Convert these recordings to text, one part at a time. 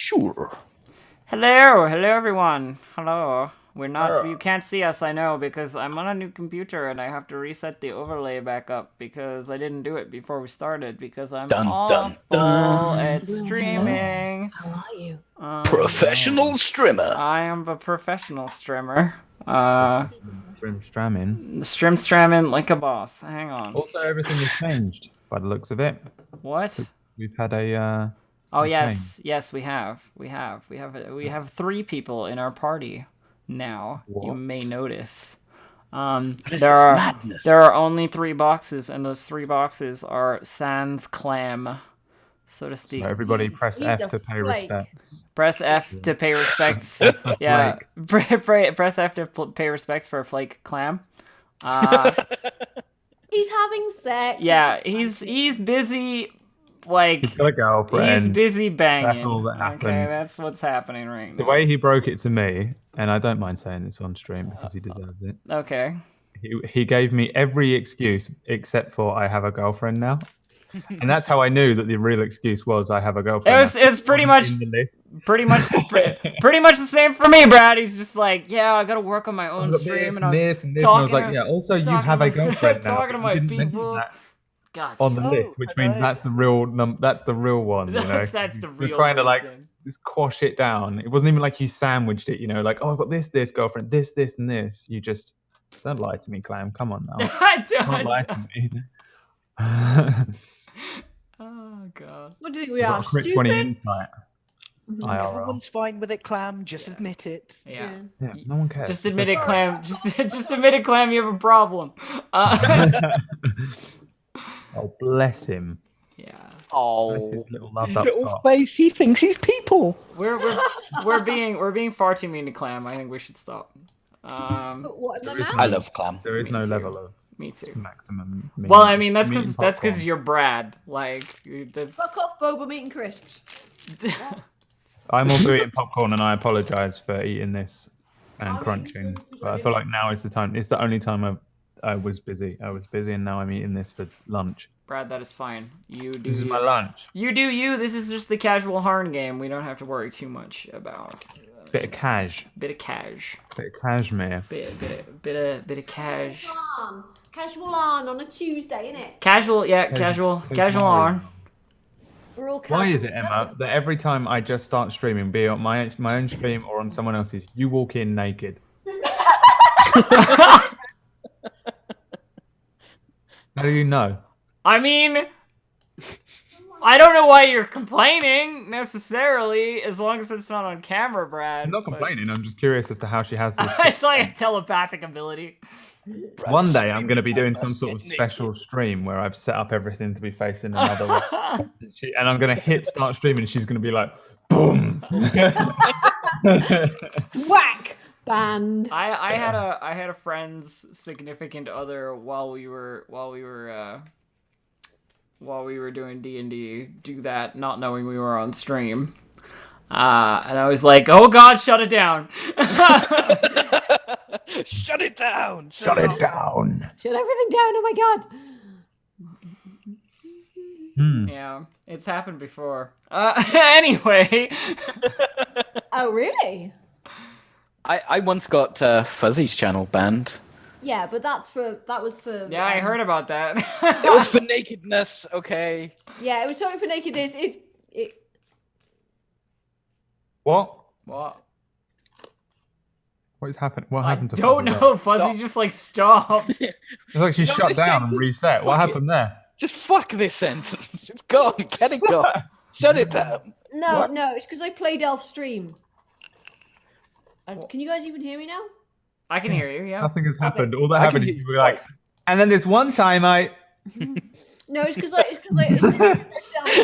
Sure. Hello everyone. Hello. We're not. You can't see us, I know, because I'm on a new computer and I have to reset the overlay back up because I didn't do it before we started because I'm awful at streaming. How are you? Professional streamer. I am a professional streamer. Stramming. Stramming like a boss. Hang on. Also, everything has changed by the looks of it. What? We've had a. Oh a yes, yes, we have 3 people in our party now. What? You may notice. There are only 3 boxes, and those 3 boxes are sans clam, so to speak. So everybody press F to pay respects. Press F to pay respects. Yeah, press F to pay respects for a flake clam. He's having sex. Yeah, he's busy. Like, He's got a girlfriend. He's busy banging. That's all that happened. Okay, that's what's happening right now. The way he broke it to me, and I don't mind saying this on stream because he deserves it. Okay. He gave me every excuse except for I have a girlfriend now. And that's how I knew that the real excuse was I have a girlfriend. It's pretty much pretty much the same for me, Brad. He's just like, yeah, I gotta work on my own stream, and this, and I was like, yeah. Also, you have a girlfriend now. Talking to my people. God, on the list, which means that's the real that's the real one. You know, that's the real. You're trying to reason. just quash it down. It wasn't even like you sandwiched it. You know, like, oh, I've got this girlfriend, this, and this. You just don't lie to me, Clam. Come on now. Don't lie to me. Oh god. What do you think we are? Crit 20 insight. Everyone's fine with it, Clam. Just admit it. Yeah. No one cares. Just admit it, Clam. Just admit it, Clam. You have a problem. Oh, bless him. Yeah. Oh, bless his little loved little up face. He thinks he's people. We're being far too mean to Clam. I think we should stop. What am I now? I love Clam. There is no level of Me too. maximum. Well, I mean, that's because you're Brad. Like, that's. Fuck off, Bob. I'm eating crisps. I'm also eating popcorn, and I apologize for eating this and crunching. But I feel like now is the time. It's the only time I was busy. I was busy, and now I'm eating this for lunch. Brad, that is fine. You do. This is my lunch. You do you. This is just the casual Harn game. We don't have to worry too much about. Bit of cash. Bit of cash. Bit of cashmere. Bit of cash. Casual on a Tuesday, innit? Casual, yeah, casual on. We're all casual. Why is it, Emma, that every time I just start streaming, be it on my own stream or on someone else's, you walk in naked? How do you know? I mean, I don't know why you're complaining necessarily, as long as it's not on camera, Brad. I'm not complaining. I'm just curious as to how she has this. It's like a telepathic ability. One day I'm going to be doing some sort of special stream where I've set up everything to be facing another way. And I'm going to hit start streaming and she's going to be like, boom. Whack! Banned. I had a friend's significant other while we were doing D&D do that, not knowing we were on stream. And I was like, oh god, shut it down. Shut it down. Shut it down. Shut everything down. Oh my god. Yeah, it's happened before. Anyway. Oh really? I once got Fuzzy's channel banned. Yeah, but that was for. Yeah, I heard about that. It was for nakedness, okay? Yeah, it was totally for nakedness. What? What? What is happening? What happened to Fuzzy? I don't know. Fuzzy Stop. just like stopped. It's like she shut down and reset. What happened there? Just fuck this sentence. It's gone. Get it gone. Shut it down. No, What? no, it's because I played Elf stream. Can you guys even hear me now? I can hear you. Yeah. Nothing has happened. Okay. All that happened is you were like, and then this one time No, it's because I.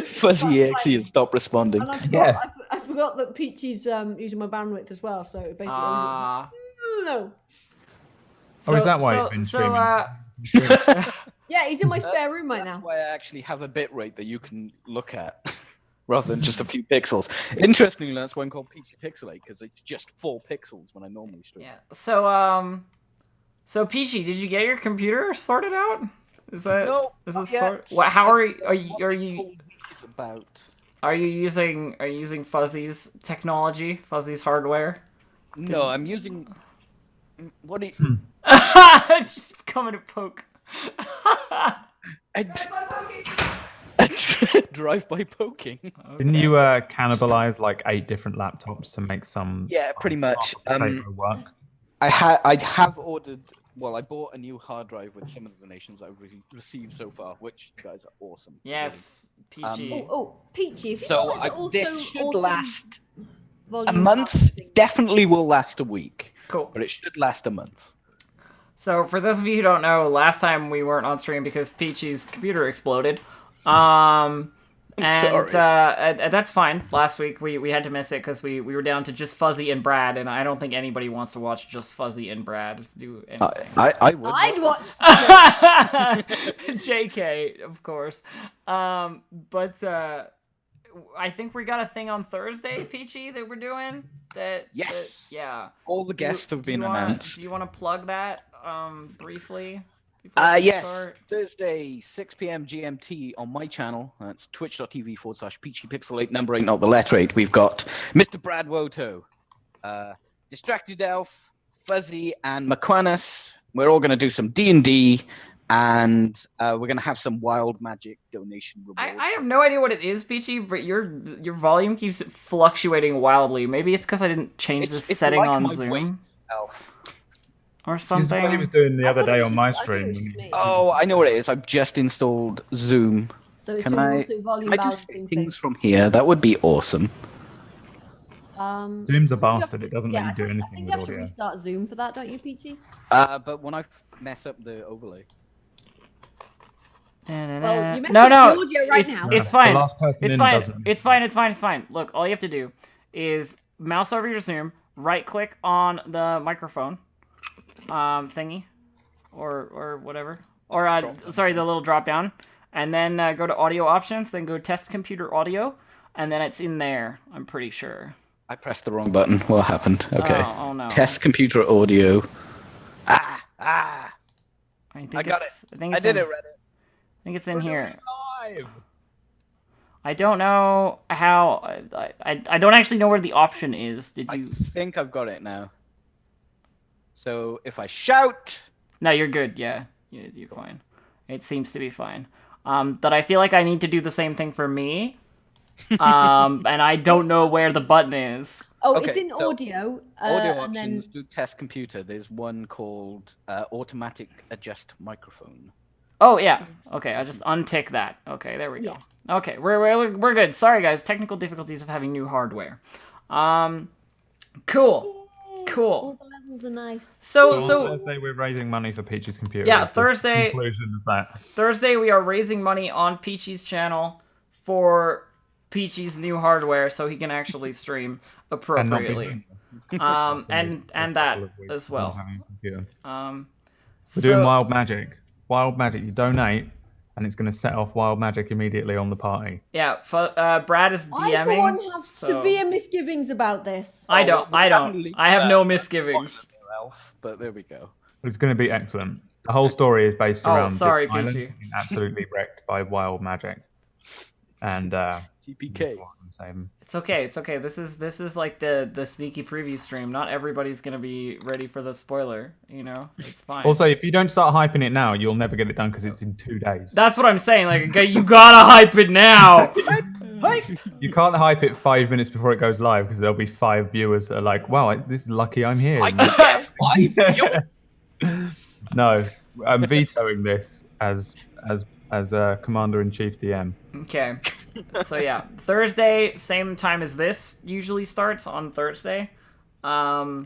Fuzzy EXE, stop responding. And Yeah. I forgot that Peachy's using my bandwidth as well, so basically. No. Oh, is that why he's been streaming? Yeah, he's in my spare room right That's now. why I actually have a bit rate that you can look at. Rather than just a few pixels. Interestingly, that's why I'm called Peachy Pixelate, because it's just 4 pixels when I normally stream. Yeah. So Peachy, did you get your computer sorted out? Is that No, is not it yet. sort? What? How are That's you? Are you? It's about. Are you using Fuzzy's technology, Fuzzy's hardware? No, I'm using. What do you? Just coming to poke. Drive-by poking. Didn't you cannibalize like 8 different laptops to make some? Yeah, pretty much. Work. I have ordered. Well, I bought a new hard drive with some of the donations I've received so far, which you guys are awesome. Yes, Peachy. Peachy. So this should last a volume month. balancing. Definitely will last a week. Cool. But it should last a month. So for those of you who don't know, last time we weren't on stream because Peachy's computer exploded. And that's fine. Last week we had to miss it because we were down to just Fuzzy and Brad, and I don't think anybody wants to watch just Fuzzy and Brad do anything. I would. I'd watch. JK, of course. But I think we got a thing on Thursday, Peachy, that we're doing. Yes. Yeah. All the guests have been announced. Do you want to plug that briefly? Yes. Start? Thursday, 6 p.m. GMT on my channel. That's twitch.tv/PeachyPixel8, number 8, not the letter 8. We've got Mr. Brad Woto, Distracted Elf, Fuzzy, and McQuanus. We're all going to do some D&D, and we're going to have some wild magic donation rewards. I have no idea what it is, Peachy, but your volume keeps fluctuating wildly. Maybe it's because I didn't change the setting like on my Zoom. weight, Elf. Or This is what he something. was doing the other thought it day was on just- my I thought it was stream. just me. Oh, I know what it is. I've just installed Zoom. So it's Can doing I- also volume Can I do balancing things from here? That would be awesome. Zoom's a bastard. It doesn't let you do I anything think with you have to audio. restart Zoom for that, don't you, Peachy? But when I mess up the overlay. Well, you messed No, up no, the audio right it's, now. it's The fine. last person It's in fine. doesn't. It's fine. It's fine. It's fine. Look, all you have to do is mouse over your Zoom, right click on the microphone, thingy, or whatever, or sorry, the little drop down, and then go to audio options, then go test computer audio, and then it's in there. I'm pretty sure. I pressed the wrong button. What happened? Okay. Oh no. Test computer audio. Ah! I think I got it's, it. I think I it's did in, it, Reddit. I think it's in here. Live. I don't know how. I don't actually know where the option is. Did I you? think I've got it now. So if I shout, No, you're good. Yeah, you're fine. It seems to be fine. But I feel like I need to do the same thing for me. And I don't know where the button is. Oh, Okay, it's in so audio. audio and options, then do test computer. There's one called automatic adjust microphone. Oh yeah. Okay, I just untick that. Okay, there we go. Okay, we're good. Sorry guys, technical difficulties of having new hardware. Cool. all the levels are nice. So On Thursday, we're raising money for Peach's computer. Yeah, That's the Thursday- conclusion of that. Thursday we are raising money on Peachy's channel for Peachy's new hardware so he can actually stream And not be appropriately. doing this. And that Couple of weeks as not well. having a computer. We're So, doing wild magic. Wild magic. You donate, and it's going to set off wild magic immediately on the party. yeah, Brad is DMing. I, for one, have so- severe misgivings about this. I don't. we haven't leaked I have that. no That's misgivings. spoiler, Elf, but there we go. It's going to be excellent. The whole story is based Oh, around sorry, this island Peachy. being absolutely wrecked by wild magic. And TPK. It's okay. It's okay. This is like the sneaky preview stream. Not everybody's gonna be ready for the spoiler. You know, it's fine. Also, if you don't start hyping it now, you'll never get it done because it's in 2 days. That's what I'm saying. Like, okay, you gotta hype it now. You can't hype it 5 minutes before it goes live because there'll be 5 viewers that are like, "Wow, this is lucky I'm here." I can get 5 viewers. No, I'm vetoing this as Commander-in-Chief DM. Okay. So yeah, Thursday, same time as this usually starts on Thursday. Yeah,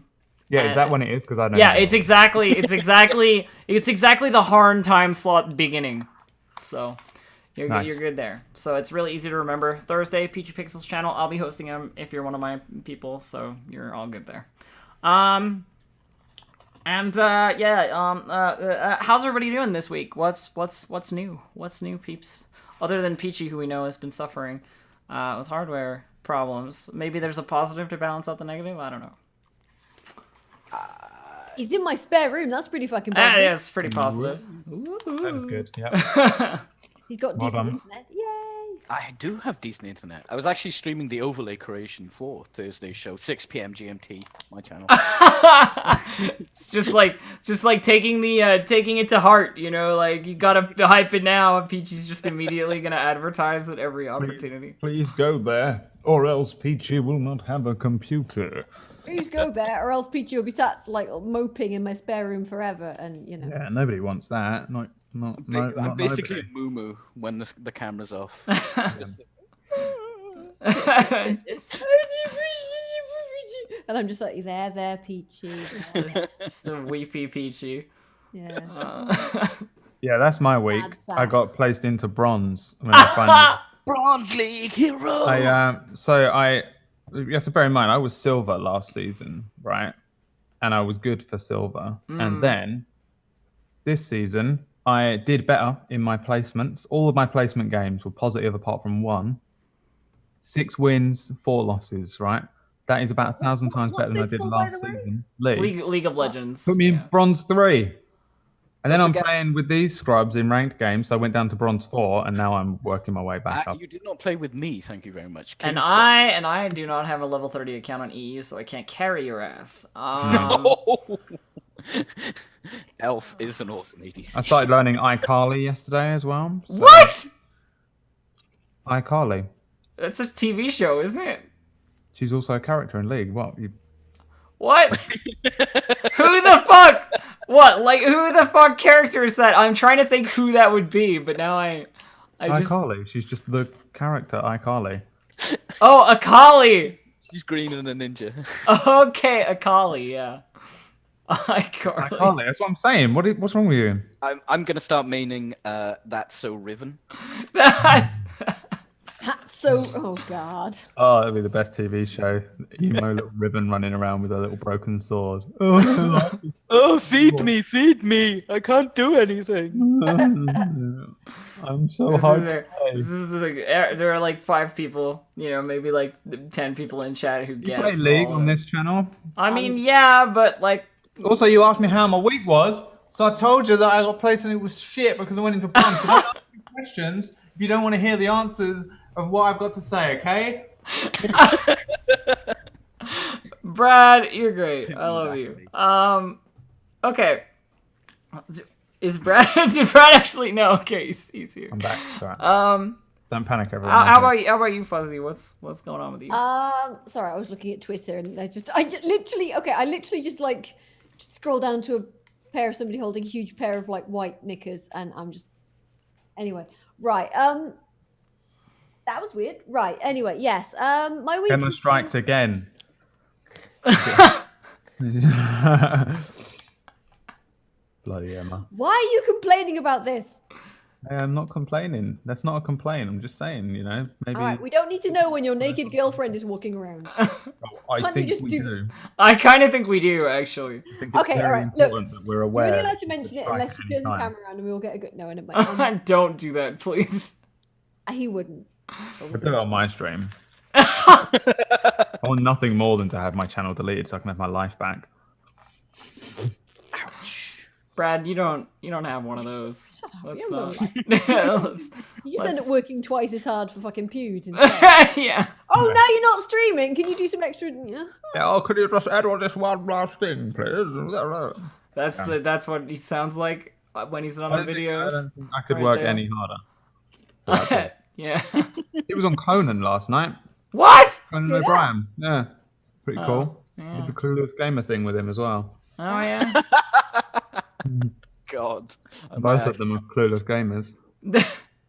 is that when it is? Because I don't. Yeah, know. it's exactly the Harn time slot beginning. So you're Nice. you're good there. So it's really easy to remember. Thursday, Peachy Pixels channel. I'll be hosting them if you're one of my people. So you're all good there. How's everybody doing this week? What's new? What's new, peeps? Other than Peachy, who we know has been suffering with hardware problems. Maybe there's a positive to balance out the negative. I don't know. He's in my spare room. That's pretty fucking Yeah, positive. it's pretty positive. That was good. Yeah. He's got Well decent done. internet. Yay! I do have decent internet. I was actually streaming the overlay creation for Thursday's show, 6 p.m. GMT, my channel. It's just like taking it to heart, you know, like you gotta hype it now, and Peachy's just immediately gonna advertise at every opportunity. Please go there, or else Peachy will not have a computer. Please go there, or else Peachy will be sat like moping in my spare room forever, and you know. Yeah, nobody wants that. I'm basically a moo when the camera's off. And I'm just like, there, Peachy. Just a weepy Peachy. Yeah. Yeah, that's my week. Sad. I got placed into bronze when I finally. Bronze League hero. You have to bear in mind I was silver last season, right? And I was good for silver. And then this season I did better in my placements. All of my placement games were positive apart from one. 6 wins, 4 losses, right? That is about 1,000 times better than I did last season. League of Legends. Put me in bronze 3. And then I'm playing with these scrubs in ranked games, so I went down to bronze 4, and now I'm working my way back up. You did not play with me, thank you very much. And I do not have a level 30 account on EU, so I can't carry your ass. No. Elf is an awesome ADC. I started learning iCarly yesterday as well. So What? iCarly. That's a TV show, isn't it? She's also a character in League. What? What? Who the fuck? What? Like, who the fuck character is that? I'm trying to think who that would be, but now I just... iCarly. She's just the character iCarly. Oh, Akali! She's green and a ninja. Okay, Akali, yeah. iCarly, that's what I'm saying. What's wrong with you? I'm gonna start meaning that's so Riven. That's So, oh god. Oh, that'd be the best TV show. Emo little ribbon running around with a little broken sword. Oh, feed me! I can't do anything. I'm so hard. There are like 5 people, you know, maybe like 10 people in chat who get. You play League on this channel? I mean, yeah, but like. Also, you asked me how my week was, so I told you that I got placed and it was shit because I went into bronze. So don't ask me questions if you don't want to hear the answers of what I've got to say, okay? Brad, you're great. I love you. Okay. Is Brad? Did Brad actually? No. Okay, he's here. I'm back. Sorry. Don't panic, everyone. How about you, Fuzzy? What's going on with you? Sorry, I was looking at Twitter and I literally just like scroll down to a pair of somebody holding a huge pair of like white knickers, and I'm just anyway. Right. That was weird. Right. Anyway, yes. My week. Emma strikes again. Bloody Emma. Why are you complaining about this? I'm not complaining. That's not a complaint. I'm just saying, you know, maybe. All right, we don't need to know when your naked girlfriend is walking around. I think we do. I kind of think we do, actually. I think it's very important that we're aware. You're only allowed to mention it unless you turn the camera around and we will get a good. No, never mind. Don't do that, please. He wouldn't. I do it on my stream. I want nothing more than to have my channel deleted so I can have my life back. Brad, you don't have one of those. You just end up working twice as hard for fucking pews instead. Yeah. Oh, now you're not streaming. Can you do some extra? Yeah. Oh, could you just add on this one last thing, please? That's what he sounds like when he's not on videos. I don't think I could work any harder. Yeah. He was on Conan last night. What? Conan O'Brien. Yeah. Pretty cool. Yeah. Did the Clueless Gamer thing with him as well. Oh, yeah. God. Both of them are Clueless Gamers.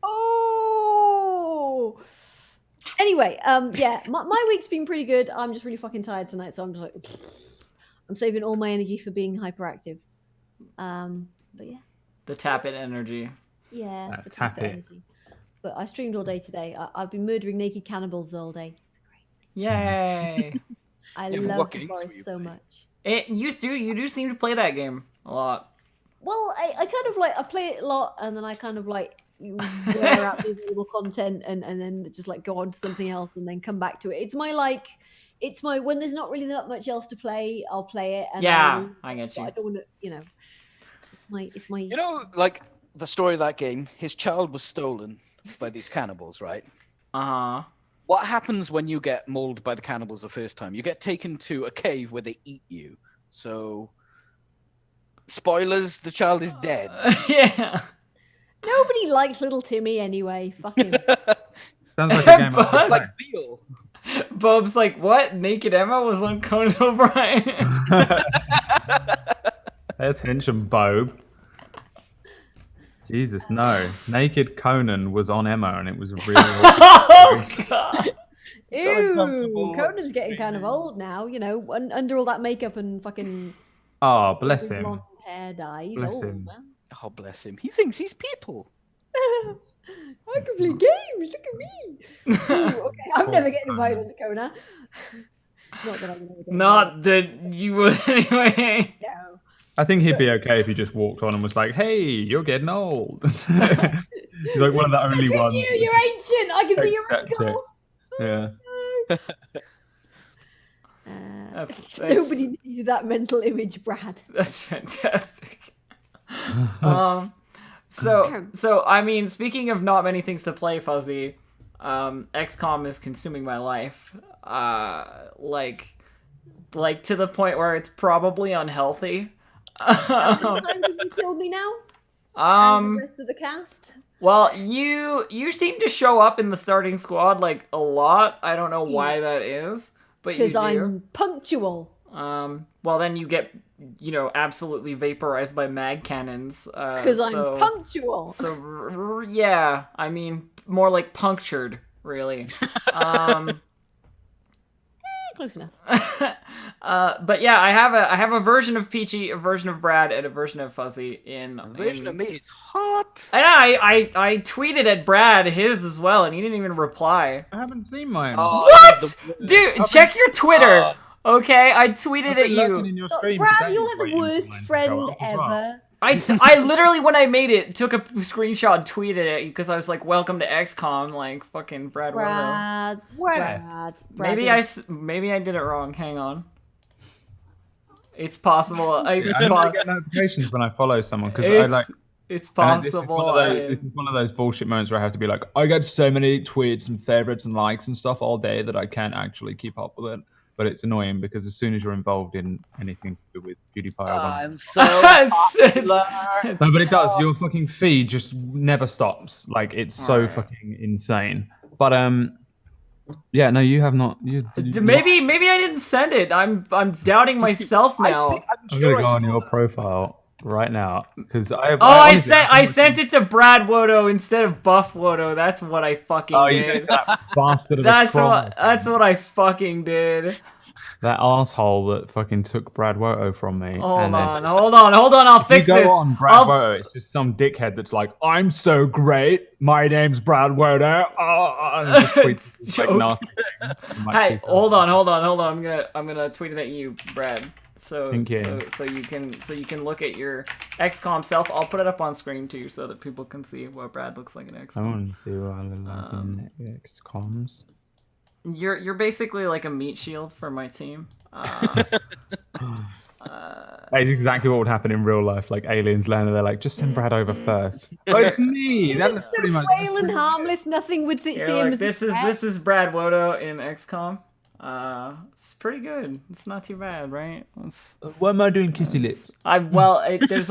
Oh! Anyway, yeah, my week's been pretty good. I'm just really fucking tired tonight, so I'm just like, I'm saving all my energy for being hyperactive. But yeah. The tap it energy. Yeah, the tap it energy. But I streamed all day today. I've been murdering naked cannibals all day. It's great. Yay! I love the forest so much. You do seem to play that game a lot. Well, I kind of like I play it a lot, and then I kind of like wear out the available content, and then just like go on to something else, and then come back to it. It's my when there's not really that much else to play, I'll play it. And I get you. I don't want to, it's my. You know, like the story of that game. His child was stolen by these cannibals, right? Uh-huh. What happens when you get mauled by the cannibals the first time? You get taken to a cave where they eat you. So, spoilers, the child is dead. Yeah. Nobody likes little Timmy anyway. Fucking. Sounds like a game But- I It's would like Beale. Bob's like, what? Naked Emma was on Conan O'Brien? play. Pay attention, Bob. Jesus, no. Naked Conan was on Emma and it was really... Oh, God. Ew. uncomfortable. Conan's getting kind of old now, you know, under all that makeup and fucking Oh, bless him. blonde hair dye. He's Bless old, him. man. Oh, bless him. He thinks he's people. I can play games. Look at me. Ooh, okay, I'm never getting invited to Conan. Not that I'm never getting Not that you would anyway. No. I think he'd be okay if he just walked on and was like, hey, you're getting old. He's like one of the only Look at ones. you, you're ancient. I can see your Accept it. wrinkles. Yeah. That's Nobody needed that mental image, Brad. That's fantastic. So I mean, speaking of not many things to play, Fuzzy, XCOM is consuming my life. Like to the point where it's probably unhealthy. How many times have you killed me now? And the rest of the cast? Well, you seem to show up in the starting squad like a lot. I don't know why that is, but you Because do. I'm punctual. Well, then you get, absolutely vaporized by mag cannons. Because I'm punctual. So yeah, I mean, more like punctured, really. Close enough. But yeah, I have a version of Peachy, a version of Brad, and a version of Fuzzy in. A version of me is hot. I tweeted at Brad his as well, and he didn't even reply. I haven't seen mine. Oh, What? this is the worst. Dude, check your Twitter. Okay, I tweeted I've at been lurking you. in your stream Brad, today, you'll have the waiting for worst mine to friend show up as well. ever. I literally, when I made it, took a screenshot and tweeted it because I was like, "Welcome to XCOM," like fucking Brad. Brad. Where? Maybe I did it wrong. Hang on. It's possible. I don't get notifications when I follow someone because I like. It's and This possible. is one of those bullshit moments where I have to be like, I get so many tweets and favorites and likes and stuff all day that I can't actually keep up with it. But it's annoying because as soon as you're involved in anything to do with PewDiePie, I'm so It's- no, but it does. Your fucking feed just never stops. Like it's so Alright. fucking insane. But yeah, no, you have not. Maybe I didn't send it. I'm doubting myself now. I'm gonna go on your profile right now because I. Oh, I sent it to Brad Wodo instead of Buff Wodo. That's what I fucking Oh, you sent did. it to that bastard of a That's troll. what I fucking did. That asshole that fucking took Brad Woto from me. Hold and then- on. I'll If you fix go this. on Brad Woto, it's just some dickhead that's like, I'm so great. My name's Brad Woto. And just tweets It's this, like, joke. nasty thing. And, like, Hey, people- hold on. I'm gonna tweet it at you, Brad. So Thank you. so you can look at your XCOM self. I'll put it up on screen too, so that people can see what Brad looks like in I XCOM. want to see what I look like in XComs. You're basically like a meat shield for my team. That is exactly what would happen in real life. Like aliens land and they're like, just send Brad over first. Oh, it's me. That's So pretty much. frail and harmless, nothing would see Here, him look, as this is Brad Wodo in XCOM. It's pretty good. It's not too bad, right? What am I doing, kissy lips? There's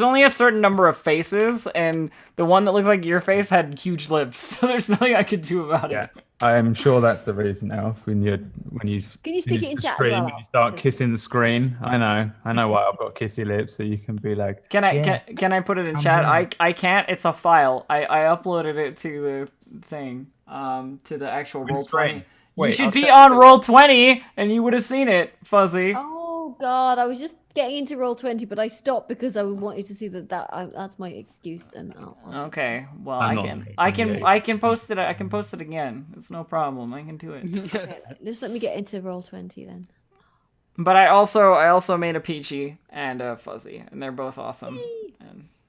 only a certain number of faces, and the one that looks like your face had huge lips, so there's nothing I could do about Yeah, it. I'm sure that's the reason, Alf. When you Can you stick it in the chat as stream, well, when you Alf? start kissing the screen. I know why I've got kissy lips, so you can be like, Can I yeah. can I put it in chat? I can't. It's a file. I uploaded it to the thing. To the actual Green roll screen. 20. Wait, you should I'll be send on it. roll 20, and you would have seen it, Fuzzy. Oh God, I was just getting into roll 20, but I stopped because I wanted to see that's my excuse. And I'll Okay, well I'm I not- can post it. I can post it again. It's no problem. I can do it. okay, just let me get into roll 20 then. But I also made a Peachy and a Fuzzy, and they're both awesome.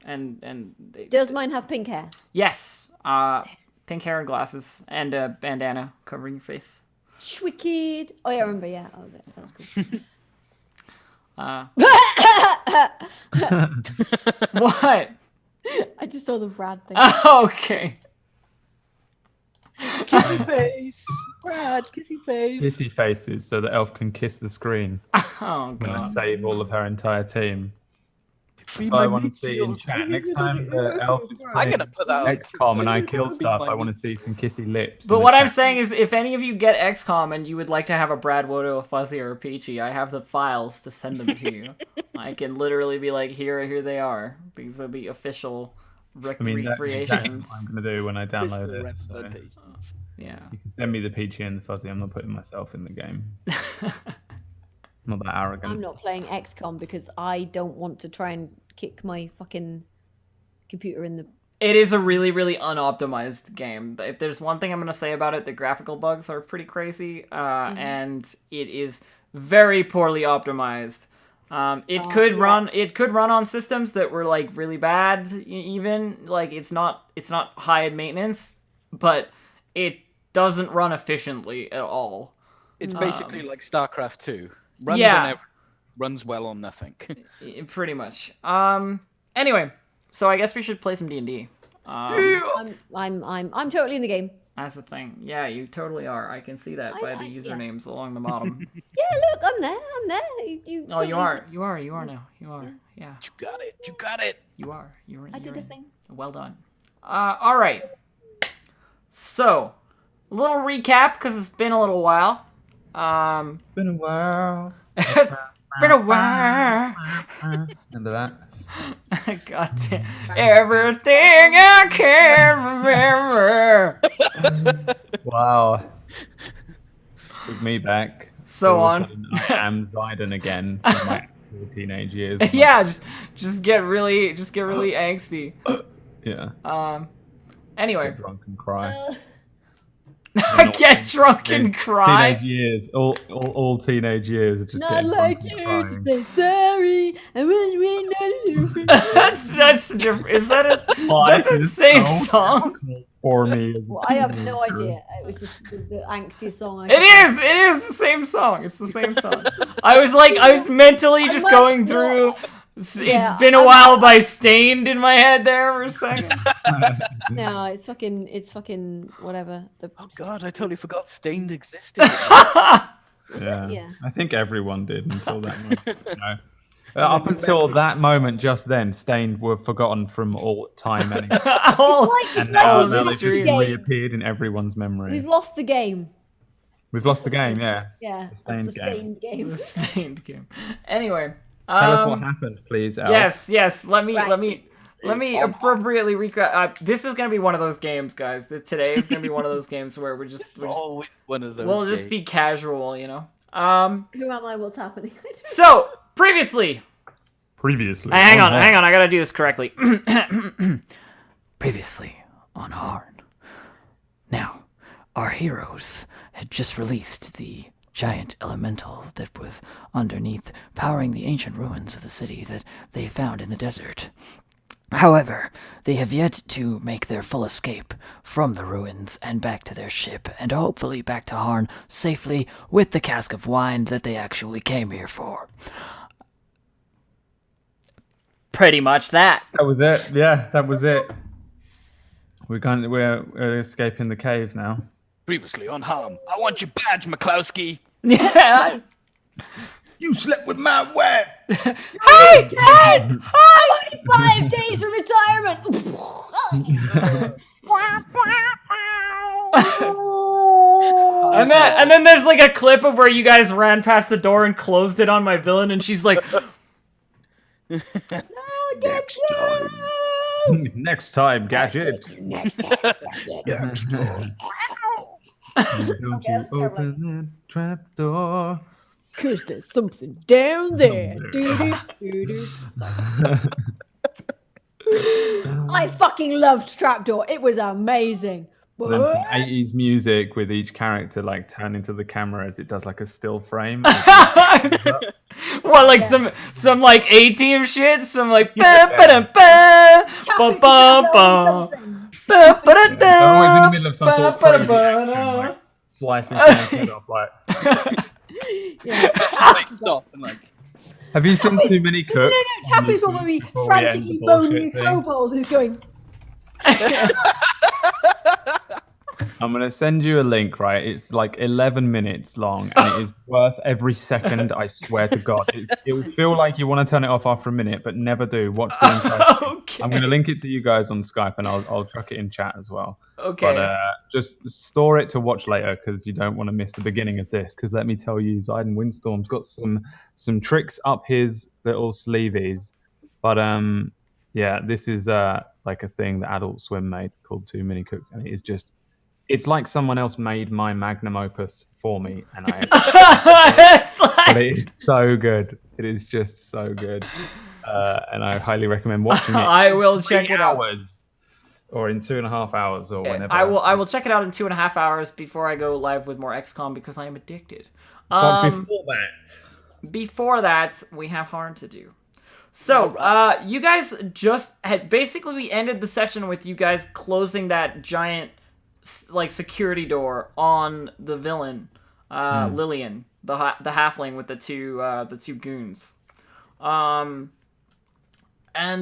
And they, Does mine have pink hair? yes, pink hair and glasses and a bandana covering your face. Wicked. Oh yeah, I remember. Yeah, that was it. That was cool. What? I just saw the Brad thing. Okay. Kissy face. Brad, kissy face. Kissy faces so the elf can kiss the screen. Oh I'm gonna god. save all of her entire team. Be So I my want to see in meteor. chat next time the elf is I'm playing gonna put that on XCOM and I kill Be stuff. my I want to see some kissy lips. But in the what I'm chat. saying is, if any of you get XCOM and you would like to have a Brad Wodo, a Fuzzy, or a Peachy, I have the files to send them to you. I can literally be like, here they are. These are the official I mean, that's exactly recreations. what I'm gonna do when I download it. So. representations. Yeah. You can send me the Peachy and the Fuzzy. I'm not putting myself in the game. I'm not that arrogant. I'm not playing XCOM because I don't want to try and kick my fucking computer in the. It is a really, really unoptimized game. If there's one thing I'm going to say about it, the graphical bugs are pretty crazy, and it is very poorly optimized. It could run on systems that were like really bad, even like it's not high maintenance, but it doesn't run efficiently at all. It's basically like StarCraft 2. Runs Yeah. on everything, runs well on nothing. Pretty much. Anyway, so I guess we should play some D&D. I'm totally in the game. That's the thing. Yeah, you totally are. I can see that by the yeah. usernames along the bottom. Yeah, look, I'm there. You Oh, you totally- are. You are now. You are. Yeah, You got it. You got it. you are. You're in. I did you're a in. thing. Well done. All right. So, a little recap because it's been a little while. Been a while. It's been a while. Remember that? God damn. Everything I can remember. Wow. Took me back. So All of a on. sudden, I am Zidane again from my actual teenage years. Yeah, just get really angsty. Yeah. Anyway, Get drunk and cry. I get drunk and cry. Teenage years. All teenage years are just Not getting like drunk and you crying. to say sorry. I wish we know. That's different. Is that the Life is same so song? difficult for me as a Well, I have no teenager. idea. It was just the angstiest song. It is the same song. It's the same song. I was mentally just might going not- through. Yeah, It's been a while by Stained in my head there for a second. No, it's fucking whatever. Oh God, I totally forgot Stained existed. Yeah. I think everyone did until that moment. You know. Up until that moment, just then, Stained were forgotten from all time anyway. And now they've history. just reappeared in everyone's memory. We've lost the game. We've lost the game, yeah. Yeah, The Stained that's the game. Stained game. The Stained game. Anyway. Tell us what happened, please, Al. Yes. Let me Right. appropriately recap. This is gonna be one of those games, guys. Today is gonna be one of those games where we're just Always one of those. we'll just days. be casual, you know. Who am I? What's happening? I don't- So previously, Previously. hang on, I gotta do this correctly. Previously on Harn. Now, our heroes had just released the giant elemental that was underneath, powering the ancient ruins of the city that they found in the desert. However, they have yet to make their full escape from the ruins and back to their ship, and hopefully back to Harn safely with the cask of wine that they actually came here for. Pretty much that. That was it. Yeah, that was it. We're escaping the cave now. Previously on Harm. I want your badge, McCloskey. Yeah. You slept with my wife. Hey, Dad! Hi! 5 days of retirement. And then there's like a clip of where you guys ran past the door and closed it on my villain, and she's like, Next time. Next time, Gadget. Don't you that's terrible. open that trap door. Cause there's something down there. Doo-doo-doo-doo. I fucking loved Trapdoor. It was amazing. Then some 80s music with each character like turning to the camera as it does like a still frame. what, like some like A-Team shit? Some like ba-ba-da-ba, ba-ba-ba. They're always in the middle of some sort of crazy action, like slicing someone's head off. Like, Yeah. Stop and like. have you seen too many No, cooks? Tappy's one where we Before we end frantically the bone bullshit new thing? kobold is going. I'm gonna send you a link, right? It's like 11 minutes long, and it is worth every second. I swear to God, it will feel like you want to turn it off after a minute, but never do. Watch the entire thing. Okay. I'm gonna link it to you guys on Skype, and I'll chuck it in chat as well. Okay. But just store it to watch later because you don't want to miss the beginning of this. Because let me tell you, Zyden Windstorm's got some tricks up his little sleeveys. But yeah, this is like a thing that Adult Swim made called Too Many Cooks, and it is just. It's like someone else made my magnum opus for me, and It's but like... it is so good. It is just so good, and I highly recommend watching it. I will check it out. Hours, or in 2.5 hours, or whenever. I will check it out in 2.5 hours before I go live with more XCOM because I am addicted. But Before that, we have Harn to do. So, you guys just had basically we ended the session with you guys closing that giant like security door on the villain, Lillian, the halfling with the two goons, and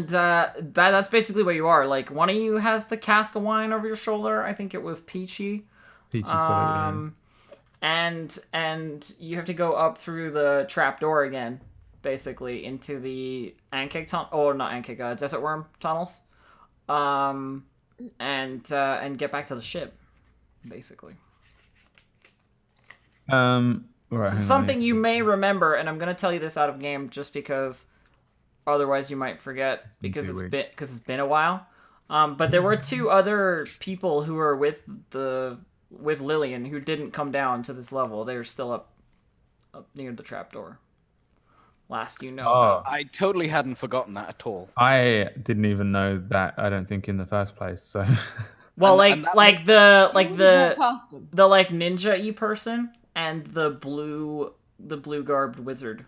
that's basically where you are. Like one of you has the cask of wine over your shoulder. I think it was Peachy. Peachy's got it. And you have to go up through the trap door again, basically into the Ankeg tunnel. Oh, not Ankeg, Desert Worm tunnels. And get back to the ship, basically. Right, Something you may remember, and I'm gonna tell you this out of game just because, otherwise you might forget because it's been a while. But there were 2 other people who were with Lillian who didn't come down to this level. They were still up near the trapdoor. Last you know. Oh. I totally hadn't forgotten that at all. I didn't even know that. I don't think in the first place. So. Well, And the ninja-y person and the blue garbed wizard.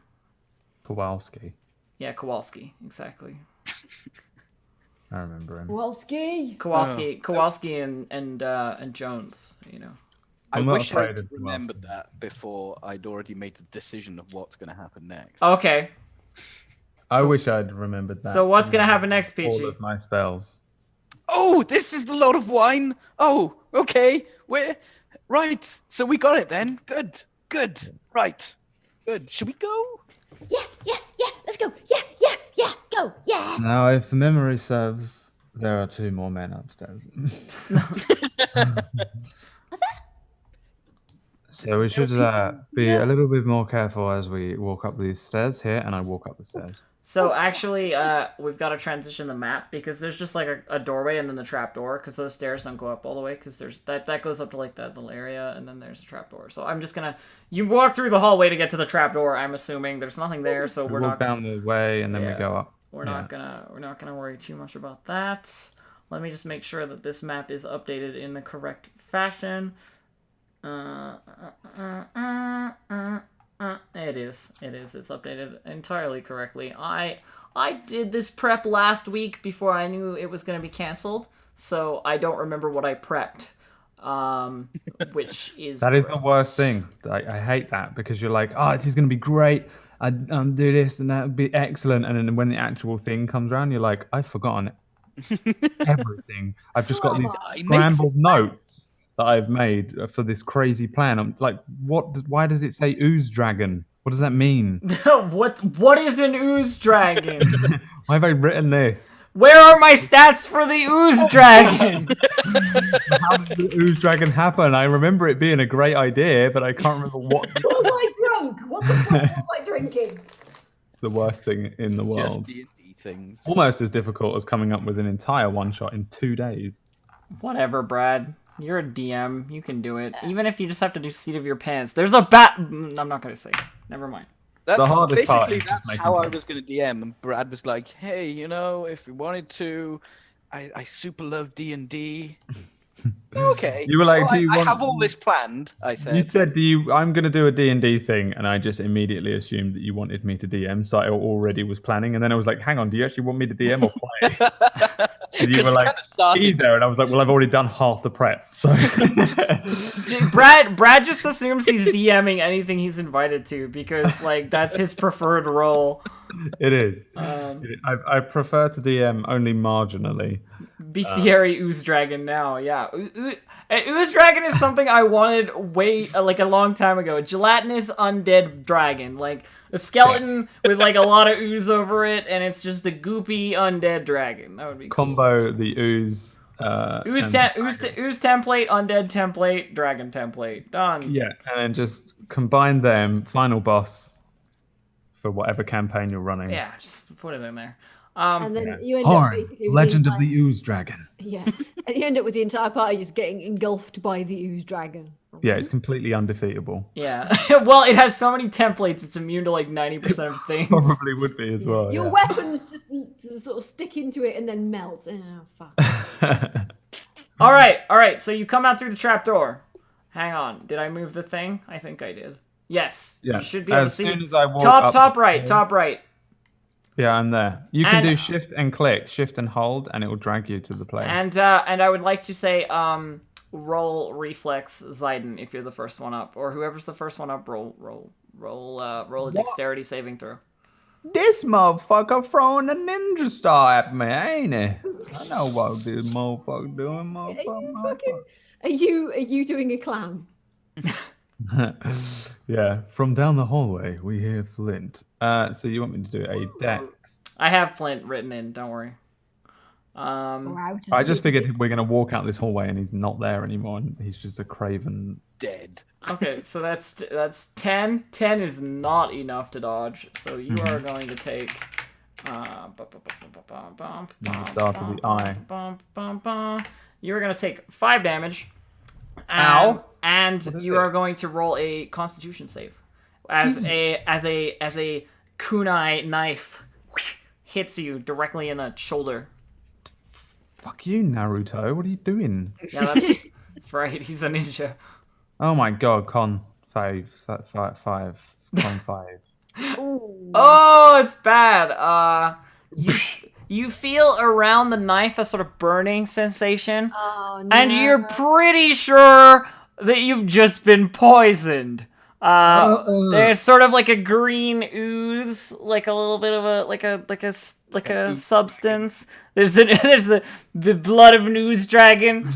Kowalski. Yeah, Kowalski, exactly. I remember him. Kowalski and Jones, you know. I I'm not wish afraid I'd of remembered Kowalski. that before I'd already made the decision of what's going to happen next. Okay. I wish I'd remembered that. So what's gonna happen next, Peachy? All of my spells. Oh, this is the load of wine. Oh, okay. Right. So we got it then. Good. Right. Good. Should we go? Yeah. Let's go. Yeah. Go. Yeah. Now, if memory serves, there are 2 more men upstairs. So we should be a little bit more careful as we walk up these stairs here, and I walk up the stairs. So actually, we've got to transition the map because there's just like a doorway and then the trap door because those stairs don't go up all the way because there's that goes up to like that little area and then there's a trap door. So I'm just gonna you walk through the hallway to get to the trap door. I'm assuming there's nothing there, so we're walk not down the way and then we go up. We're not gonna worry too much about that. Let me just make sure that this map is updated in the correct fashion. It is. It's updated entirely correctly. I did this prep last week before I knew it was going to be canceled, so I don't remember what I prepped. Which is that is the worst thing. I hate that because you're like, oh, this is going to be great. I'd do this and that would be excellent. And then when the actual thing comes around, you're like, I've forgotten everything. I've just got these scrambled notes that I've made for this crazy plan. I'm like, why does it say ooze dragon? What does that mean? What is an ooze dragon? Why have I written this? Where are my stats for the ooze dragon? How did the ooze dragon happen? I remember it being a great idea, but I can't remember what. Was I drunk? What the fuck was I drinking? It's the worst thing in the world. Just D&D things. Almost as difficult as coming up with an entire one-shot in 2 days. Whatever, Brad. You're a DM. You can do it. Even if you just have to do seat of your pants. There's a bat. I'm not going to say. Never mind. That's the hardest part basically is just that's making how I them. was going to DM, and Brad was like, "Hey, you know, if we wanted to, I super love D&D." Okay. You were like, well, "Do you I want?" have all this planned. I said. You said, "Do you?" I'm going to do a D&D thing, and I just immediately assumed that you wanted me to DM, so I already was planning. And then I was like, "Hang on, do you actually want me to DM or play?" And you were like, "Either," and I was like, "Well, I've already done half the prep." So Brad just assumes he's DMing anything he's invited to because like that's his preferred role. It is. I prefer to DM only marginally. Bestiary ooze dragon now, yeah. An ooze dragon is something I wanted like a long time ago. A gelatinous undead dragon, like a skeleton with like a lot of ooze over it, and it's just a goopy undead dragon. That would be cool. Combo the ooze. Ooze template, undead template, dragon template. Done. Yeah, and then just combine them. Final boss for whatever campaign you're running. Yeah, just put it in there. And then you end up Harn, basically with Legend the of the Ooze Dragon. Yeah, and you end up with the entire party just getting engulfed by the ooze dragon. Yeah, it's completely undefeatable. Yeah. Well, it has so many templates, it's immune to like 90% of things. Probably would be as well. Your weapons just sort of stick into it and then melt. Oh, fuck. All right. So you come out through the trapdoor. Hang on. Did I move the thing? I think I did. Yes. Yeah. You should be able to see. As soon as I walk Top right. Yeah, I'm there. You can do shift and click, shift and hold, and it will drag you to the place. And I would like to say, roll reflex Zayden if you're the first one up, or whoever's the first one up. Roll a dexterity saving throw. This motherfucker throwing a ninja star at me, ain't he? I know what this motherfucker doing, motherfucker. Are you doing a clown? Yeah, from down the hallway, we hear Flint. So you want me to do a dex? I have Flint written in, don't worry. I just figured we're going to walk out this hallway and he's not there anymore, and he's just a craven Dead. Okay, so that's 10. 10 is not enough to dodge, so you are going to take... Just after the eye. You're going to take 5 damage. Ow. And you are going to roll a Constitution save. As a kunai knife hits you directly in the shoulder. Fuck you, Naruto. What are you doing? Yeah, that's right. He's a ninja. Oh my god, con 5. Con 5. Oh, it's bad. You feel around the knife a sort of burning sensation. Oh, no. And you're pretty sure that you've just been poisoned. There's sort of like a green ooze, like a little bit of a substance. There's the blood of an ooze dragon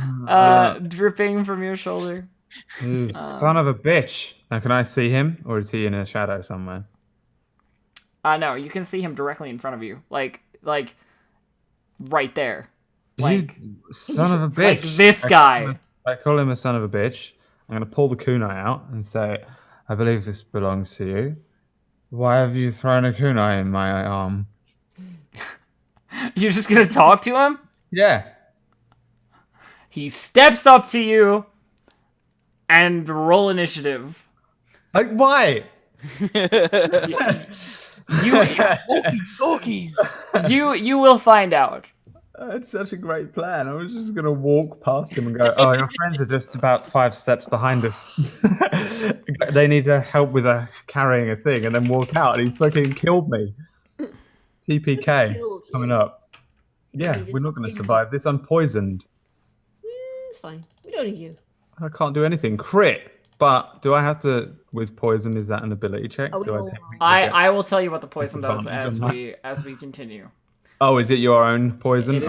dripping from your shoulder. Son of a bitch. Now, can I see him, or is he in a shadow somewhere? No, you can see him directly in front of you, like right there. Like, you son of a bitch. Like this guy. I call him a son of a bitch. I'm going to pull the kunai out and say, I believe this belongs to you. Why have you thrown a kunai in my arm? You're just going to talk to him? Yeah. He steps up to you and roll initiative. Like, why? You will find out. It's such a great plan. I was just going to walk past him and go, oh, your friends are just about 5 steps behind us. They need help with carrying a thing, and then walk out, and he fucking killed me. TPK coming up. Yeah, we're not going to survive this. I'm poisoned. It's fine. We don't need you. I can't do anything. Crit. But do I have to, with poison, is that an ability check? I will tell you what the poison does as we continue. Oh, is it your own poison? It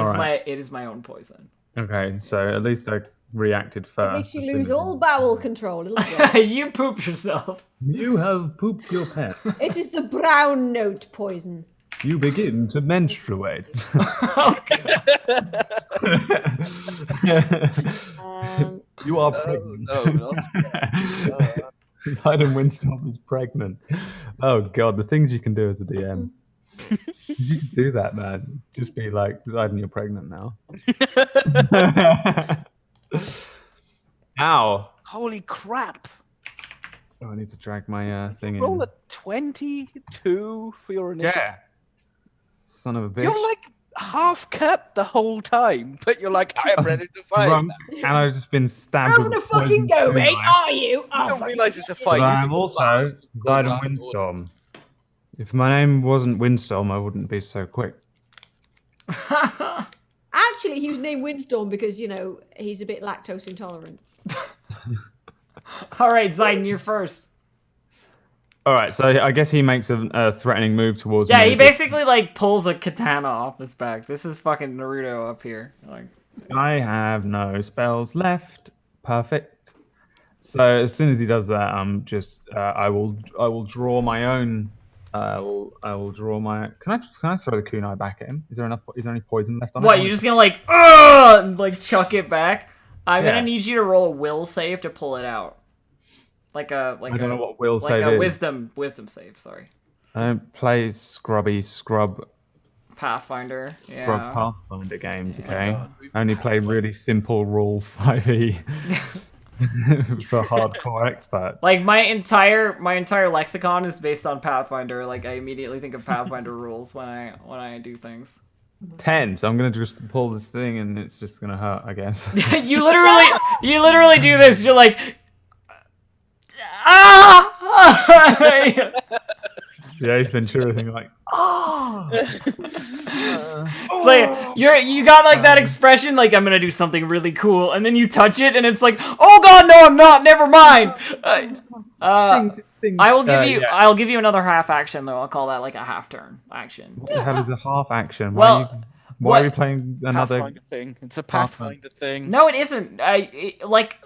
is my own poison. Okay, so at least I reacted first. It makes you lose all bowel control. You poop yourself. You have pooped your pants. It is the brown note poison. You begin to menstruate. You are pregnant. Zayden Windstorm is pregnant. Oh god, the things you can do as a DM. You can do that, man. Just be like, Zayden, you're pregnant now. Ow. Holy crap. Oh, I need to drag my thing Roll in. a 22 for your initiative. Yeah. Son of a bitch. You're like half cut the whole time, but you're like, I am ready to fight. Drunk, and I've just been stabbed. How the fucking go, mate? Are you? You don't realise it's a fight. But I'm also Zayden Windstorm. If my name wasn't Windstorm, I wouldn't be so quick. Actually, he was named Windstorm because, you know, he's a bit lactose intolerant. All right, Zayden, you're first. All right, so I guess he makes a threatening move towards me. Yeah, he basically like pulls a katana off his back. This is fucking Naruto up here. Like, I have no spells left. Perfect. So as soon as he does that, I'm just I will draw my own. I will draw my. Can I throw the kunai back at him? Is there enough? Is there any poison left on it? What, you're just gonna like, like chuck it back? I'm Yeah. gonna need you to roll a will save to pull it out. I don't know what will like save a is. wisdom save. Sorry. I don't play scrub Pathfinder. Yeah. Scrub Pathfinder games, Yeah. okay? God, I only play really simple rule 5e for hardcore experts. Like my entire lexicon is based on Pathfinder. Like I immediately think of Pathfinder rules when I do things. 10, so I'm gonna just pull this thing and it's just gonna hurt, I guess. you literally do this. You're like, ah! The Ace Ventura thing, like, It's like you got like that expression, like I'm gonna do something really cool, and then you touch it, and it's like, oh god, no, I'm not. Never mind. stings. I will give you. Yeah. I'll give you another half action though. I'll call that like a half turn action. What the hell is a half action? Well, Why are we playing another? Pathfinder thing. It's a Pathfinder thing. No, it isn't. Like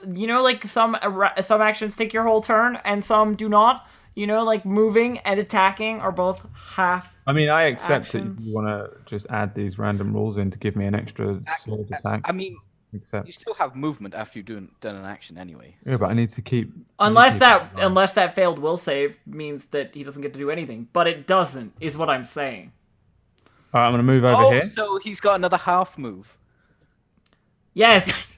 some actions take your whole turn, and some do not. Like moving and attacking are both half. I mean, I accept that actions. you want to just add these random rules in to give me an extra sword attack. I mean, Except, you still have movement after you've done an action anyway. yeah, but I need to keep. Unless that failed will save means that he doesn't get to do anything, but it doesn't is what I'm saying. All right, I'm gonna move over here. So he's got another half move. Yes.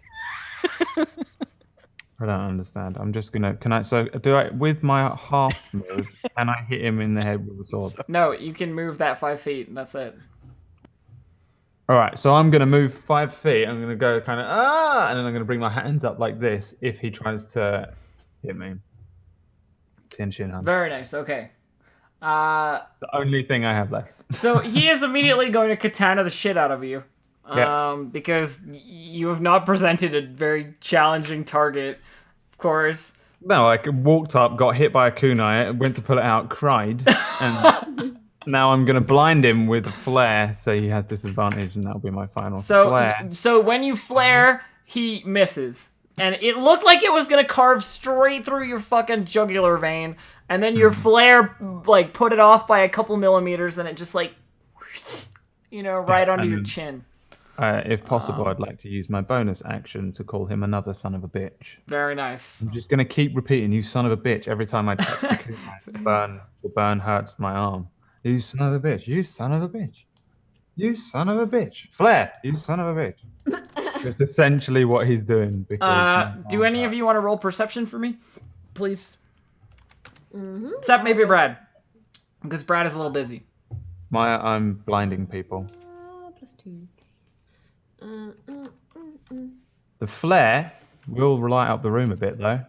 I don't understand. I'm just gonna. Can I? So do I with my half move? Can I hit him in the head with a sword? No, you can move that 5 feet, and that's it. All right. So I'm gonna move 5 feet. I'm gonna go kind of and then I'm gonna bring my hands up like this if he tries to hit me. Tinshin Han. Very nice. Okay. The only thing I have left. So he is immediately going to katana the shit out of you. Yeah. Because you have not presented a very challenging target, of course. No, I walked up, got hit by a kunai, went to pull it out, cried, and now I'm gonna blind him with a flare, so he has disadvantage, and that'll be my final flare. So when you flare, he misses. And it looked like it was gonna carve straight through your fucking jugular vein, and then your flare, like, put it off by a couple millimeters, and it just, like, right onto your chin. If possible, I'd like to use my bonus action to call him another son of a bitch. Very nice. I'm just gonna keep repeating, "You son of a bitch," every time I touch the kunai. The burn hurts my arm. You son of a bitch! You son of a bitch! You son of a bitch! Flare! You son of a bitch! It's essentially what he's doing. Because do any of you want to roll perception for me, please? Mm-hmm. Except maybe Brad, because Brad is a little busy. I'm blinding people. +2. The flare will light up the room a bit, though.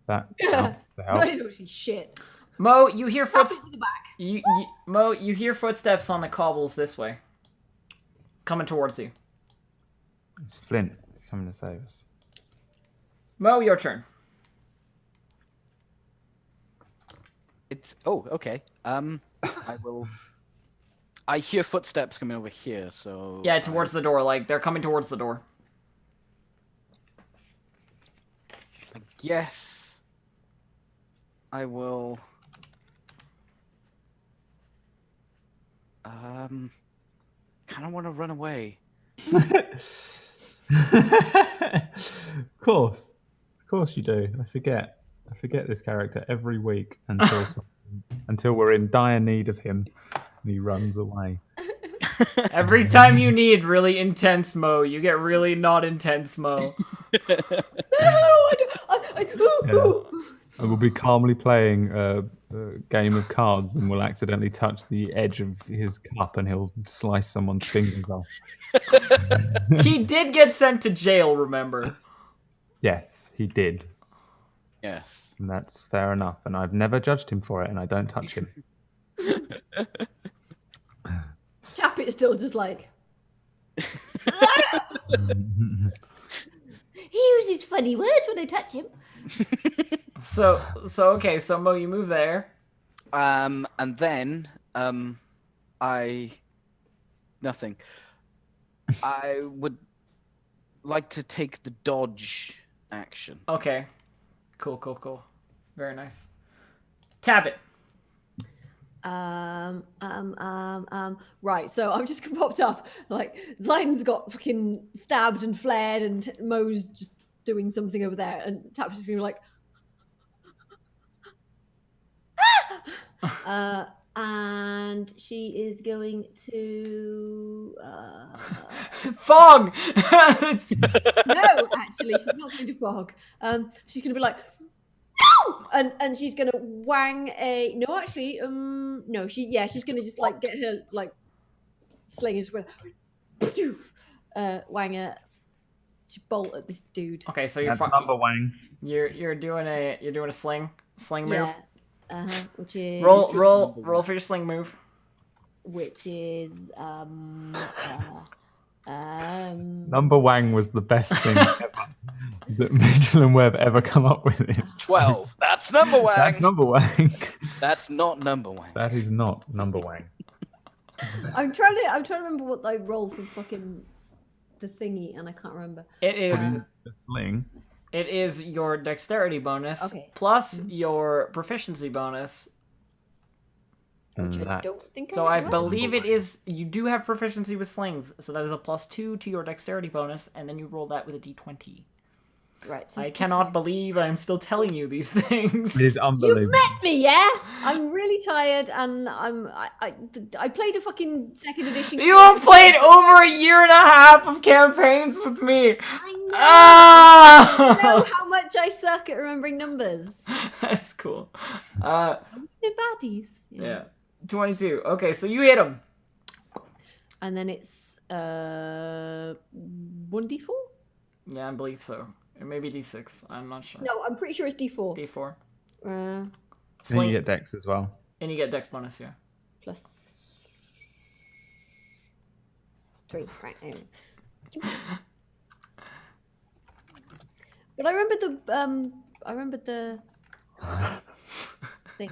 That helps to help. I don't see shit. Mo, you hear Tap footsteps. into the back. Mo, you hear footsteps on the cobbles this way, coming towards you. It's Flint. He's coming to save us. Mo, your turn. Okay. I will. I hear footsteps coming over here, so Yeah, towards the door. Like they're coming towards the door. I guess I will. Kind of want to run away. Of course you do. I forget this character every week until we're in dire need of him, and he runs away. Every time you need really intense Mo, you get really not intense Mo. No, I don't. And we'll be calmly playing a game of cards, and we'll accidentally touch the edge of his cup, and he'll slice someone's fingers off. He did get sent to jail, remember? Yes, he did. Yes. And that's fair enough. And I've never judged him for it, and I don't touch him. Chappie is still just like. He uses funny words when I touch him. So okay, so Mo, you move there. And then nothing. I would like to take the dodge action. Okay. Cool. Very nice. Tap it. Right, so I've just popped up. Like, Zayden's got fucking stabbed and flared, and Mo's just doing something over there, and Tap's just gonna be like, and she is going to. Fog! No, actually, she's not going to fog. She's gonna be like, no! And she's gonna wang a. No, actually, no, she's gonna just like get her like sling and just wang a bolt at this dude. Okay, so you're That's number wang. You're doing a sling move. Yeah. Which is Roll for your sling move. which is Number wang was the best thing ever that Mitchell and Webb ever come up with. It. 12. That's number wang. That's number wang. That's not number wang. That is not number wang. I'm trying to remember what I rolled for fucking the thingy, and I can't remember. It is The sling. It is your dexterity bonus plus your proficiency bonus. Which I don't think So I I have. believe it is. You do have proficiency with slings, so that is a +2 to your dexterity bonus, and then you roll that with a d20. Right. So I cannot believe I'm still telling you these things. It is You unbelievable. met me, yeah. I'm really tired, and I played a fucking second edition. You have played over a year and a half of campaigns with me. I know. Ah! You know how much I suck at remembering numbers. That's cool. They're baddies. Yeah. 22. Okay, so you hit him. And then it's 1d4. Yeah, I believe so. It may be d6. I'm not sure. No, I'm pretty sure it's d4. D4. And Sling, you get dex as well. and you get dex bonus, yeah. Plus 3. Right. Anyway. But I remember the thing.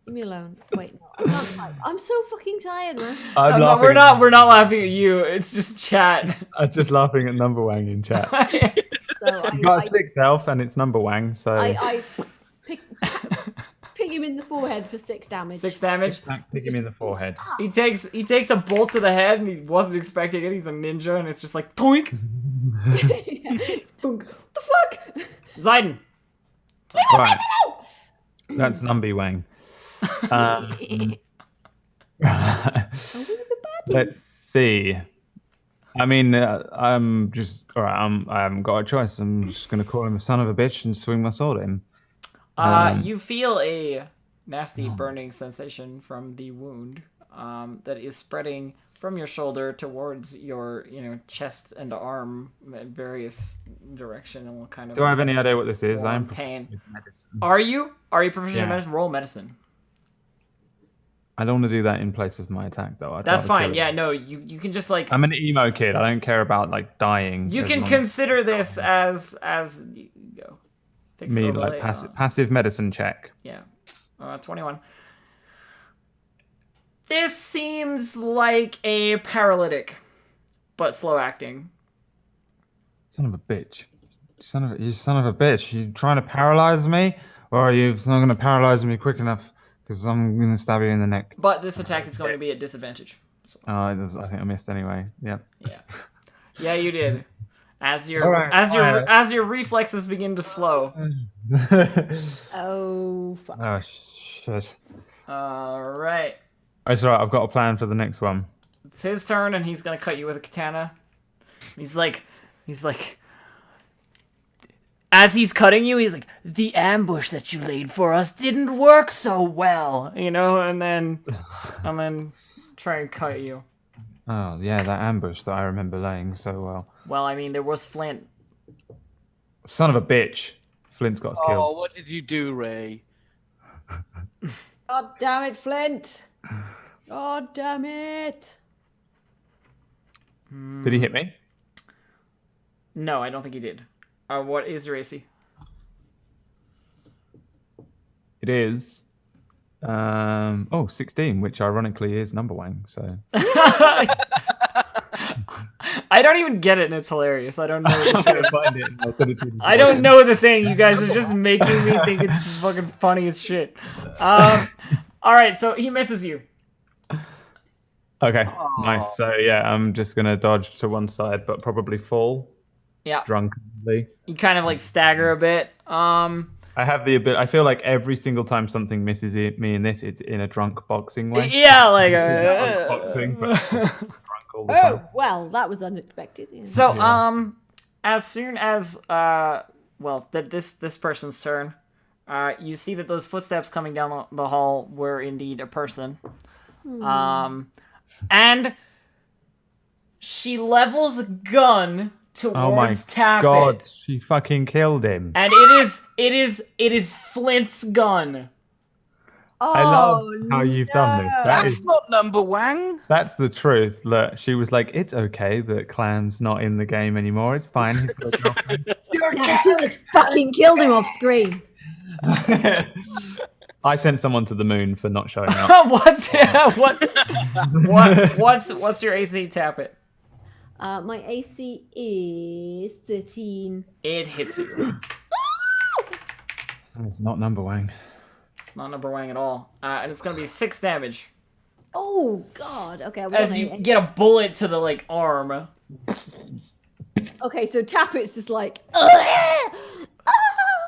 Leave me alone. Wait, no, I'm so fucking tired, man. I'm No, laughing. we're not laughing at you. It's just chat. I'm just laughing at number wang in chat. So You got a 6 health and it's number wang, so I ping him in the forehead for 6 damage. 6 damage. pick him in the forehead. He takes a bolt to the head, and he wasn't expecting it. He's a ninja, and it's just like toink. Boom. What the fuck? Zayden. Right. That's number wang. Let's see. I mean, I'm just all right. I haven't got a choice. I'm just gonna call him a son of a bitch and swing my sword at him. You feel a nasty burning sensation from the wound that is spreading from your shoulder towards your, chest and arm in various direction, and what kind of. Do I have any idea what this is? I'm pain. proficient in medicine. Are you proficient in Yeah. medicine? Roll medicine. I don't want to do that in place of my attack, though. I'd That's rather fine. kill Yeah, him. no, you can just like. I'm an emo kid. I don't care about like dying. You as can long- consider this as you go. Fix me overlay, like passive medicine check. Yeah. 21. This seems like a paralytic, but slow acting. Son of a bitch. You son of a bitch. You trying to paralyze me? Or are you not going to paralyze me quick enough? Because I'm going to stab you in the neck. But this attack is going to be at disadvantage. I think I missed anyway. Yeah. Yeah. Yeah, you did. As your Alright, as your reflexes begin to slow. Oh, fuck. Oh, shit. Alright. It's alright. I've got a plan for the next one. It's his turn, and he's gonna cut you with a katana. He's like, as he's cutting you, he's like, the ambush that you laid for us didn't work so well, and then try and cut you. Oh, yeah, that ambush that I remember laying so well. Well, I mean, there was Flint. Son of a bitch. Flint's got us Oh, killed. what did you do, Ray? God damn it, Flint. God damn it. Did he hit me? No, I don't think he did. What is your AC? It is 16, which ironically is number one. So I don't even get it, and it's hilarious. I don't know. I'm trying to find it. And I'll send it to you. I don't know the thing. You guys are just making me think it's fucking funny as shit. All right, so he misses you. Okay, nice. So yeah, I'm just gonna dodge to one side, but probably fall Yeah, drunkenly. you kind of like stagger a bit. I have the ability. I feel like every single time something misses me in this, it's in a drunk boxing way. Yeah, like Boxing, but just drunk all the time. Oh, well, that was unexpected. Yeah. So, Yeah. as soon as well, this person's turn, you see that those footsteps coming down the hall were indeed a person. And she levels a gun Oh my towards Tappet. god, she fucking killed him. And it is Flint's gun. I love how you've done this. That's not number one. That's the truth. Look, she was like, "It's okay that Clam's not in the game anymore. It's fine. He's got a girlfriend." Yeah, she just fucking killed him off screen. I sent someone to the moon for not showing up. What's your AC, Tappet? My AC is 13. It hits you. It's not number one. It's not number one at all. And it's gonna be 6 damage. Oh god. Okay. As you get a bullet to the like arm. Okay, so Tappet's just like.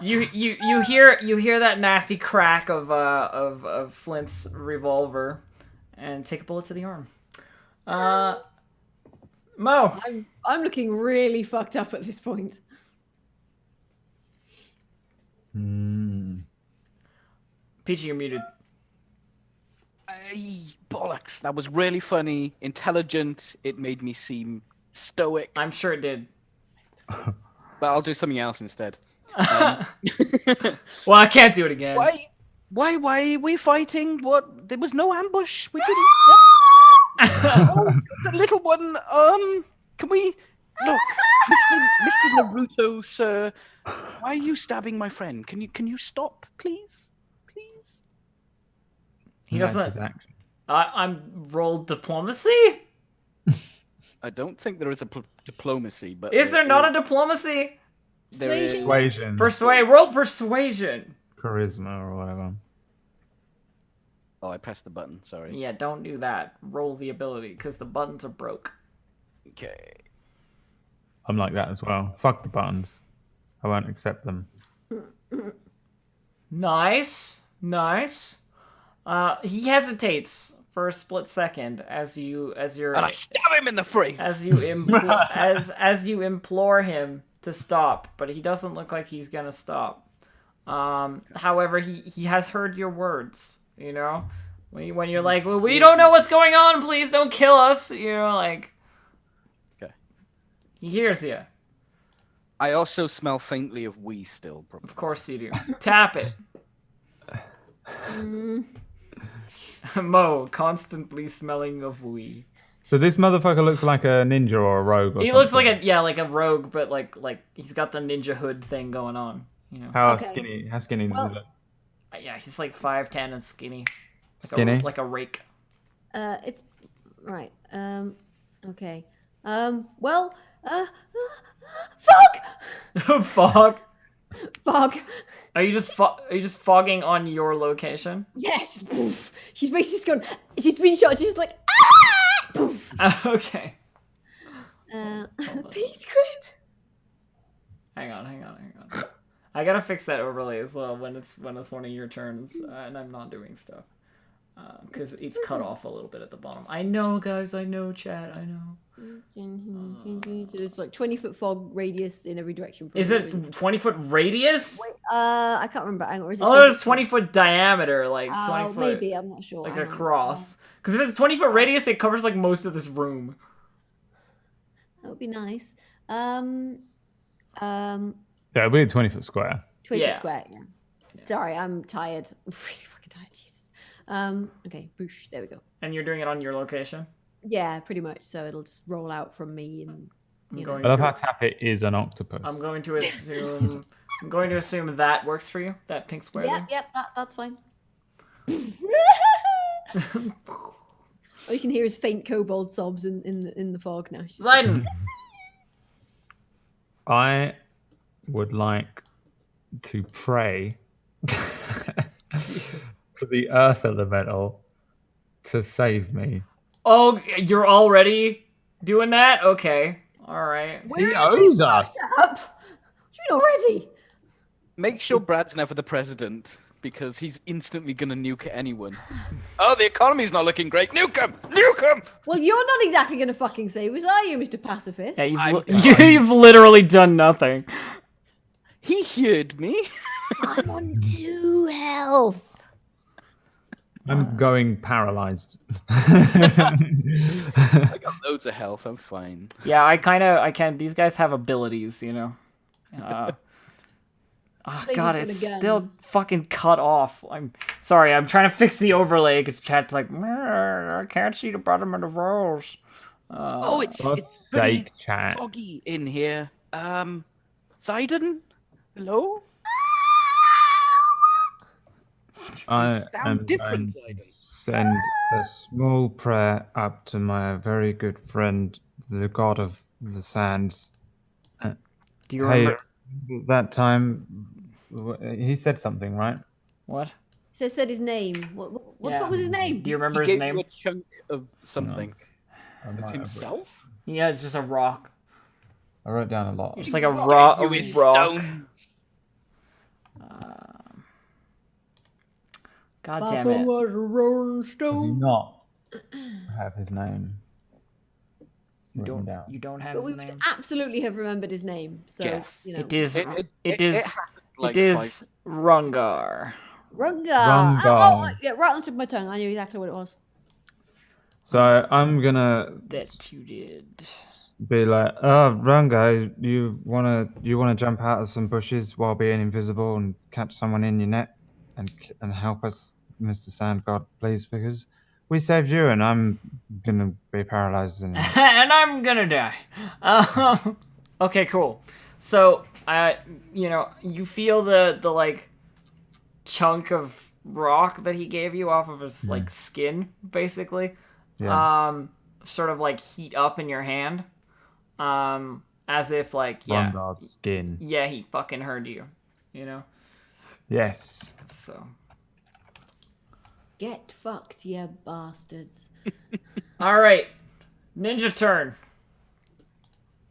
You hear that nasty crack of Flint's revolver, and take a bullet to the arm. Mo. I'm looking really fucked up at this point. Peachy, you're muted. Bollocks. That was really funny, intelligent. It made me seem stoic. I'm sure it did. But I'll do something else instead. Well, I can't do it again. Why are we fighting? What? There was no ambush. We didn't. Oh, the little one. Can we look, Mr. Naruto, sir? Why are you stabbing my friend? Can you stop, please? Please. He That's his doesn't. action. I'm rolled diplomacy. I don't think there is a diplomacy, but Is there not a diplomacy? There is. Persuasion? Persuasion. Roll persuasion. Charisma or whatever. Oh, I pressed the button. Sorry. Yeah, don't do that. Roll the ability because the buttons are broke. Okay. I'm like that as well. Fuck the buttons. I won't accept them. Nice. He hesitates for a split second as you're And I stab him in the face. as you as you implore him to stop, but he doesn't look like he's gonna stop. However, he has heard your words. You know, when you're like, well, we don't know what's going on. Please don't kill us. You know, like. Okay. He hears you. I also smell faintly of wee still. Probably. Of course you do. Tap it. Mo, constantly smelling of wee. So this motherfucker looks like a ninja or a rogue or He something. looks like a rogue, but like he's got the ninja hood thing going on. You know. How Okay. skinny does he look? Yeah, he's like 5'10" and skinny. Skinny? Like a rake. It's right. Okay. Well. Fuck. Fog. Fuck. Are you just fogging on your location? Yes. Poof. She's basically just gone. She's been shot. She's just like. Ah! Poof. Okay. Peace grid. Hang on. I gotta fix that overlay as well when it's one of your turns and I'm not doing stuff because it's cut off a little bit at the bottom. I know, guys. I know, chat. I know. There's like 20-foot fog radius in every direction. Is it 20-foot radius? Wait, I can't remember. Hang on, or is it Oh, there's 20-foot diameter, like 20 foot. Maybe, I'm not sure. Like Hang a on. cross. Because if it's 20-foot radius, it covers like most of this room. That would be nice. Yeah, we're 20-foot square. 20 Yeah. square. Yeah. Sorry, I'm tired. I'm really fucking tired. Jesus. Okay, boosh. There we go. And you're doing it on your location? Yeah, pretty much. So it'll just roll out from me and. I'm going I love to, how Tappet is an octopus. I'm going to assume that works for you. That pink square. Yep, there? that's fine. All you can hear is faint kobold sobs in the fog now. It's just- Zayden. I would like to pray for the earth elemental to save me. Oh, you're already doing that? Okay. All right. He owes us. Up. What do you mean already? Make sure Brad's never the president, because he's instantly gonna nuke anyone. Oh, the economy's not looking great. Nuke him! Nuke him! Well, you're not exactly going to fucking save us, are you, Mr. Pacifist? Yeah, I'm you've literally done nothing. He heard me. I'm on 2 health. I'm going paralyzed. I got loads of health. I'm fine. Yeah, I can't. These guys have abilities, you know. Oh They god, use it's them again. still fucking cut off. I'm sorry, I'm trying to fix the overlay because chat's like, I can't see the bottom of the rolls. Oh, it's God's pretty sake, chat. foggy in here. Zayden? Hello? I sound am different, going to Zayden. send a small prayer up to my very good friend, the god of the sands. Do you Hey, remember that time he said something, right? what? Said his name. What the Yeah. fuck was his name? Do you remember He his gave you name? a chunk of something. I Of might have himself? Yeah, it's just a rock. I wrote down a lot. It's like a Rock rock. you his rock. stones. God damn it! was a rolling I do stone. not have his name You written don't. down. You don't have But his we name. absolutely have remembered his name. So, Jeff. you know. It is. It It is. happened like It is Rungar. Rungar. Rungar. Oh, yeah, right on the tip of my tongue. I knew exactly what it was. So I'm gonna That you did. be like, "Oh, Rungo, you wanna jump out of some bushes while being invisible and catch someone in your net and help us, Mr. Sand God, please, because we saved you and I'm gonna be paralyzed and And I'm gonna die. Okay, cool. So, you feel the like chunk of rock that he gave you off of his like skin, basically. yeah, Sort of like heat up in your hand. As if like Rungar's skin. yeah, he fucking heard you. You know. Yes. So. Get fucked, you bastards. All right, Ninja turn.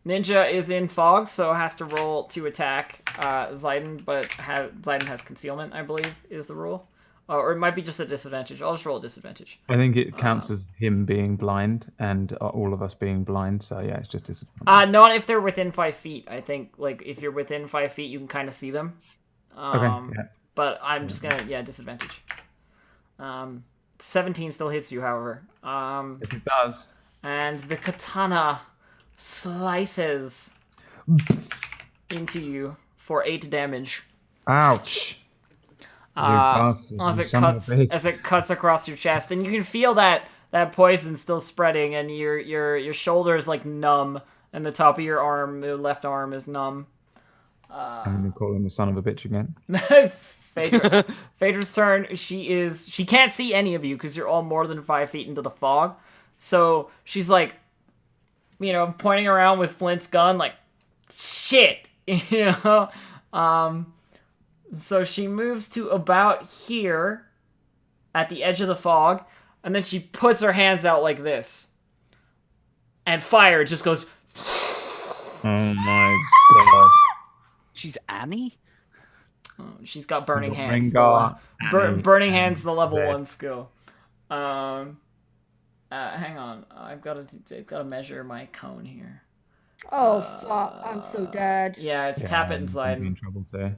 Ninja is in fog, so has to roll to attack Zayden, but Zayden has concealment, I believe, is the rule. Or it might be just a disadvantage. I'll just roll a disadvantage. I think it counts as him being blind and all of us being blind. So yeah, it's just disadvantage. Not if they're within 5 feet. I think like if you're within 5 feet, you can kind of see them. Okay. Yeah. But I'm just gonna disadvantage. 17 still hits you, however. Yes, it does. And the katana slices into you for 8 damage. Ouch. You bastard, As you it son of a cuts bitch. as it cuts across your chest, and you can feel that poison still spreading, and your shoulder is like numb, and the top of your arm, the left arm, is numb. I'm gonna call him the son of a bitch again. Phaedra's turn. She can't see any of you because you're all more than 5 feet into the fog. So she's like, pointing around with Flint's gun, like, shit, So she moves to about here, at the edge of the fog, and then she puts her hands out like this, and fire just goes. Oh my god. She's Annie? She's got burning hands. Rengar, Burning hands, the level Zed. 1 skill. Hang on, I've got to measure my cone here. Oh, fuck. I'm so dead. Yeah, it's tap it I'm inside. in trouble too.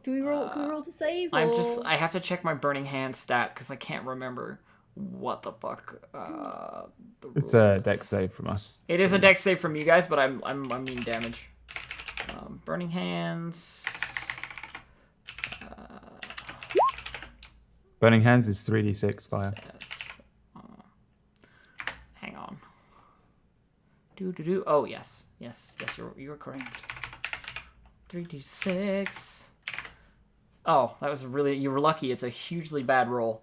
Do we roll? Can we roll to save? I have to check my burning hand stat because I can't remember what the fuck. It's a deck save from us. It is a deck save from you guys, but I mean damage. Burning hands. Burning Hands is 3d6 fire. Yes. Hang on. Do. Oh yes. You're correct. 3d6. Oh, that was you were lucky. It's a hugely bad roll.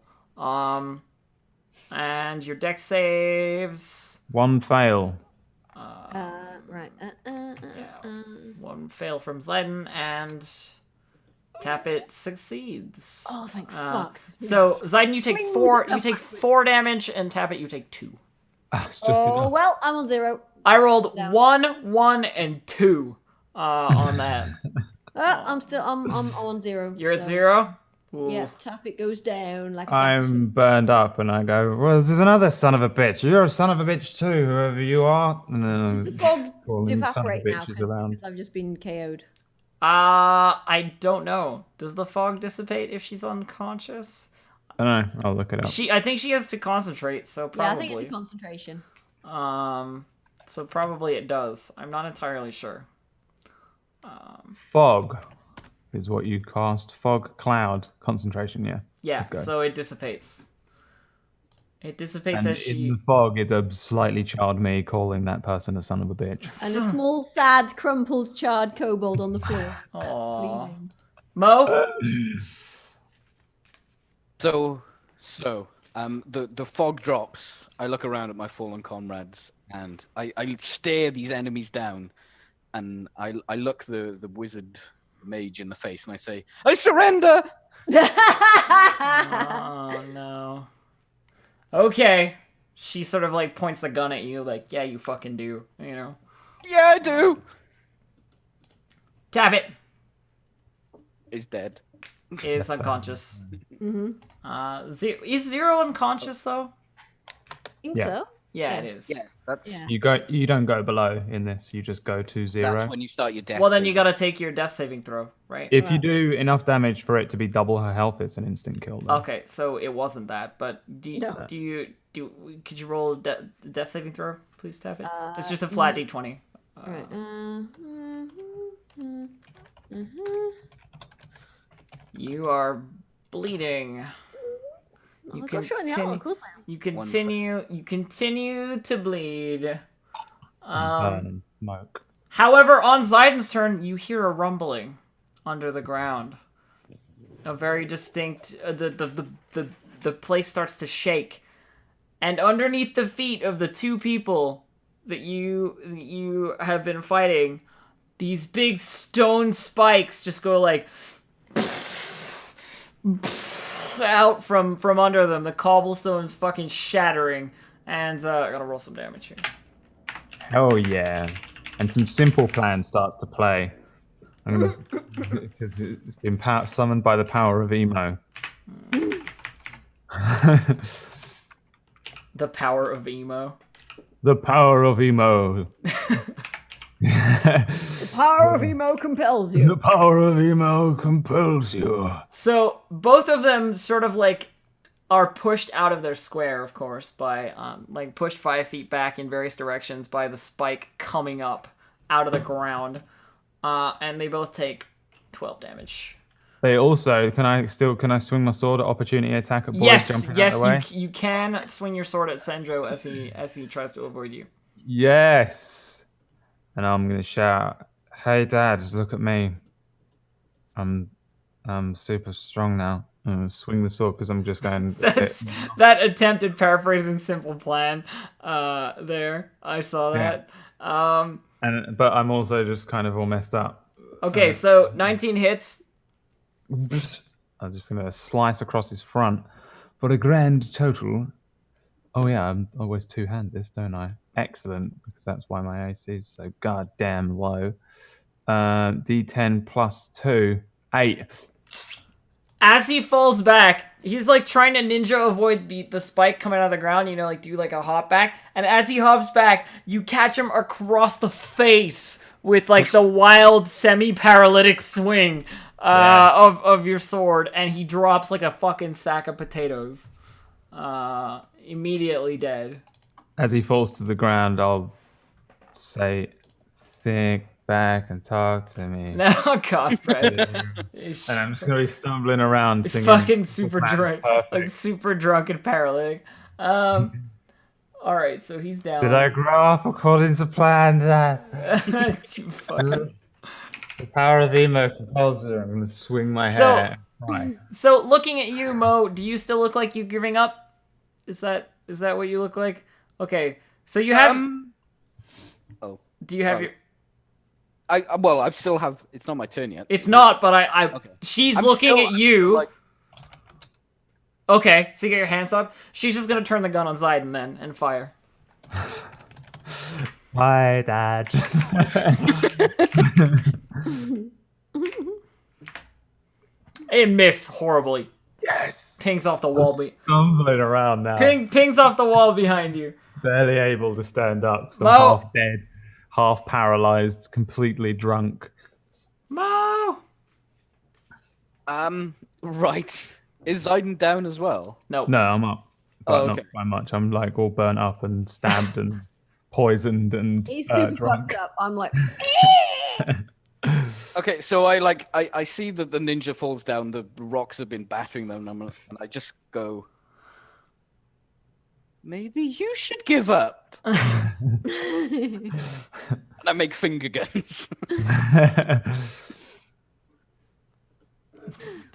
And your deck saves. One fail. Right. One fail from Zayden, and Tap It succeeds. Oh, thank fuck. So Zayden, you take Brings four. us You up take backwards. 4 damage, and Tap It, you take 2. It's just Oh enough. well, I'm on 0. I rolled Down. 1, 1, and 2 on that. I'm on 0. You're at so, 0. Ooh. Yeah, tap it goes down like a I'm burned up, and I go, well, there's another son of a bitch. You're a son of a bitch too, whoever you are. And then The I'm fog calling son of a evaporate now bitches because around. I've just been KO'd. I don't know. Does the fog dissipate if she's unconscious? I don't know. I'll look it up. I think she has to concentrate, so probably. Yeah, I think it's a concentration. So probably it does. I'm not entirely sure. Fog is what you cast. Fog, cloud, concentration. Yeah. Yeah, Let's go. so it dissipates. It dissipates And as in she. the fog is a slightly charred me calling that person a son of a bitch. And a small, sad, crumpled, charred kobold on the floor. Aww. bleeding. Mo? So, the fog drops. I look around at my fallen comrades, and I stare these enemies down, and I look the wizard mage in the face, and I say, "I surrender." Oh no. Okay. She sort of like points the gun at you, like, yeah, you fucking do, you know. Yeah, I do. Tap It Is dead. is unconscious. Mm-hmm. Is 0 unconscious though? Think Yeah. so? Yeah, Yeah. it is. Yeah, that's Yeah. You don't go below in this. You just go to 0. that's when you start your death. Well, then you saving. gotta take your death saving throw, right? If you do enough damage for it to be double her health, it's an instant kill. Then. Okay, so it wasn't that, but No. could you roll a death saving throw, please, Tap It? It's just a flat d20. Right. You are bleeding. I got shot in the arm, of course I am. You continue to bleed. Burn and smoke. However, on Zayden's turn, you hear a rumbling under the ground. A very distinct. The place starts to shake, and underneath the feet of the two people that you have been fighting, these big stone spikes just go like out from under them. The cobblestone's fucking shattering, and I gotta roll some damage here. Oh yeah, and some simple plan starts to play. I'm gonna because it's been summoned by the power of emo. The power of emo. The power of emo. The power of emo compels The you. power of emo compels you. So both of them sort of like are pushed out of their square, of course, by like pushed 5 feet back in various directions by the spike coming up out of the ground, and they both take 12 damage. They also can I swing my sword at opportunity attack at boys jumping out of the way? Yes, you can swing your sword at Senjo as he tries to avoid you. Yes. And I'm gonna shout, "Hey, Dad, look at me. I'm super strong now." I'm gonna swing the sword because I'm just going. That attempted paraphrasing simple plan. There, I saw that. But I'm also just kind of all messed up. Okay, so 19 hits. I'm just gonna slice across his front for a grand total. Oh yeah, I'm always two-hand this, don't I? Excellent, because that's why my AC is so goddamn low. D10 plus 2, 8. As he falls back, he's like trying to ninja avoid the spike coming out of the ground, you know, like do like a hop back. And as he hops back, you catch him across the face with like the wild semi-paralytic swing of your sword, and he drops like a fucking sack of potatoes. Immediately dead. As he falls to the ground, I'll say, "Think back and talk to me." Oh god, Fred. And I'm just gonna be stumbling around singing. Fucking super "Plan's drunk, perfect." like super drunk and paralytic. All right, so he's down. Did I grow up according to plan, Dad? You fucking... The power of emo compels you. I'm gonna swing my hair. Right. So looking at you, Mo, do you still look like you're giving up? Is that what you look like? Okay, so you have. Oh. Do you have Oh. your? Well, I still have. It's not my turn yet. It's not, but I. Okay. She's I'm looking still- at I'm you. still, like- Okay, so you get your hands up. She's just gonna turn the gun on Zayden then and fire. Hi, Dad. And miss horribly. Yes. Pings off the wall. Stumbling around now. Pings off the wall behind you. Barely able to stand up. 'Cause I'm Mo! half dead, half paralyzed, completely drunk. Mo! Right. Is Zayden down as well? No. No, I'm up. But Oh, okay. not by much. I'm like all burnt up and stabbed and poisoned and He's super drunk. fucked up. I'm like, Okay, so I see that the ninja falls down. The rocks have been battering them, and I just go. Maybe you should give up. And I make finger guns.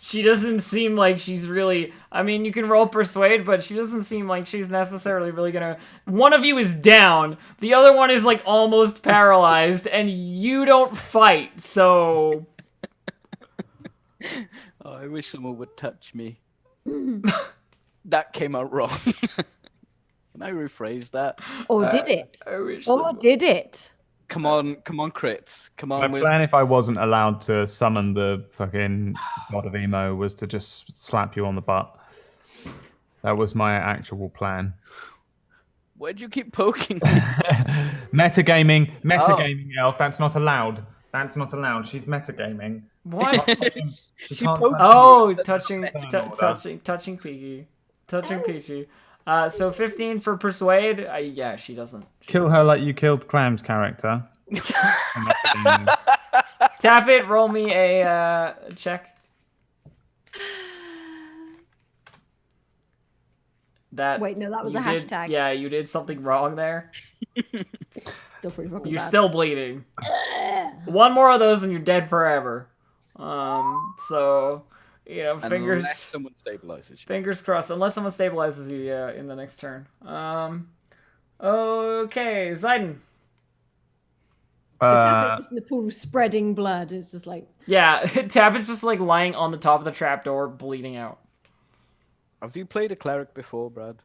She doesn't seem like she's really. I mean, you can roll persuade, but she doesn't seem like she's necessarily really gonna. One of you is down, the other one is like almost paralyzed, and you don't fight, so. Oh, I wish someone would touch me. That came out wrong. Can I rephrase that? or did it? I wish. Or did it? Come on, crits. Come My on, with plan, if I wasn't allowed to summon the fucking god of emo, was to just slap you on the butt. That was my actual plan. Where'd you keep poking me? Metagaming, Elf. That's not allowed. That's not allowed. She's metagaming. What? She She can't poked touch Oh, me. touching Peachy. Touching Peachy. So 15 for persuade. Yeah, she doesn't. Kill her like you killed Clam's character. Metagaming. Tap it. Roll me a check. That. Wait, no, that was a you did- hashtag. Yeah, you did something wrong there. Still pretty fucking You're bad. still bleeding. One more of those and you're dead forever. So, you know, Unless someone stabilizes you. fingers crossed. Unless someone stabilizes you, yeah, in the next turn. Okay, Zayden. So Tapper's just in the pool spreading blood. It's just like, Yeah, Tab is just like lying on the top of the trapdoor, bleeding out. Have you played a cleric before, Brad?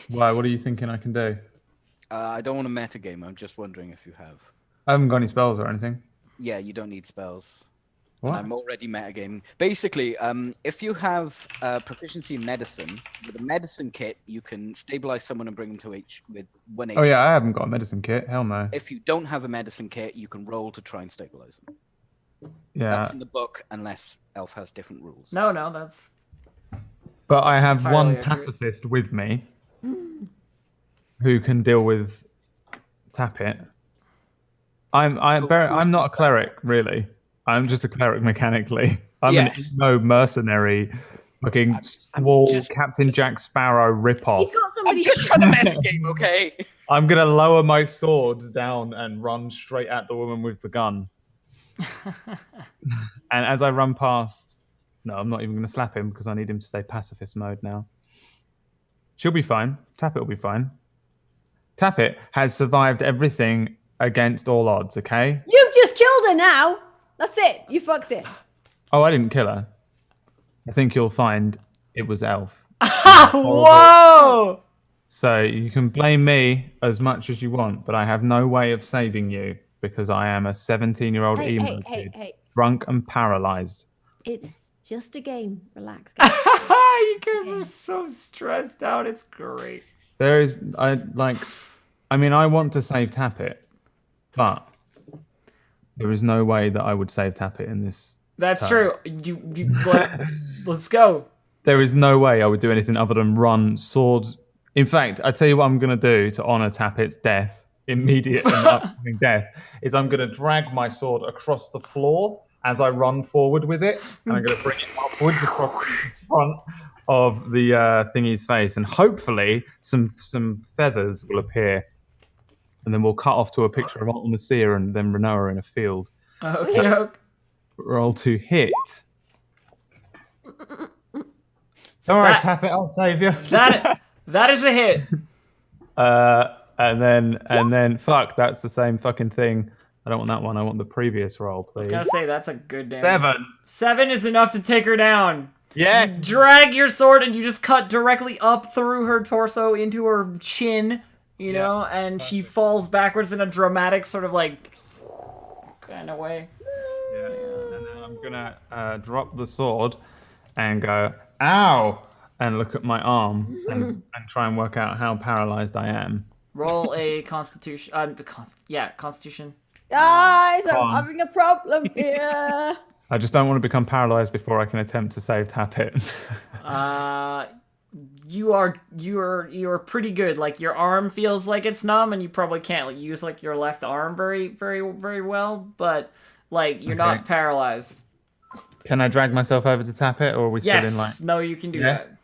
Why? What are you thinking I can do? I don't want to metagame. I'm just wondering if you have. I haven't got any spells or anything. Yeah, you don't need spells. What? I'm already metagaming. Basically, if you have proficiency in medicine, with a medicine kit, you can stabilize someone and bring them to H with 1 HP. Oh yeah, I haven't got a medicine kit. Hell no. If you don't have a medicine kit, you can roll to try and stabilize them. Yeah, That's in the book, unless Elf has different rules. No, that's... but I have Entirely one accurate. pacifist with me who can deal with tap it. I'm not a cleric really. I'm just a cleric mechanically. I'm Yes. an emo mercenary, fucking swole just- Captain Jack Sparrow ripoff. he's got I'm somebody. just trying to metagame, okay? I'm gonna lower my sword down and run straight at the woman with the gun. And as I run past, no, I'm not even gonna slap him because I need him to stay pacifist mode now. She'll be fine. Tap it will be fine. Tap it has survived everything against all odds. Okay. You've just killed her now. That's it. You fucked it. Oh, I didn't kill her. I think you'll find it was Elf. Whoa! So you can blame me as much as you want, but I have no way of saving you because I am a 17-year-old Hey, emo hey, hey, kid, hey. drunk and paralyzed. It's just a game. Relax, guys. You guys are so stressed out. It's great. There is, I want to save Tap It, but there is no way that I would save Tap It in this. That's true. Let's go. There is no way I would do anything other than run sword. In fact, I tell you what I'm going to do to honor Tap It's death, immediate and upcoming death, is I'm going to drag my sword across the floor as I run forward with it, and I'm going to bring it upwards across the front of the thingy's face, and hopefully some feathers will appear, and then we'll cut off to a picture of Ultimacia and then Renoa in a field. Okay. Roll to hit. All right, That- tap it. I'll save you. That is a hit. And then fuck. That's the same fucking thing. I don't want that one. I want the previous roll, I was please. gonna say that's a good damage. 7. 7 is enough to take her down. Yes. You drag your sword and you just cut directly up through her torso into her chin, you know, and she falls backwards in a dramatic sort of like kind of way. Yeah. And then I'm gonna drop the sword and go, ow, and look at my arm and try and work out how paralyzed I am. Roll a constitution. Constitution. Guys, I'm on. having a problem here. I just don't want to become paralyzed before I can attempt to save tap it. You are pretty good. Like your arm feels like it's numb, and you probably can't like, use like your left arm very well. But like you're not paralyzed. Can I drag myself over to tap it, or are we still in Yes. like? No, you can do Yes. that.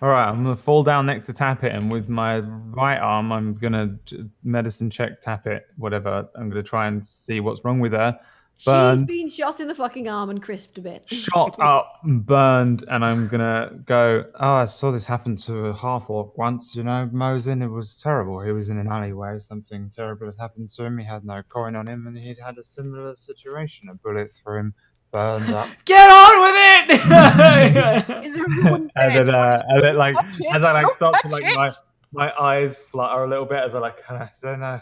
All right, I'm gonna fall down next to tap it, and with my right arm, I'm gonna medicine check tap it. Whatever. I'm gonna try and see what's wrong with her. She's Burned, been shot in the fucking arm and crisped a bit. shot up, and burned, and I'm gonna go. Oh, I saw this happen to a half-orc once. You know, Mosin. It was terrible. He was in an alleyway. Something terrible had happened to him. He had no coin on him, and he'd had a similar situation. A bullet through him, burned up. Get on with it! Is everyone And dead? then like Touch it, as I like don't start to touch like it. my eyes flutter a little bit as I like so no,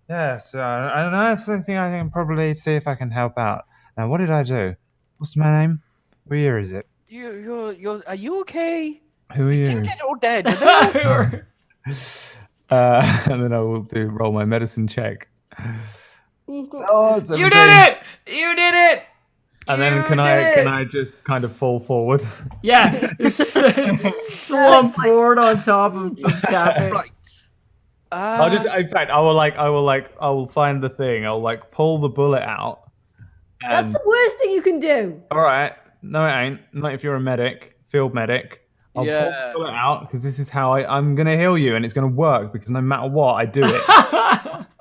yeah, so I don't know. It's something I can probably see if I can help out. Now, what did I do? What's my name? What year is it? You're. Are you okay? Who are I you? think they're all dead. Are they all- And then I will roll my medicine check. You've got- Oh, You did it! You did it! And then You can did it! I just kind of fall forward? Yeah, slump forward on top of tap it. Right. I'll just, in fact, I will find the thing. I'll like pull the bullet out. That's And the worst thing you can do. all right, no, it ain't. Not if you're a medic, field medic. I'll pull Yeah. the bullet out because this is how I'm gonna heal you, and it's gonna work because no matter what, I do it.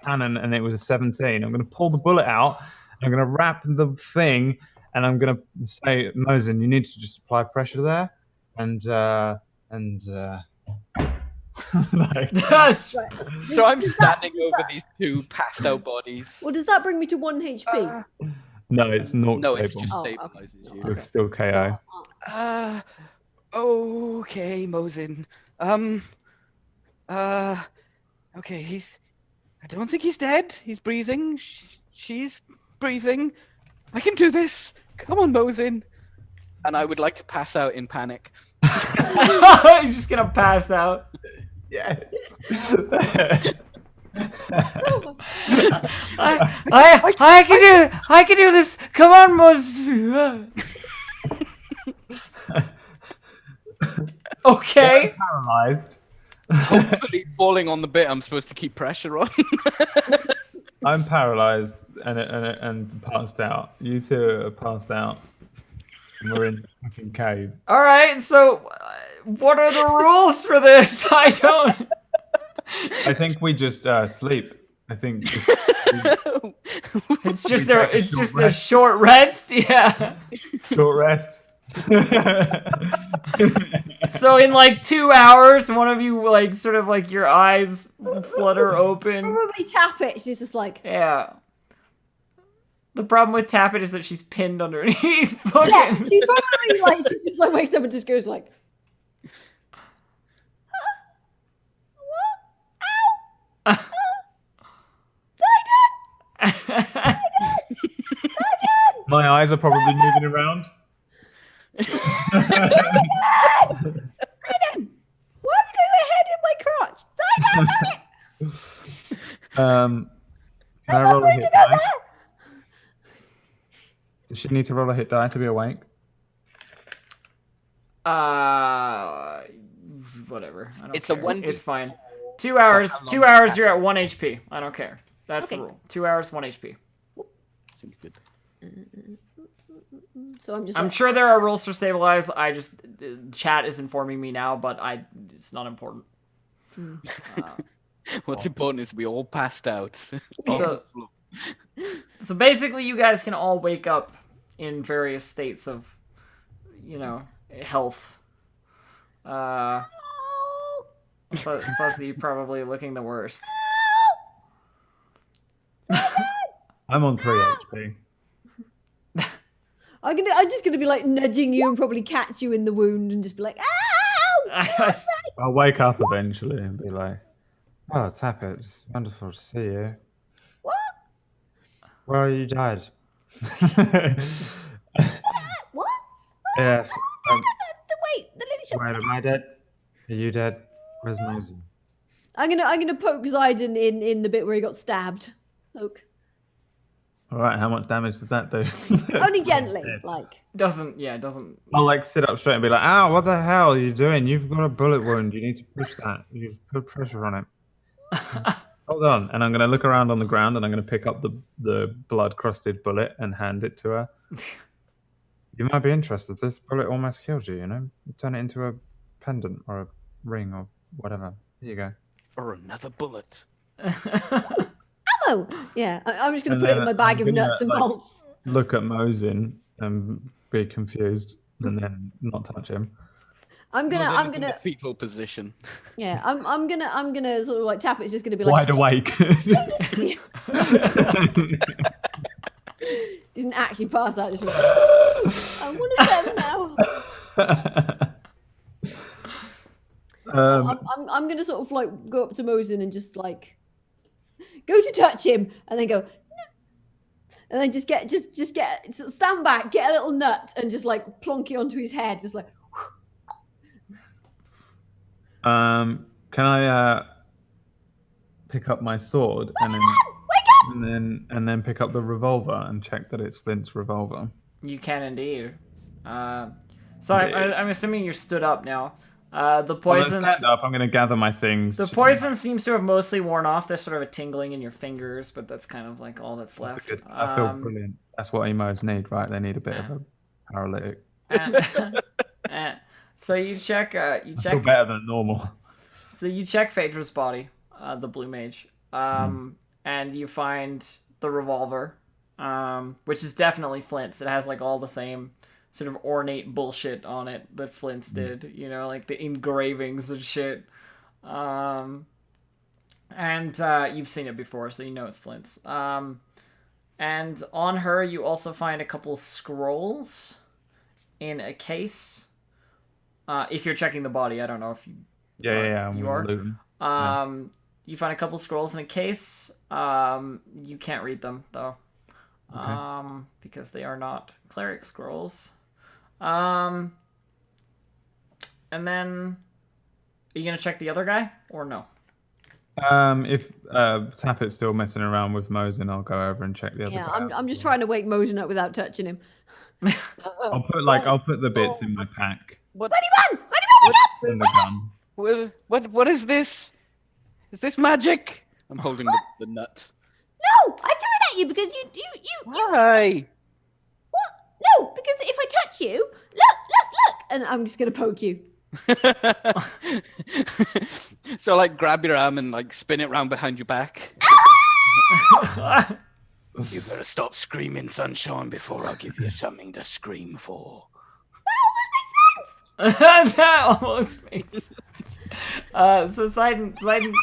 Cannon, and it was a 17. I'm gonna pull the bullet out. I'm gonna wrap the thing, and I'm gonna say, Mosin, you need to just apply pressure there, and like, Yes. Right. So I'm Does that- standing does over that- these two passed out bodies. Well, does that bring me to 1 HP? no, it's not No, stable. it's just Oh, okay. stabilizes you. You're still KO. Okay, Mosin. Okay, I don't think he's dead. He's breathing. She's breathing. I can do this. Come on, Mosin. And I would like to pass out in panic. You're just gonna pass out. Yeah. I can do this. Come on, Moses. Okay. Paralyzed. Hopefully falling on the bit I'm supposed to keep pressure on. I'm paralyzed and passed out. You two are passed out. And we're in the fucking cave. All right. So, what are the rules for this? I don't. I think we just sleep. I think It's just We a. take a It's short just a rest. short rest. Yeah. short rest. So in like 2 hours, one of you like sort of like your eyes flutter open. Probably tap it. She's just like, Yeah. The problem with Tappet is that she's pinned underneath. Fucking. yeah, she's probably like, she's just like wakes up and just goes like, My eyes are probably moving around. why have you got your head in my crotch? Can I roll a hit die? Does she need to roll a hit die to be awake? Whatever. I don't It's a care. 1d4. It's fine. 2 hours. how long 2 hours. you You're pass at 1 HP. I don't care. That's the Okay. rule. 2 hours, 1 HP. Seems good. So I'm just I'm like, sure there are rules for stabilize. I just chat is informing me now, but it's not important. What's important is we all passed out. So basically, you guys can all wake up in various states of, health. Fuzzy probably looking the worst. I'm on 3 HP. I'm just gonna be like nudging you and probably catch you in the wound and just be like, ow! I'll wake up eventually and be like, "Oh, it's happy. It's wonderful to see you. What? Well, you died." What? Yes. Wait, the lady shot. Wait, am I dead? Are you dead? Where's Mosey? I'm gonna poke Zayden in the bit where he got stabbed. Poke. All right. How much damage does that do? Only gently, like. Doesn't. I'll like sit up straight and be like, "Ow! What the hell are you doing? You've got a bullet wound. You need to push that. You put pressure on it." Hold on. And I'm gonna look around on the ground and I'm gonna pick up the blood crusted bullet and hand it to her. You might be interested. This bullet almost killed you. You know, turn it into a pendant or a ring or whatever. Here you go. Or another bullet. Ammo! Yeah, I'm just gonna And put it in then my bag I'm of gonna, nuts and like, bolts. Look at Mosin and be confused, and then not touch him. I'm Was gonna, in the fetal position. yeah, I'm gonna sort of like tap it. It's just gonna be like Wide awake. didn't actually pass out. Just went, I'm 1 of them now. I'm gonna sort of like go up to Mosin and just like go to touch him, and then go, no. And then just get stand back, get a little nut, and just like plonk it onto his head, just like. Can I pick up my sword and then pick up the revolver and check that it's Flint's revolver? You can indeed. So I'm assuming you're stood up now. The poison. When I stand up, I'm going to gather my things. The poison seems to have mostly worn off. There's sort of a tingling in your fingers, but that's kind of like all that's left. I feel brilliant. That's what emos need, right? They need a bit of a paralytic. So you check. I feel better than normal. So you check Phaedra's body, the blue mage, and you find the revolver, which is definitely Flint's. It has like all the same sort of ornate bullshit on it that Flint's did, you know, like the engravings and shit. And you've seen it before, so you know it's Flint's. And on her, you also find a couple scrolls in a case. If you're checking the body, I don't know if you. Yeah. You are. You find a couple scrolls in a case. You can't read them though, because they are not cleric scrolls. And then, are you gonna check the other guy or no? If Tappet's still messing around with Mosin, I'll go over and check the other. Yeah, guy I'm just trying to wake Mosin up without touching him. I'll put the bits in my pack. When he wake up! In the gun. What is this? Is this magic? I'm holding the nut. No, I threw it at you because you. Why? What? No, because if I touch you, look, and I'm just gonna poke you. So like grab your arm and like spin it round behind your back. You better stop screaming, Sunshine, before I give you something to scream for. That almost makes sense. So Zayden,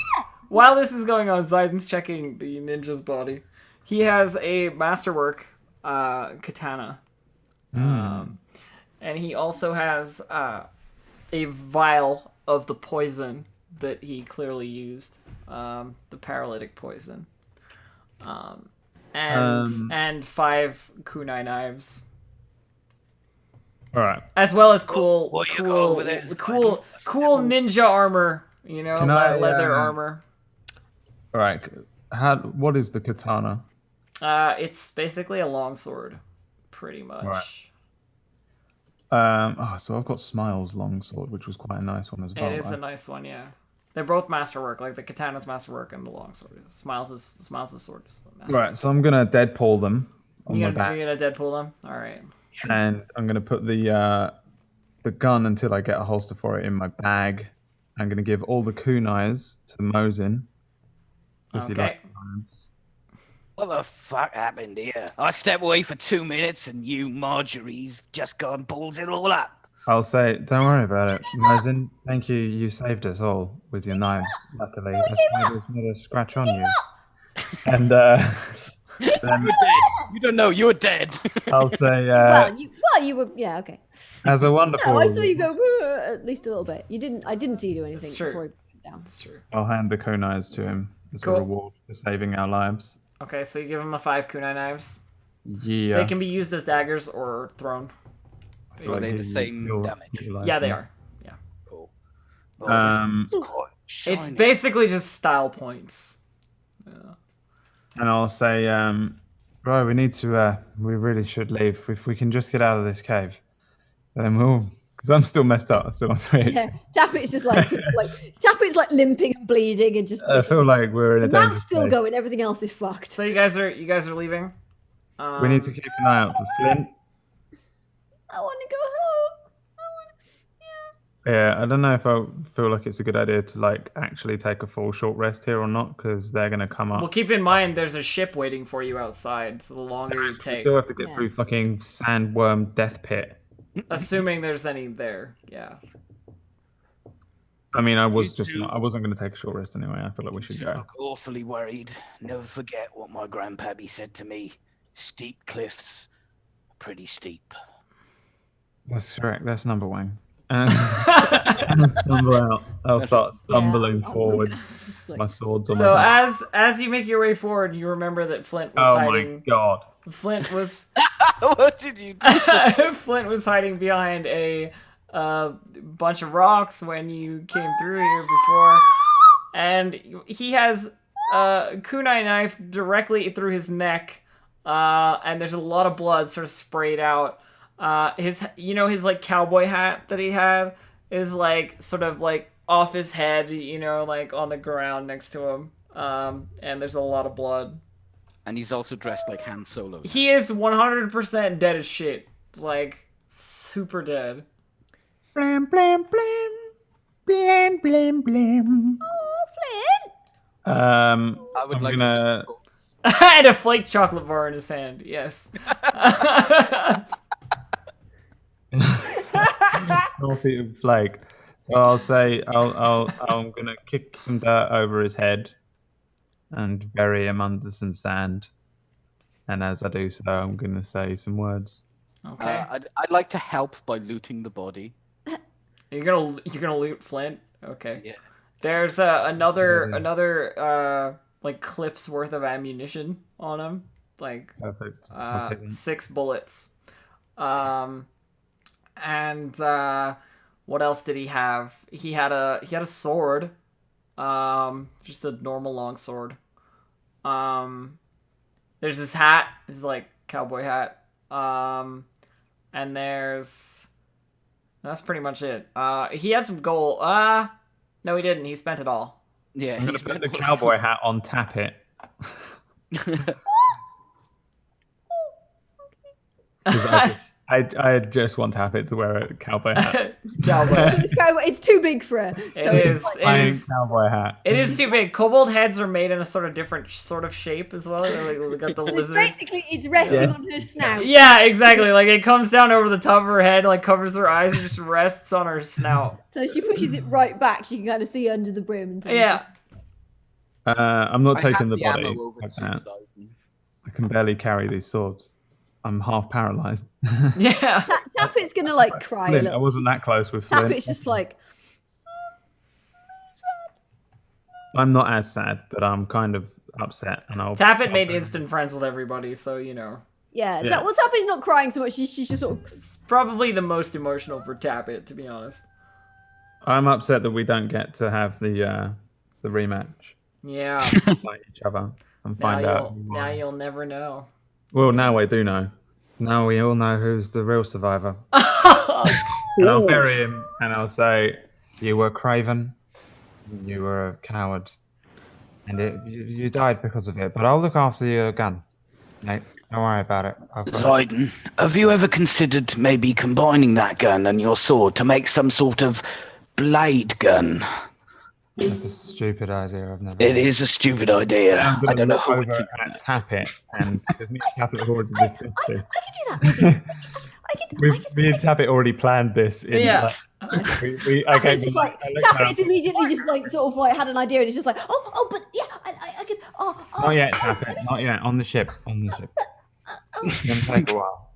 while this is going on, Zayden's checking the ninja's body. He has a masterwork katana. And he also has a vial of the poison that he clearly used, the paralytic poison. And 5 kunai knives. All right. As well as cool ninja armor, you know, leather armor. All right. What is the katana? It's basically a longsword, pretty much. Right. So I've got Smile's longsword, which was quite a nice one as well. It is a nice one, yeah. They're both masterwork, like the katana's masterwork and the longsword. Smiles' sword is masterwork. Right, so I'm gonna Deadpool them on my back. You're gonna Deadpool them? Alright. And I'm gonna put the gun until I get a holster for it in my bag. I'm gonna give all the kunais to Mosin. Okay. What the fuck happened here? I step away for 2 minutes and you, Marjorie's just gone balls it all up. I'll say, don't worry about it. Mazin, thank you. You saved us all with your knives. Luckily, that's why there's not a scratch on you. And then You're dead. You don't know. You're dead. I'll say, You were, yeah, okay. as a No, wonderful, I saw you go "Whoa," at least a little bit. I didn't see you do anything It's true. before you put it down. That's true. I'll hand the kunais to him as Cool. a reward for saving our lives. Okay, so you give him the 5 kunai knives. Yeah. They can be used as daggers or thrown. I feel Are they the he- same he'll damage? utilize Yeah, they them. are. Yeah. Cool. Um, It's basically just style points. And I'll say, right, we need to, we really should leave. If we can just get out of this cave, then we'll, because I'm still messed up. I'm still on 3. Yeah, Tappet's just like Tappet's like limping and bleeding and just. I feel like we're in a the map's dangerous still place. going. Everything else is fucked. So you guys are leaving. We need to keep an eye out for Flint. I want to go home. Yeah, I don't know if I feel like it's a good idea to like actually take a full short rest here or not, because they're gonna come up. Well, keep in mind there's a ship waiting for you outside. So the longer you We take, still have to get Yeah. through fucking sandworm death pit. assuming there's any there, yeah. I mean, I was You just do- not, I wasn't gonna take a short rest anyway. I feel like we should You go. look awfully worried. Never forget what my grandpappy said to me. Steep cliffs, pretty steep. That's correct. That's number one. I'll stumble out. I'll start stumbling I'm forward. just like- My sword's on So my back. as you make your way forward, you remember that Flint was Oh hiding. my god. Flint was What did you do? Flint was hiding behind a bunch of rocks when you came through here before, and he has a kunai knife directly through his neck, and there's a lot of blood sort of sprayed out. His like cowboy hat that he had is like sort of like off his head, like on the ground next to him, and there's a lot of blood. And he's also dressed like Han Solo. He is 100% dead as shit, like super dead. Blam blam blam. Blam blam blam. Oh, Flint! I would I'm like gonna. And a flake chocolate bar in his hand. Yes. North Flake. So I'll say I'm gonna kick some dirt over his head and bury him under some sand. And as I do so, I'm gonna say some words. Okay. I'd like to help by looting the body. You're gonna loot Flint. Okay. Yeah. There's another like clip's worth of ammunition on him, like Perfect. I'll take them. 6 bullets. And what else did he have? He had a sword, just a normal long sword. There's his hat, his like cowboy hat. And that's pretty much it. He had some gold. No, he didn't. He spent it all. Yeah, I'm gonna he's put the been- cowboy hat on Tappet. 'Cause I just want Tappet to wear a cowboy hat. Cowboy. It's too big for her. It is. Fine cowboy hat. It is too big. Kobold heads are made in a sort of different sort of shape as well. They're like, we got the It's lizard. basically it's resting Yes. on her snout. Yeah, exactly. Like it comes down over the top of her head, like covers her eyes, and just rests on her snout. So she pushes it right back. She can kind of see under the brim. And things. Yeah. I'm not I taking have the ammo body. over I to can't. the side. I can barely carry these swords. I'm half paralyzed. Yeah. Tappet's gonna like cry a Flint, I little. wasn't that close with Flint. Tappet's just like, I'm not as sad, but I'm kind of upset, and I'll. Tappet made instant friends with everybody, so yeah. Yeah. Well, Tappet's not crying so much. She's just sort of. it's probably the most emotional for Tappet, to be honest. I'm upset that we don't get to have the rematch, Yeah. fight each other, and find out. who Now was. you'll never know. Well, now we do know. Now we all know who's the real survivor. And I'll bury him, and I'll say, "You were craven. You were a coward, and you died because of it. But I'll look after you again, mate. Don't worry about it." Poseidon, have you ever considered maybe combining that gun and your sword to make some sort of blade gun? That's a stupid idea. I've never. It is a stupid idea. I'm I gonna don't know look how over to. at Tappet, and because me and Tappet have already discussed I this. could do that. Maybe. Me and Tappet already planned this. In, Yeah. Like, okay, It's just like Tappet's immediately just like sort of like had an idea and it's just like, but yeah, I could. Not yet, Tappet. Not yet. On the ship. On the ship. It's gonna take a while.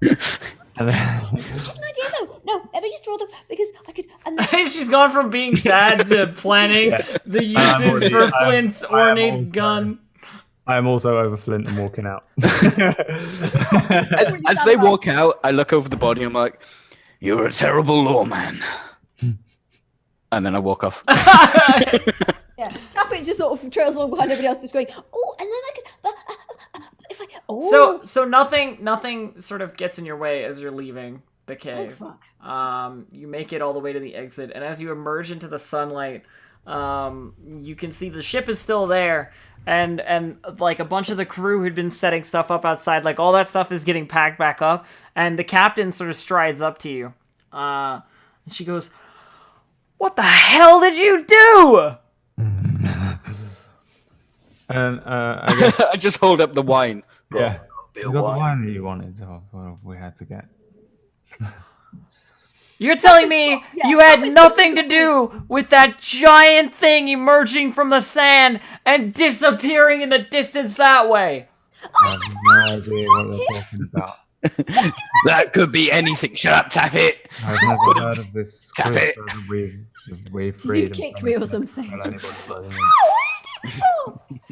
And then, I have an idea though. No, let me just draw them because I could. And then, She's gone from being sad to planning the uses for Flint's ornate gun. I am also over Flint and walking out. As they walk out, I look over the body. I'm like, "You're a terrible lawman," and then I walk off. yeah, Tappet just sort of trails along behind everybody else, just going, oh, and then I could. If I So nothing sort of gets in your way as you're leaving the cave. fuck. You make it all the way to the exit, and as you emerge into the sunlight, you can see the ship is still there, and like a bunch of the crew who'd been setting stuff up outside, like all that stuff is getting packed back up, and the captain sort of strides up to you. And she goes, "What the hell did you do?" And I guess I just hold up the wine. yeah, Be you a got the wine. wine that you wanted. Oh, well, we had to get. You're telling me you had nothing to do with that giant thing emerging from the sand and disappearing in the distance that way? I have no idea what you're talking about. That could be anything. Shut up, Tappet. I've never heard of this Tap creature it. that we've Did freed. you kick me or something?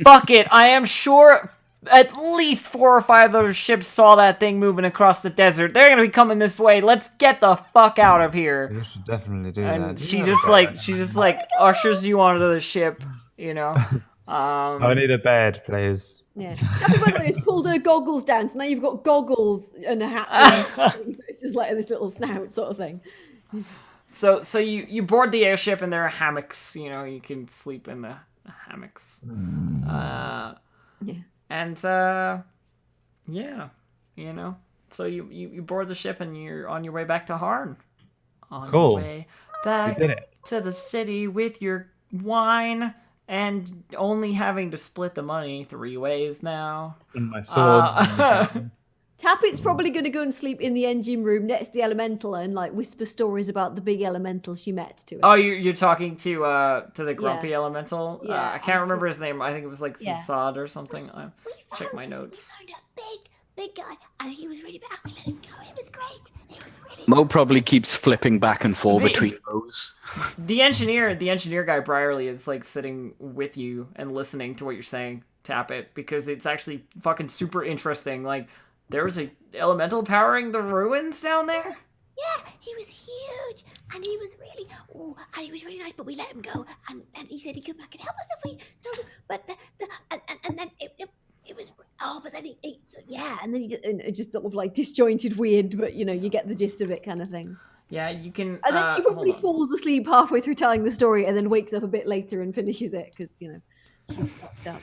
Fuck it, I am sure at least 4 or 5 other ships saw that thing moving across the desert. They're gonna be coming this way. Let's get the fuck out of here. You should definitely do And that. she just like ushers you onto the ship, you know. I need a bed, please. Yeah. Tappet, by the way, has pulled her goggles down, so now you've got goggles and a hat. And it's just like this little snout sort of thing. So you board the airship and there are hammocks. You know, you can sleep in the hammocks. Yeah. And yeah, you know. So you board the ship and you're on your way back to Harn. On Cool. your way back We did it. to the city with your wine and only having to split the money 3 ways now. And my swords. Tappet's probably going to go and sleep in the engine room next to the elemental and like whisper stories about the big elemental she met to it. Oh, you're talking to the grumpy elemental. Yeah, I can't remember his name. I think it was like Yeah. Saad or something. We Check my found- notes. We found a big guy, and he was really bad. We let him go. It was great. It was really. Mo probably keeps flipping back and forth The- between those. The engineer guy Brierly is like sitting with you and listening to what you're saying. Tap it because it's actually fucking super interesting. Like there was a elemental powering the ruins down there. Yeah, he was huge, and he was really, and he was really nice. But we let him go, and he said he'd come back and help us if we told him. But and then it was but then and then it just sort of like disjointed, weird, but you know you get the gist of it, kind of thing. Yeah, you can. And then she probably falls asleep halfway through telling the story, and then wakes up a bit later and finishes it because you know she's fucked up.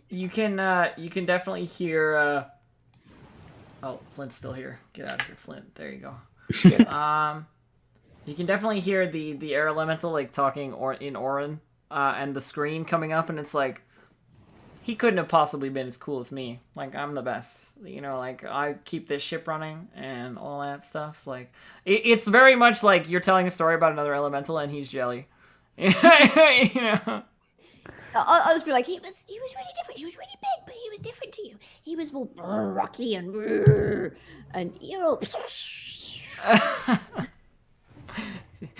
You can definitely hear. Oh, Flint's still here. Get out of here, Flint. There you go. You can definitely hear the air elemental like talking in Orin, and the screen coming up, and it's like he couldn't have possibly been as cool as me. Like I'm the best, you know. Like I keep this ship running and all that stuff. Like it's very much like you're telling a story about another elemental, and he's jelly. You know. I'll just be like, he was really different. He was really big, but he was different to you. He was more rocky and you're all.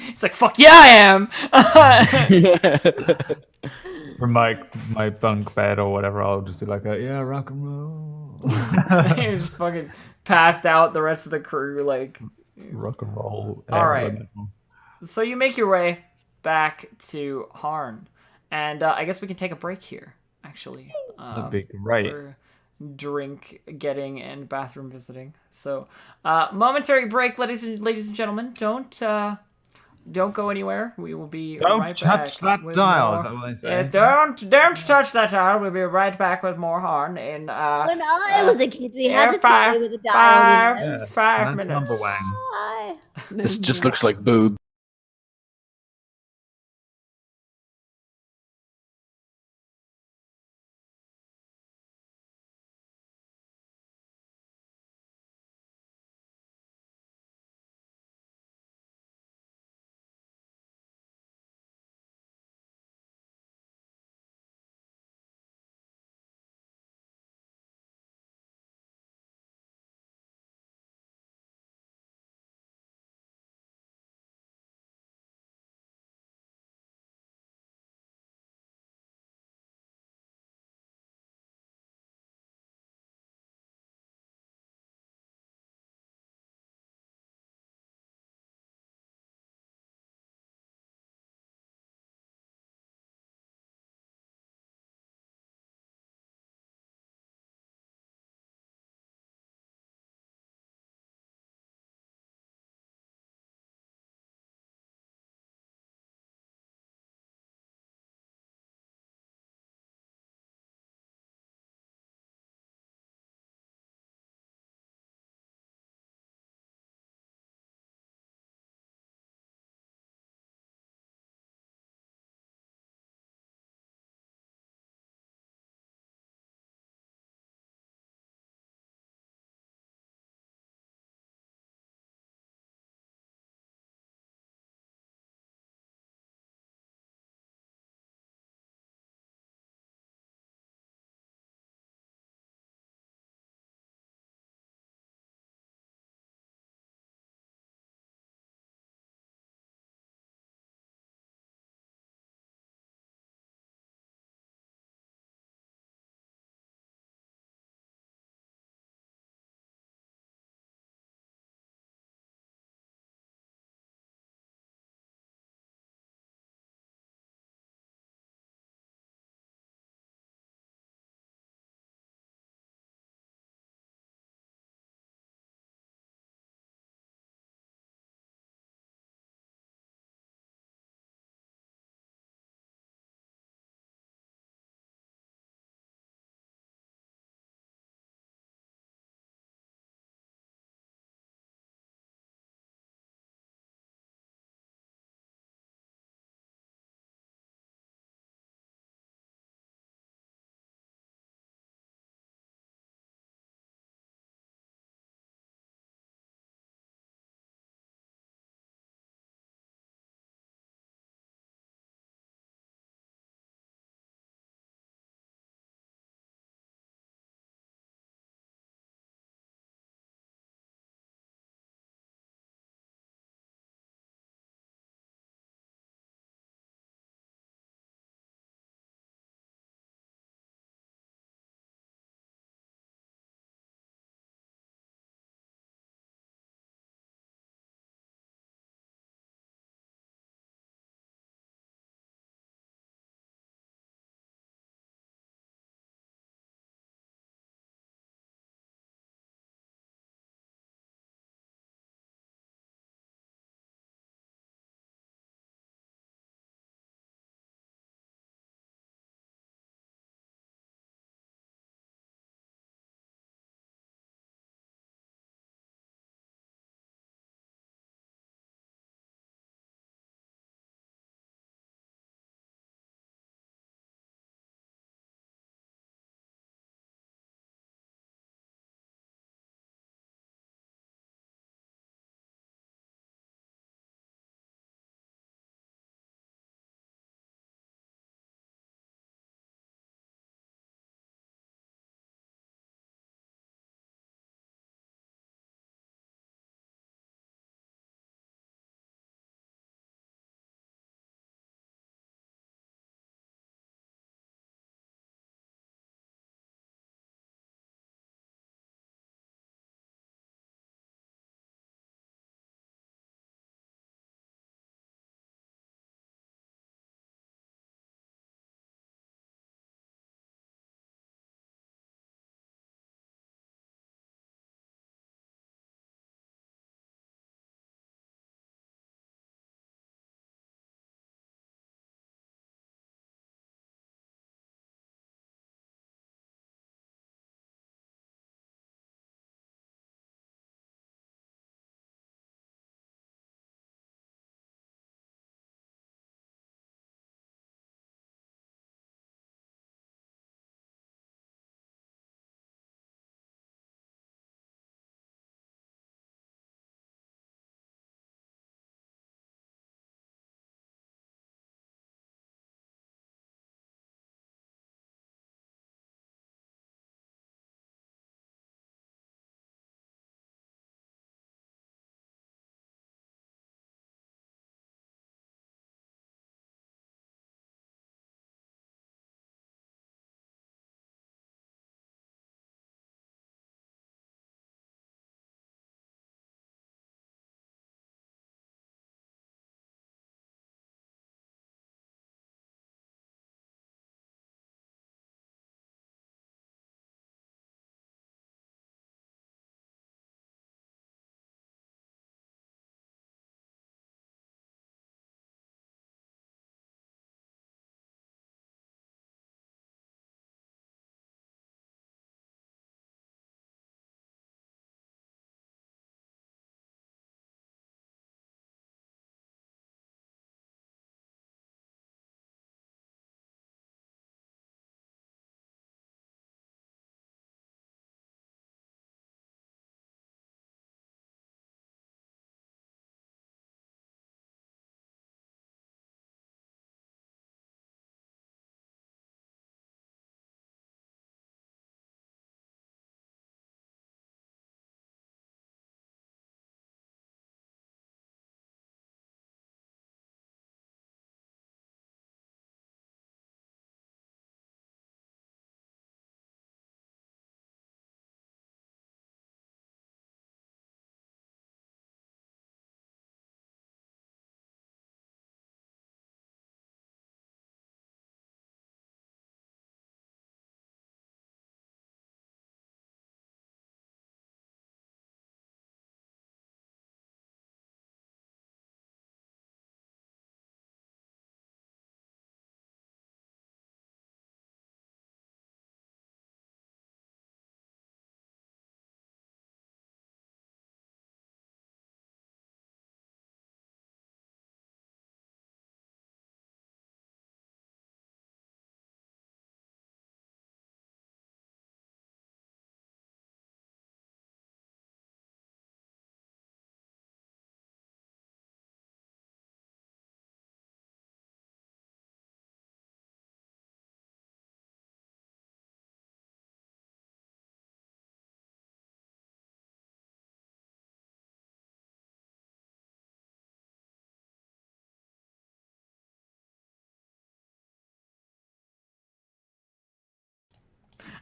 It's like fuck yeah, I am. From my bunk bed or whatever, I'll just be like, rock and roll. He was just fucking passed out. The rest of the crew like. Rock and roll. All right. So you make your way back to Harn. And I guess we can take a break here, actually. That'd be great. For drink getting and bathroom visiting. So, momentary break, ladies and gentlemen. Don't go anywhere. We will be Don't right touch back. that with dial. more- Is that what they say? Yes, don't touch that dial. We'll be right back with more Harn in When I was a kid, we had to five- play with the dial. You know? Yeah, 5 that's minutes. number wang. Bye. This just looks like boob.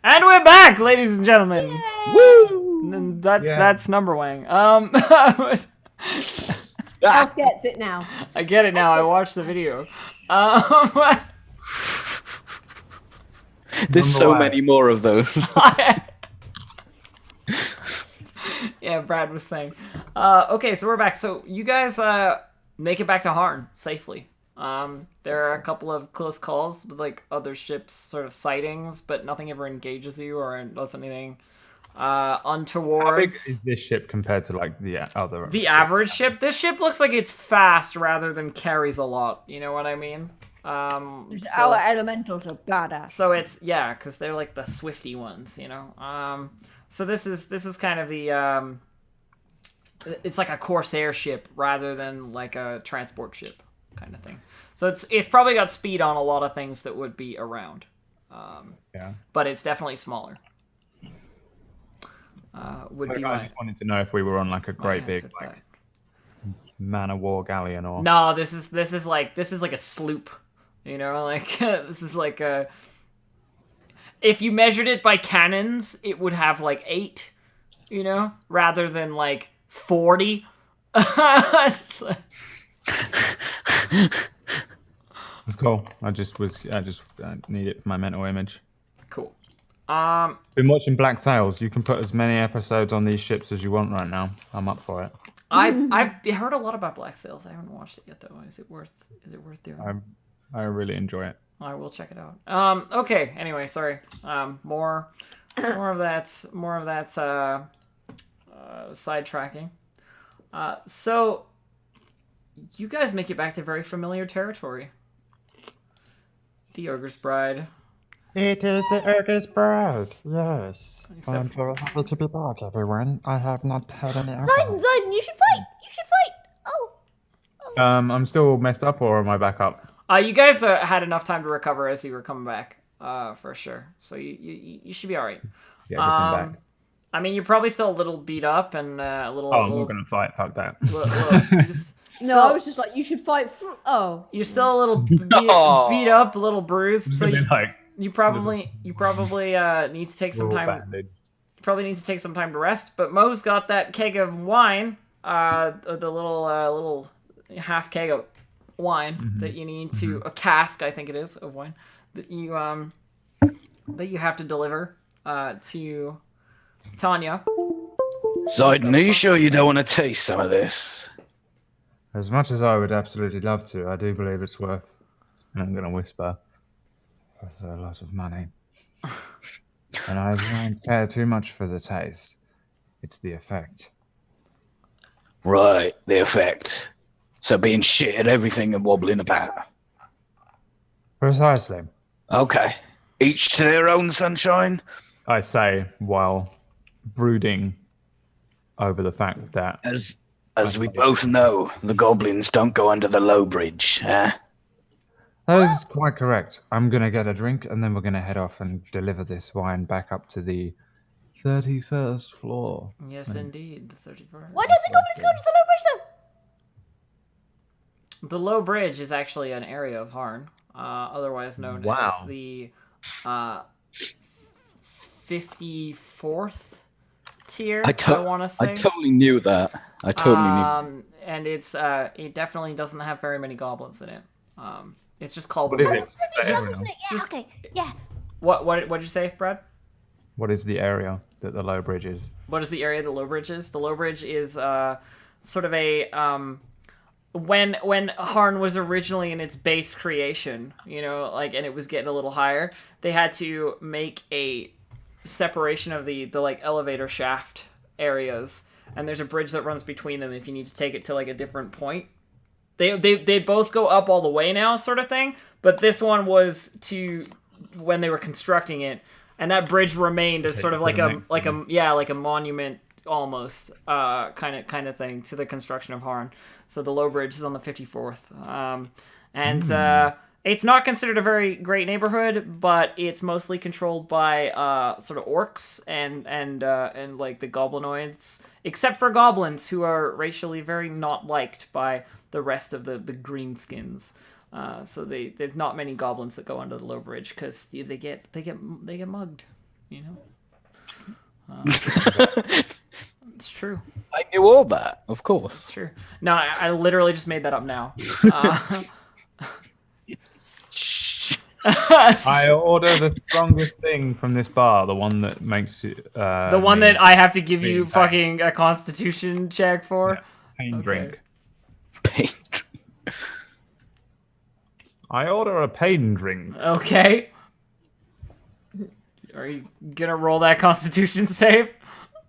And we're back, ladies and gentlemen. Woo! And that's Yeah. Numberwang. Elf gets it now. I get it now. I watched the video. There's Number so one. many more of those. Yeah, Brad was saying. Okay, so we're back. So you guys make it back to Harn safely. There are a couple of close calls with like other ships, sort of sightings, but nothing ever engages you or does anything untoward. How big is this ship compared to like the other? The ship? average ship. This ship looks like it's fast rather than carries a lot. You know what I mean? Our elementals are badass. So it's because they're like the swifty ones, you know. So this is kind of the it's like a corsair ship rather than like a transport ship kind of thing. So it's probably got speed on a lot of things that would be around. Yeah. But it's definitely smaller. Would be I my just wanted to know if we were on like a great big answer to like that. man of war galleon or. No, this is like a sloop. You know, like this is like a. If you measured it by cannons, it would have like 8, you know, rather than like 40. It's cool. I just need it for my mental image. Cool. Been watching Black Sails. You can put as many episodes on these ships as you want right now. I'm up for it. I've heard a lot about Black Sails. I haven't watched it yet though. Is it worth doing? I really enjoy it. I will check it out. Okay. Anyway, sorry. More of that sidetracking. So you guys make it back to very familiar territory. The Ogre's Bride. It is the Ogre's Bride, yes. Except I'm very happy to be back, everyone. I have not had any alcohol. Zayden, you should fight. You should fight. Oh. I'm still messed up, or am I back up? You guys had enough time to recover as you were coming back, for sure. So you should be all right. Yeah, everything back. I mean, you're probably still a little beat up and a little. Oh, I'm not gonna fight. Fuck that. No, I was just like, you should fight. Oh. You're still a little beat up, a little bruised. So you probably need to take some time. Banded. You probably need to take some time to rest. But Mo's got that keg of wine, the little half keg of wine that you need to a cask, I think it is, of wine that you have to deliver to Tanya. Zayden, are you sure you don't want to taste some of this? As much as I would absolutely love to, I do believe it's worth. And I'm gonna whisper. That's a lot of money. And I don't care too much for the taste. It's the effect. Right, the effect. So being shit at everything and wobbling about. Precisely. Okay. Each to their own, sunshine. I say while brooding over the fact that As we both know, the goblins don't go under the low bridge, eh? that is quite correct. I'm gonna get a drink and then we're gonna head off and deliver this wine back up to the 31st floor. Yes, indeed, the 31st. Why don't the goblins go to the low bridge though? The Low Bridge is actually an area of Harn, otherwise known as the 54th tier. I want to say. I totally knew that. I totally knew. And it's it definitely doesn't have very many goblins in it. It's just called. What is it? Yeah, okay. Yeah. What'd you say, Brad? What is the area that the low bridge is? What is the area the Low Bridge is? The Low Bridge is sort of a when Harn was originally in its base creation, you know, like, and it was getting a little higher, they had to make a separation of the like elevator shaft areas, and there's a bridge that runs between them if you need to take it to like a different point. They both go up all the way now, sort of thing, but this one was to when they were constructing it, and that bridge remained as sort of like a monument almost kind of thing to the construction of Harn. So the Low Bridge is on the 54th, and it's not considered a very great neighborhood, but it's mostly controlled by sort of orcs and like the goblinoids, except for goblins, who are racially very not liked by the rest of the greenskins. So there's not many goblins that go under the Low Bridge because they get mugged. you know. It's true. I knew all that, of course. It's true. No, I literally just made that up now. I order the strongest thing from this bar, the one that makes you. The one that I have to give you fucking a constitution check for? Yeah, pain Okay. drink. Pain. I order a pain drink. Okay. Are you gonna roll that constitution save?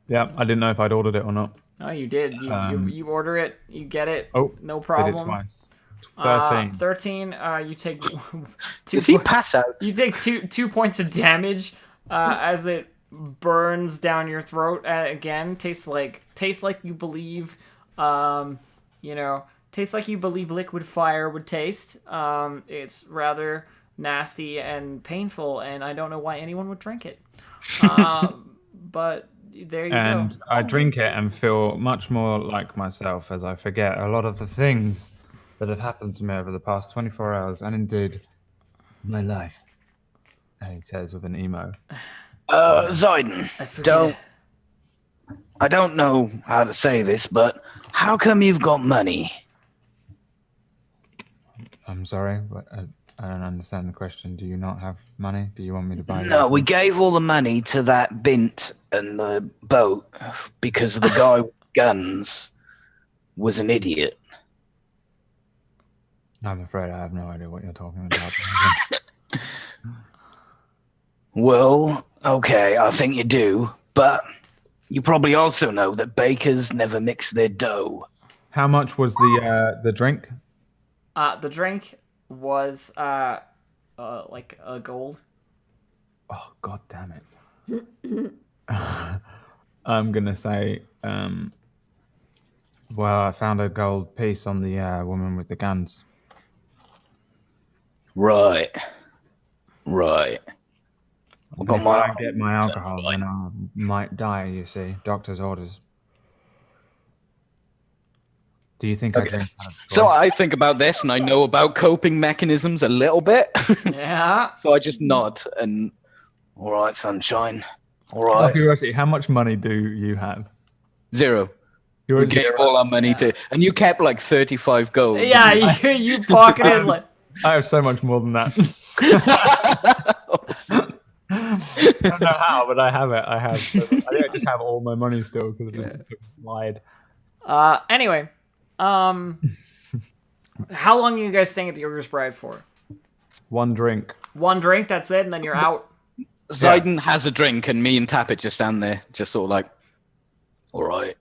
Yeah, I didn't know if I'd ordered it or not. Oh, you did. You order it, you get it. Oh, no did problem. it twice. 13. 13. You take two. Does he pass out? You take two points of damage as it burns down your throat. Again, tastes like you believe. Tastes like you believe liquid fire would taste. It's rather nasty and painful, and I don't know why anyone would drink it. But there you go. And I drink it and feel much more like myself as I forget a lot of the things that have happened to me over the past 24 hours, and indeed my life. And he says with an emo. Zayden, I forget. I don't know how to say this, but how come you've got money? I'm sorry, but I don't understand the question. Do you not have money? Do you want me to buy No, you? we gave all the money to that bint and the boat because the guy with guns was an idiot. I'm afraid I have no idea what you're talking about. Well, okay, I think you do, but you probably also know that bakers never mix their dough. How much was the drink? The drink was like a gold. Oh, god damn it. I'm gonna say, well, I found a gold piece on the woman with the guns. Right. If I don't get my alcohol, then I might die, you see. Doctor's orders. Do you think I drink out of So choice? I think about this and I know about coping mechanisms a little bit. Yeah. So I just nod and, all right, sunshine. All Out of right. curiosity, how much money do you have? 0. You're We at gave zero. all our money to, and you kept like 35 gold. Yeah, you pocketed like. I have so much more than that. I don't know how, but I have it. I think I just have all my money still because I just lied. Anyway, how long are you guys staying at the Ogre's Bride for? One drink. One drink, that's it, and then you're out. Zayden has a drink, and me and Tappet just stand there, just sort of like, all right.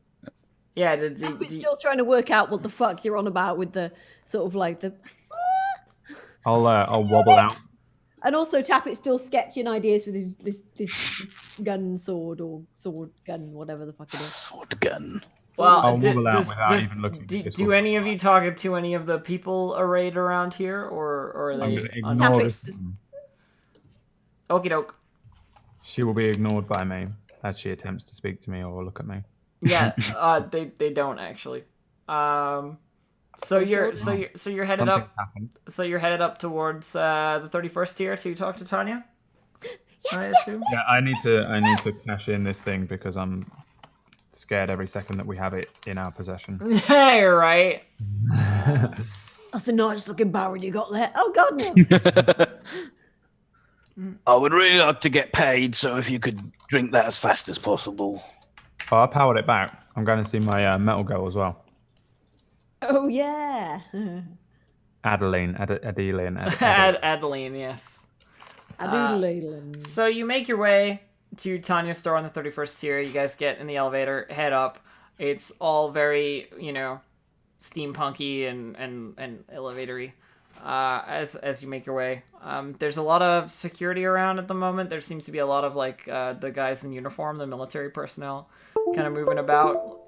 Yeah, We're still trying to work out what the fuck you're on about with the sort of like the. I'll wobble out. And also, Tappet's still sketching ideas with his this gun sword or sword gun, whatever the fuck it is. Sword gun. Well, I'll wobble out without even looking. Do any of you talk to any of the people arrayed around here, or are I'm they? going to ignore Tappet's this. Okie doke. She will be ignored by me as she attempts to speak to me or look at me. Yeah, they don't actually. So you're headed Something's up. happened. So you're headed up towards the 31st tier to talk to Tanya. I assume. Yeah, I need to cash in this thing because I'm scared every second that we have it in our possession. Yeah, you're right. That's a nice looking barrel you got there. Oh god, no. I would really like to get paid, so if you could drink that as fast as possible. Oh, I powered it back. I'm going to see my metal girl as well. Oh yeah. Adeline. Adeline, yes. Adoodle. So you make your way to Tanya's store on the 31st tier. You guys get in the elevator, head up. It's all very, steampunky and elevatory. As you make your way, there's a lot of security around at the moment. There seems to be a lot of the guys in uniform, the military personnel, kind of moving about.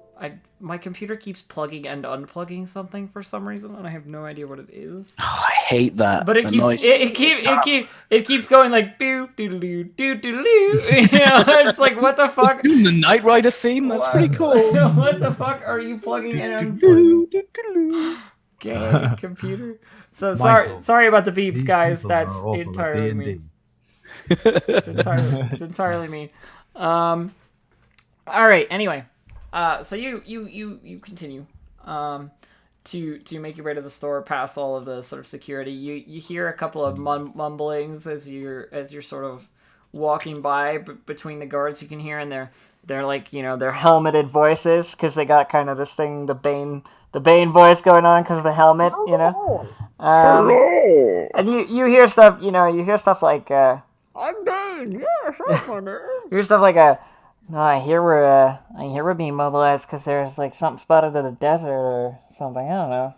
My computer keeps plugging and unplugging something for some reason, and I have no idea what it is. Oh, I hate that. But it keeps going like doo doo doo doo doo doo. It's like, what the fuck? The Knight Rider theme. That's pretty cool. What the fuck are you plugging and unplugging? Okay, computer. So Michael, sorry about the beeps, these guys. people That's are awful at entirely me. D&D. It's entirely me. All right. Anyway, so you continue to make your way to the store past all of the sort of security. You hear a couple of mumblings as you're sort of walking by between the guards. You can hear, and they're like, they're helmeted voices because they got kind of this thing, the Bane voice going on because of the helmet, and you hear stuff, you hear stuff like, I'm Bane, yes, I'm funny. You hear stuff like no, I hear we're being mobilized because there's like something spotted in the desert or something. I don't know.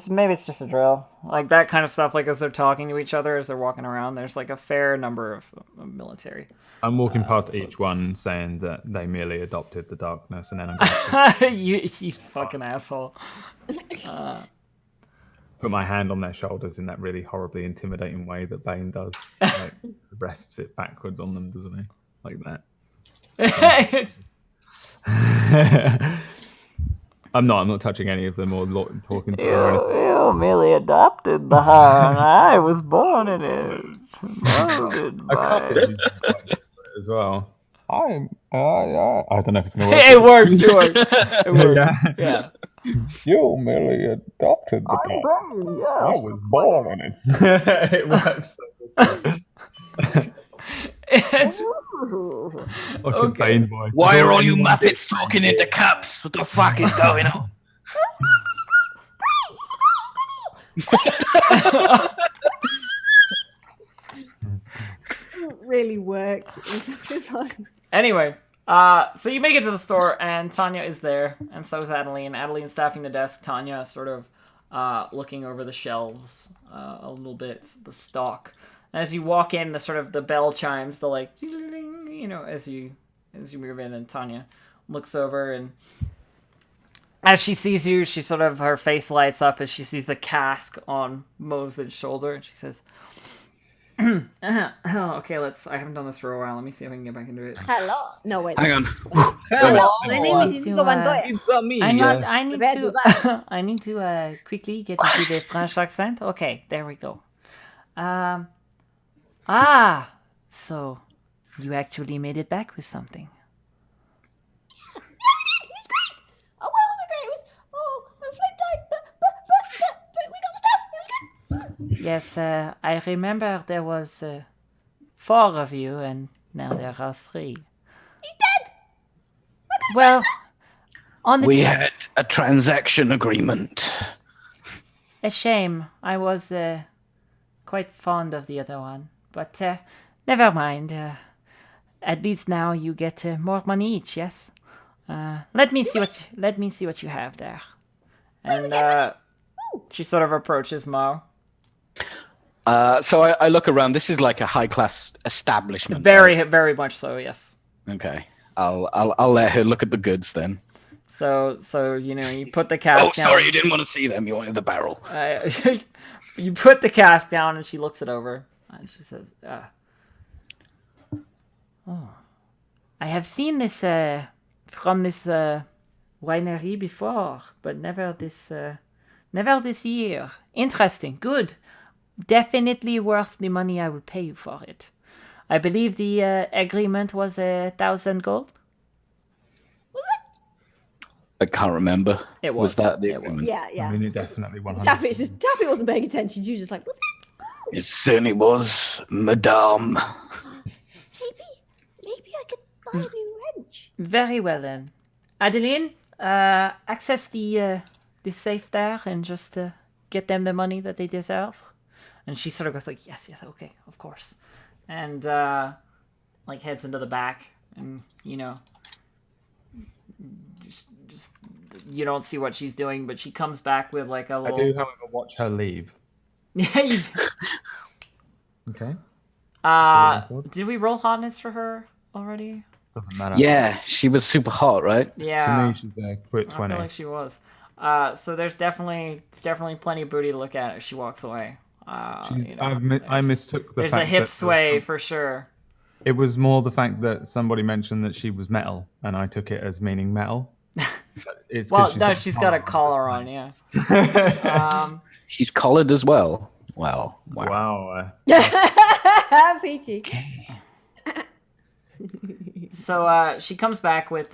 Maybe it's just a drill, like that kind of stuff. Like as they're talking to each other as they're walking around, there's like a fair number of military. I'm walking past each one saying that they merely adopted the darkness, and then I'm going you fucking asshole. put my hand on their shoulders in that really horribly intimidating way that Bane does. Like, rests it backwards on them, doesn't he? Like that. I'm not touching any of them or talking to them or anything. You merely adopted the Harn. I was born in it. Molded I by can't it. believe you as well. I don't know if it's going to work. It works. It works. Yeah. You merely adopted the dog. I was born in it. It works. It's Fucking Bane voice. Why are all you Muppets talking into caps? What the fuck is going on? Doesn't really work. Anyway, so you make it to the store, and Tanya is there, and so is Adeline. Adeline's staffing the desk. Tanya is sort of looking over the shelves a little bit, the stock. And as you walk in, the bell chimes, the like, as you move in, and Tanya looks over, and as she sees you, her face lights up as she sees the cask on Mose's shoulder, and she says, okay, I haven't done this for a while. Let me see if I can get back into it. Hello. No, wait. Hang on. Hello. My name is Ingo Van Doyen. It's me. I need to quickly get into the French accent. Okay, there we go. So you actually made it back with something. Oh, well, it was great. My flight died, but we got the stuff. It was good. Yes, I remember there was 4 of you, and now there are 3. He's dead. Well, on the We had a transaction agreement. a shame. I was quite fond of the other one, but never mind. At least now you get more money each. Yes. Let me see what you have there. And she sort of approaches Mo. So I look around. This is like a high class establishment. Very, right? very much so. Yes. Okay. I'll let her look at the goods then. So you put the cask Oh, down. sorry, you didn't want to see them. You wanted the barrel. You put the cask down, and she looks it over, and she says, "Oh, I have seen this from this winery before, but never this year. Interesting, good, definitely worth the money I will pay you for it. I believe the agreement was 1,000 gold." I can't remember. It was. that the It agreement? was. Yeah, yeah. I mean, it definitely 100. Tappy wasn't paying attention. She was just like, what's that? It certainly was, Madame. Maybe I could buy a new wrench. Very well then, Adeline. Access the safe there and just get them the money that they deserve. And she sort of goes like, yes, okay, of course. And like heads into the back, and just you don't see what she's doing, but she comes back with like a little. I do, however, watch her leave. Yeah. Okay. Did we roll hotness for her already? Doesn't matter. Yeah, she was super hot, right? Yeah. To me, she's a quick I 20. feel like she was. So there's definitely plenty of booty to look at as she walks away. I mistook the There's fact a hip that sway for sure. It was more the fact that somebody mentioned that she was metal, and I took it as meaning metal. It's 'cause Well, no, she's got a collar on, yeah. She's collared as well. Wow. Wow. Peachy. So she comes back with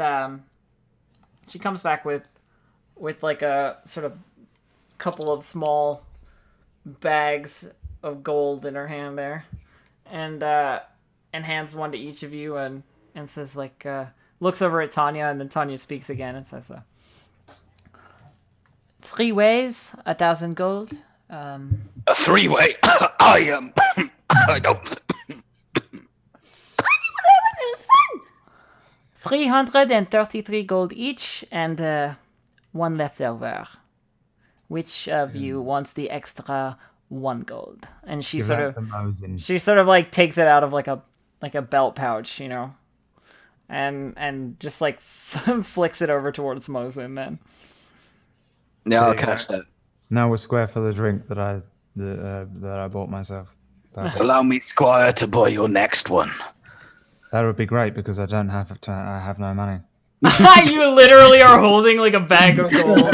like a sort of couple of small bags of gold in her hand there, and hands one to each of you, and says like looks over at Tanya, and then Tanya speaks again and says 3 ways, 1,000 gold. A 3-way. I don't. 333 gold each, and 1 left over. Which of you wants the extra 1 gold? And she Give sort that of to Mosin. she sort of like takes it out of like a belt pouch, you know, and just like flicks it over towards Mosin. Then Yeah, I'll There you catch that. Now we're square for the drink that I bought myself. Perfect. Allow me, Squire, to buy your next one. That would be great because I don't have to. I have no money. you literally are holding like a bag of gold.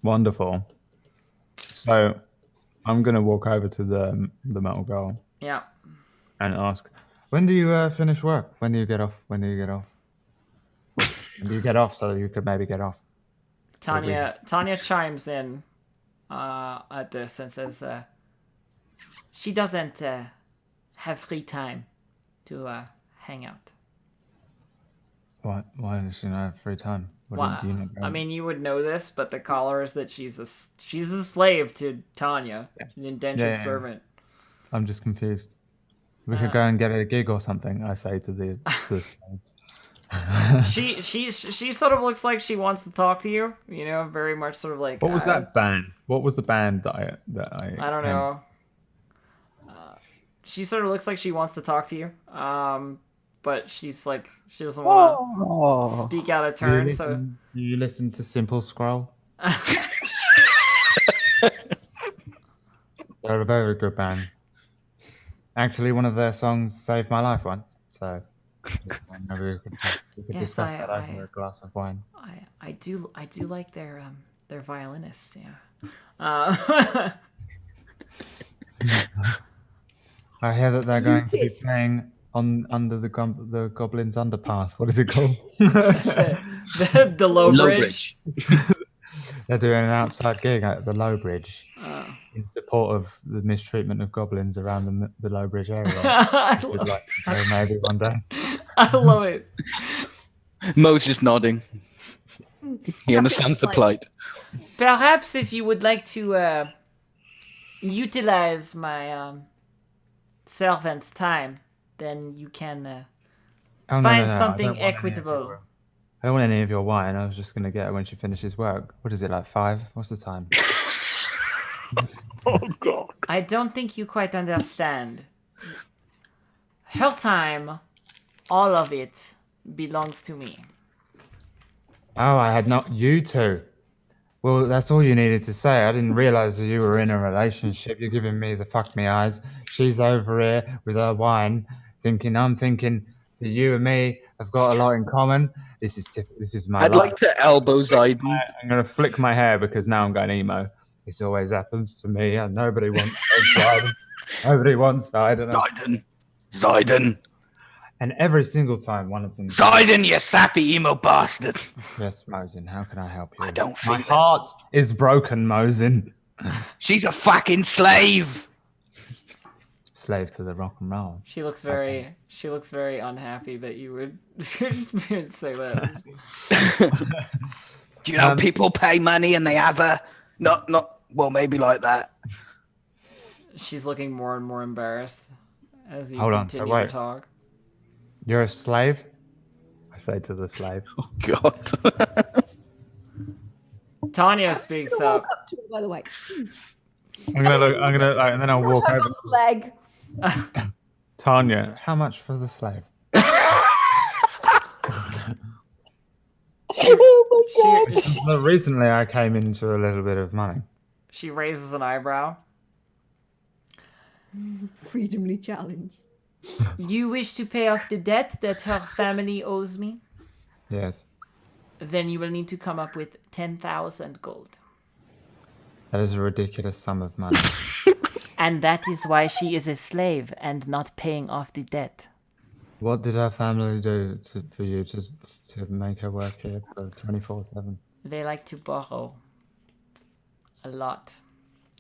Wonderful. So, I'm gonna walk over to the metal girl Yeah. and ask, "When do you finish work? When do you get off? When do you get off? When do you get off so you could maybe get off?" Tanya chimes in at this and says she doesn't have free time to hang out. Why does she not have free time? Well, Do you not I mean, you would know this, but the collar is that she's a slave to Tanya, an indentured Yeah. servant. I'm just confused. We could go and get a gig or something. I say to the She sort of looks like she wants to talk to you. You know, very much sort of like. What was that band? What was the band that I I don't know. She sort of looks like she wants to talk to you. But she's like she doesn't want to speak out of turn. So you listen to Simple Scroll? They're a very good band. Actually, one of their songs saved my life once. So maybe we could Yes, discuss that over a glass of wine. I do like their violinist. Yeah. I hear that they're going to be playing under the Goblin's Underpass. What is it called? the low bridge. They're doing an outside gig at the Low Bridge in support of the mistreatment of goblins around the Low Bridge area. Would like to go maybe one day. I love it. Mo's just nodding. He understands the plight. Perhaps if you would like to utilize my servant's time, then you can find something equitable. I don't want any of your wine. I was just going to get her when she finishes work. What is it, like 5? What's the time? Oh, God. I don't think you quite understand. Her time, all of it, belongs to me. Oh, I had not you two. Well, that's all you needed to say. I didn't realize that you were in a relationship. You're giving me the fuck me eyes. She's over here with her wine, I'm thinking that you and me have got a lot in common. This is my I'd life. like to elbow Zayden. I'm going to flick my hair because now I'm going emo. This always happens to me, and nobody wants Zayden. Nobody wants Zayden. Zayden. And every single time one of them... Zayden, you sappy emo bastard. Yes, Mosin, how can I help you? I don't My feel it. heart is broken, Mosin. She's a fucking slave. Slave to the rock and roll. She looks very unhappy that you would say that. Do you know people pay money and they have a well, maybe like that. She's looking more and more embarrassed as you Hold on, so continue to wait. talk. You're a slave? I say to the slave. Oh God. Tanya speaks up. Walk up to it, by the way. I'm gonna look. And then I'll walk Her over. little leg. Tanya, how much for the slave? Recently, I came into a little bit of money. She raises an eyebrow. Freedomly challenged. You wish to pay off the debt that her family owes me? Yes. then you will need to come up with 10,000 gold. That is a ridiculous sum of money. And that is why she is a slave and not paying off the debt. What did her family do for you to make her work here for 24/7? They like to borrow a lot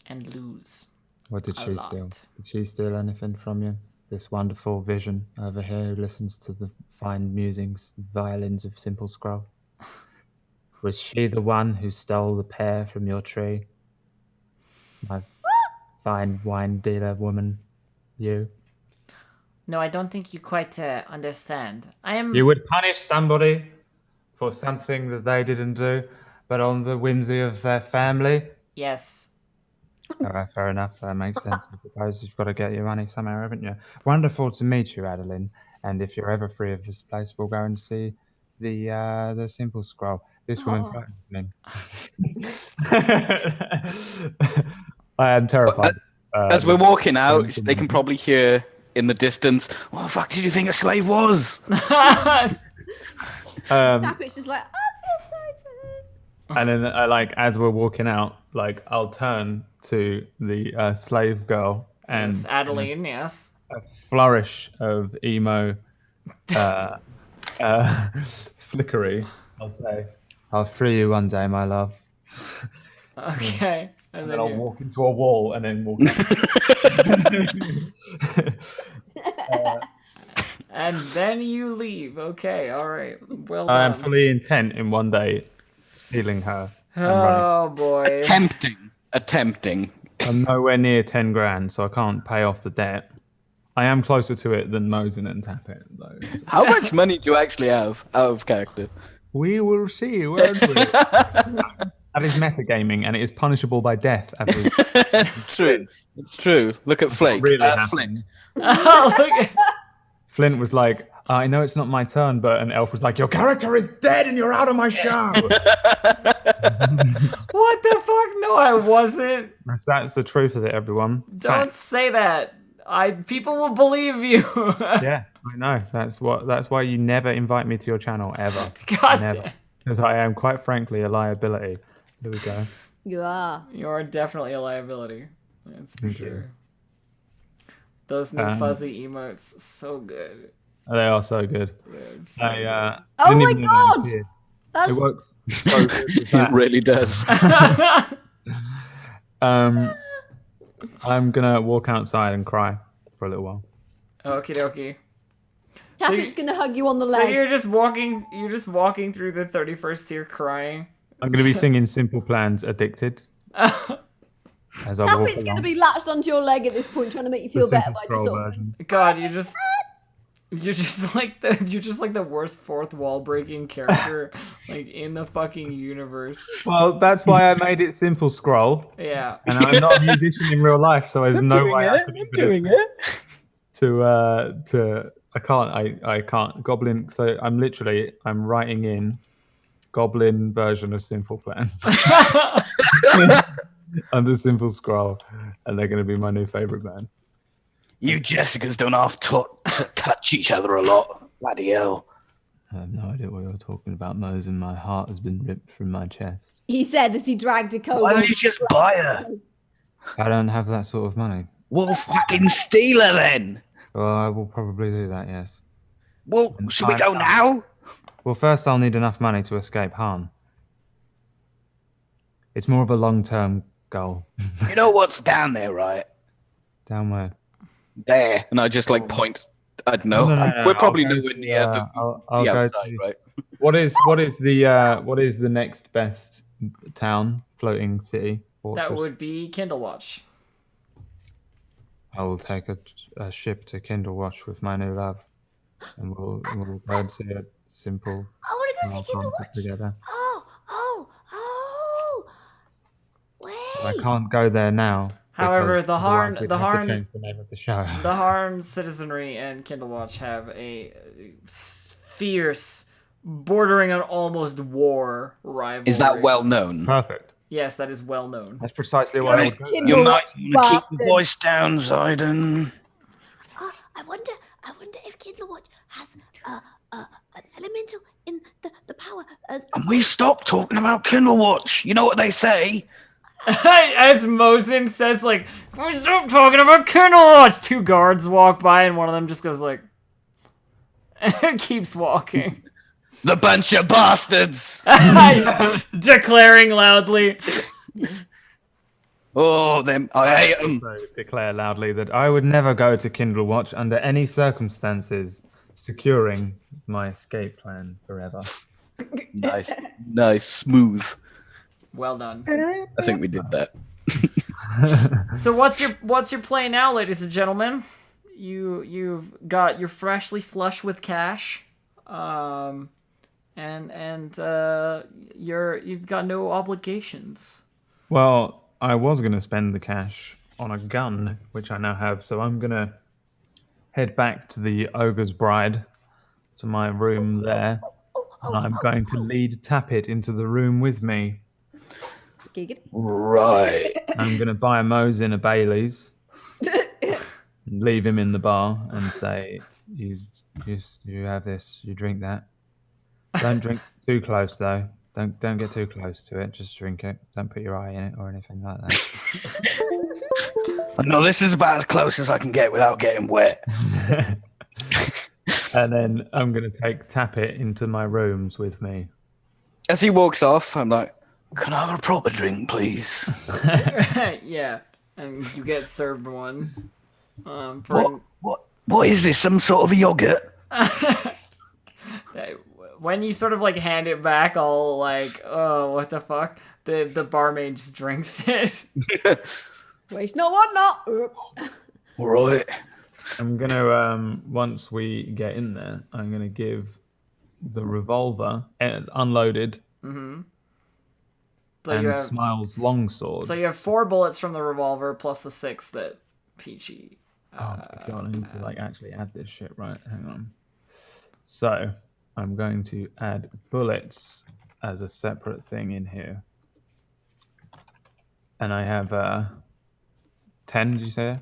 and lose. What did A she steal? lot. Did she steal anything from you? This wonderful vision over here who listens to the fine musings, violins of Simple Scroll. Was she the one who stole the pear from your tree? My fine wine dealer woman, you. No, I don't think you quite understand. I am. You would punish somebody for something that they didn't do, but on the whimsy of their family? Yes. All right, fair enough. That makes sense. I suppose you've got to get your money somewhere, haven't you? Wonderful to meet you, Adeline. And if you're ever free of this place, we'll go and see the Simple Scroll. This woman frightens me. I am terrified. As we're walking out, they can probably hear in the distance, what the fuck did you think a slave was? It's just like, I feel sorry for him. And then, as we're walking out, I'll turn to the slave girl and Yes, Adeline, yes. a flourish of emo flickery. I'll say, I'll free you one day, my love. Okay. And then I'll walk into a wall and then walk out. And then you leave. Okay, all right. Well I am done. fully intent in one day stealing her. and running. Oh boy. Attempting. I'm nowhere near 10 grand, so I can't pay off the debt. I am closer to it than Mosin and Tappet, though. So. How much money do you actually have out of character? We will see, won't we? That is metagaming, and it is punishable by death. It's true. It's true. Look at Flake. Really Flint. Oh, look at- Flint was like, I know it's not my turn, but an elf was like, your character is dead and you're out of my show. What the fuck? No, I wasn't. That's the truth of it, everyone. Don't Fact. say that. People will believe you. Yeah, I know. That's why you never invite me to your channel, ever. God Never. damn. Because I am, quite frankly, a liability. There we go. You are. You are definitely a liability. That's for Thank you. sure. Those new fuzzy emotes, so good. They are so good. Yeah, it's so I, Oh didn't my even know God! they did. That's It works so good with that. It really does. I'm gonna walk outside and cry for a little while. Okie dokie. Tappet's gonna hug you on the So leg. you're just walking through the 31st tier crying. I'm gonna be singing Simple Plans "Addicted" as I walk Tappet's along. gonna be latched onto your leg at this point, trying to make you The feel better Simple by just Scroll sort of version. God, you're just like the worst fourth wall breaking character like in the fucking universe. Well, that's why I made it Simple Scroll, Yeah. and I'm not a musician in real life, so there's no way I could doing it. I can't Goblin. So I'm writing in Goblin version of Simple Plan under Simple Scroll, and they're going to be my new favorite band. You Jessicas don't half touch each other a lot. Bloody hell. I have no idea what you're talking about, Mose, and my heart has been ripped from my chest. He said as he dragged a coat. Why don't you just buy her? I don't have that sort of money. Well, fucking steal her then. Well, I will probably do that, yes. Well, should we go now? Well, first I'll need enough money to escape Harn. It's more of a long-term goal. You know what's down there, right? Down where? There. And I just point. I don't know. No, We're probably I'll go nowhere to, near I'll the go outside, to- right? What is the next best town, floating city, fortress? That would be Kindlewatch. I will take a ship to Kindlewatch with my new love, and we'll go and see a simple I want to go see concert Kindlewatch. together. Oh. Wait. I can't go there now. However, because the otherwise Harn- we'd the have to Harn- change the name of the show. The Harn citizenry and Kindlewatch have a fierce, bordering on almost war rivalry. Is that well known? Perfect. Yes, that is well known. That's precisely what I Those would do. Kindle- You might Kindlewatch want to keep the bastard. voice down, Zayden. Oh, I wonder if Kindlewatch has an elemental in the power as Can we stop talking about Kindle Watch? You know what they say? As Mosin says, like, "Can we stop talking about Kindle Watch?" 2 guards walk by, and one of them just goes like, and keeps walking, The bunch of bastards! declaring loudly. Oh, them! I hate them. So declare loudly that I would never go to Kindle Watch under any circumstances, securing my escape plan forever. Nice, smooth. Well done. I think we did that. So what's your play now, ladies and gentlemen? You've got you're freshly flush with cash, and you've got no obligations. Well, I was going to spend the cash on a gun, which I now have, so I'm going to head back to the Ogre's Bride, to my room there, and I'm going to lead Tappet into the room with me. Right. I'm going to buy a Mosin a Bailey's, and leave him in the bar, and say, you have this, you drink that. Don't drink too close, though. Don't get too close to it. Just drink it. Don't put your eye in it or anything like that. No, this is about as close as I can get without getting wet. And then I'm going to take Tappet into my rooms with me. As he walks off, I'm like, "Can I have a proper drink, please?" Yeah, and you get served one. For What is this? Some sort of yogurt? when you sort of like hand it back, all like, "Oh, what the fuck?" The barmaid just drinks it. waste not, want not. All right. I'm going to, once we get in there, I'm going to give the revolver unloaded So and you have Smiles' longsword. so you have 4 bullets from the revolver plus the 6 that Peachy. Oh my god, I need to like actually add this shit, right? Hang on. So I'm going to add bullets as a separate thing in here. And I have 10, did you say?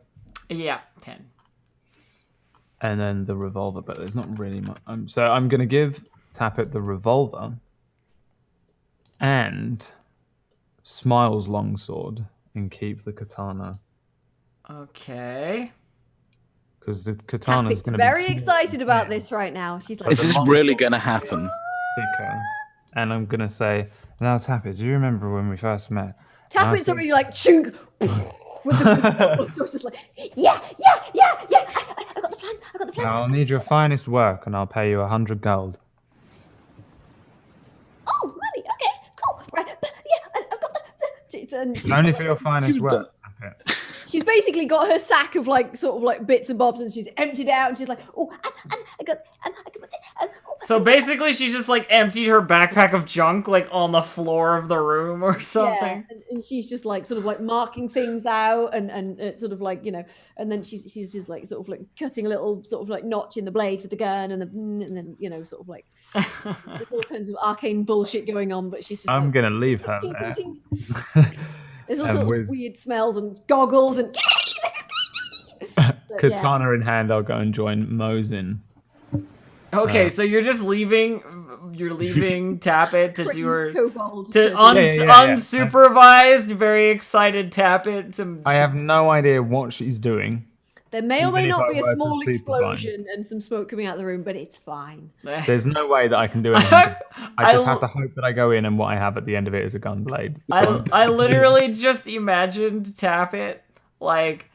Yeah, 10. And then the revolver, but there's not really much. So I'm going to give Tappet the revolver and Smiles' longsword and keep the katana. Okay. Because the katana's Tappet's going to be very small excited about and this right now. She's like, Is this really going to happen? thicker. And I'm going to say, now Tappet, do you remember when we first met? Tappet's said- already like chunk. With the just like, yeah. I got the plan. I got the plan. Now I'll need your finest work and I'll pay you 100 gold. Oh, money. Okay, cool. Right. Yeah, I've got the It's only for your finest work. Tappet. she's basically got her sack of like sort of like bits and bobs, and she's emptied out, and she's like, oh, and I got this. So basically, she just like emptied her backpack of junk like on the floor of the room or something. Yeah, and she's just like sort of like marking things out, and sort of like, you know, and then she's just like sort of like cutting a little sort of like notch in the blade for the gun, and then, you know, sort of like there's all kinds of arcane bullshit going on, but she's just I'm like, going to leave her ting, there. ting, ting. There's all And sorts of with- weird smells and goggles and Katana in hand, I'll go and join Mosin. Okay, so you're just leaving. You're leaving Tappet to do her kobold to to- unsupervised, very excited Tappet to. I have no idea what she's doing. There may or Even may if not I be a were to small supervise. explosion and some smoke coming out of the room, but it's fine. There's no way that I can do anything. I just have to hope that I go in and what I have at the end of it is a gun blade. So I literally just imagined Tappet like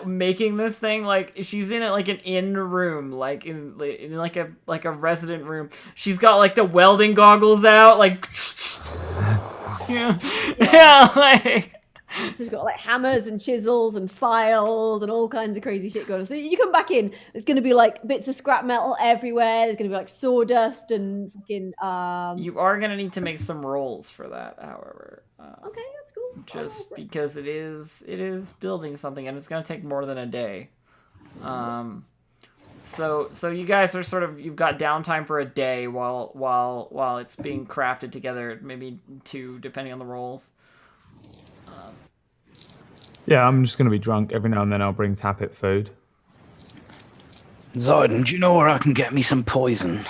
making this thing like she's in it like an inn room, like in like a resident room. She's got like the welding goggles out, like yeah, like. She's got like hammers and chisels and files and all kinds of crazy shit going on. So you come back in, there's going to be like bits of scrap metal everywhere. There's going to be like sawdust and fucking. You are gonna need to make some rolls for that, however. Okay, that's cool. Just because it is building something and it's gonna take more than a day. So you guys are sort of, you've got downtime for a day while it's being crafted together, maybe 2 depending on the rolls. yeah, I'm just going to be drunk. Every now and then I'll bring Tappet food. Zayden, do you know where I can get me some poison?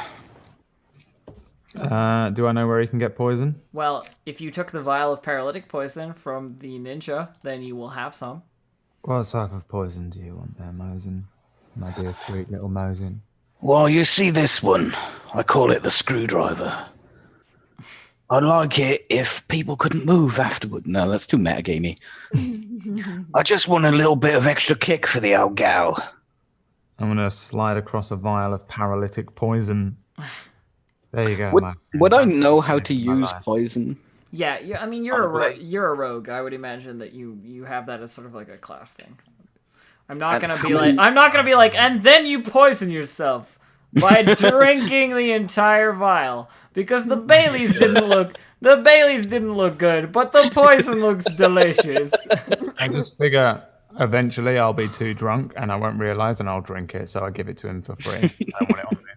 Do I know where he can get poison? Well, if you took the vial of paralytic poison from the ninja, then you will have some. What type of poison do you want there, Mosin? My dear sweet little Mosin. Well, you see this one. I call it the screwdriver. I'd like it if people couldn't move afterward. No, that's too metagamey. I just want a little bit of extra kick for the old gal. I'm going to slide across a vial of paralytic poison. There you go, Would I know how to use life. poison? Yeah, I mean, you're a rogue. I would imagine that you have that as sort of like a class thing. I'm not gonna be like, and then you poison yourself by drinking the entire vial because the Baileys didn't look good, but the poison looks delicious. I just figure eventually I'll be too drunk and I won't realize and I'll drink it, so I give it to him for free. I don't want it on me.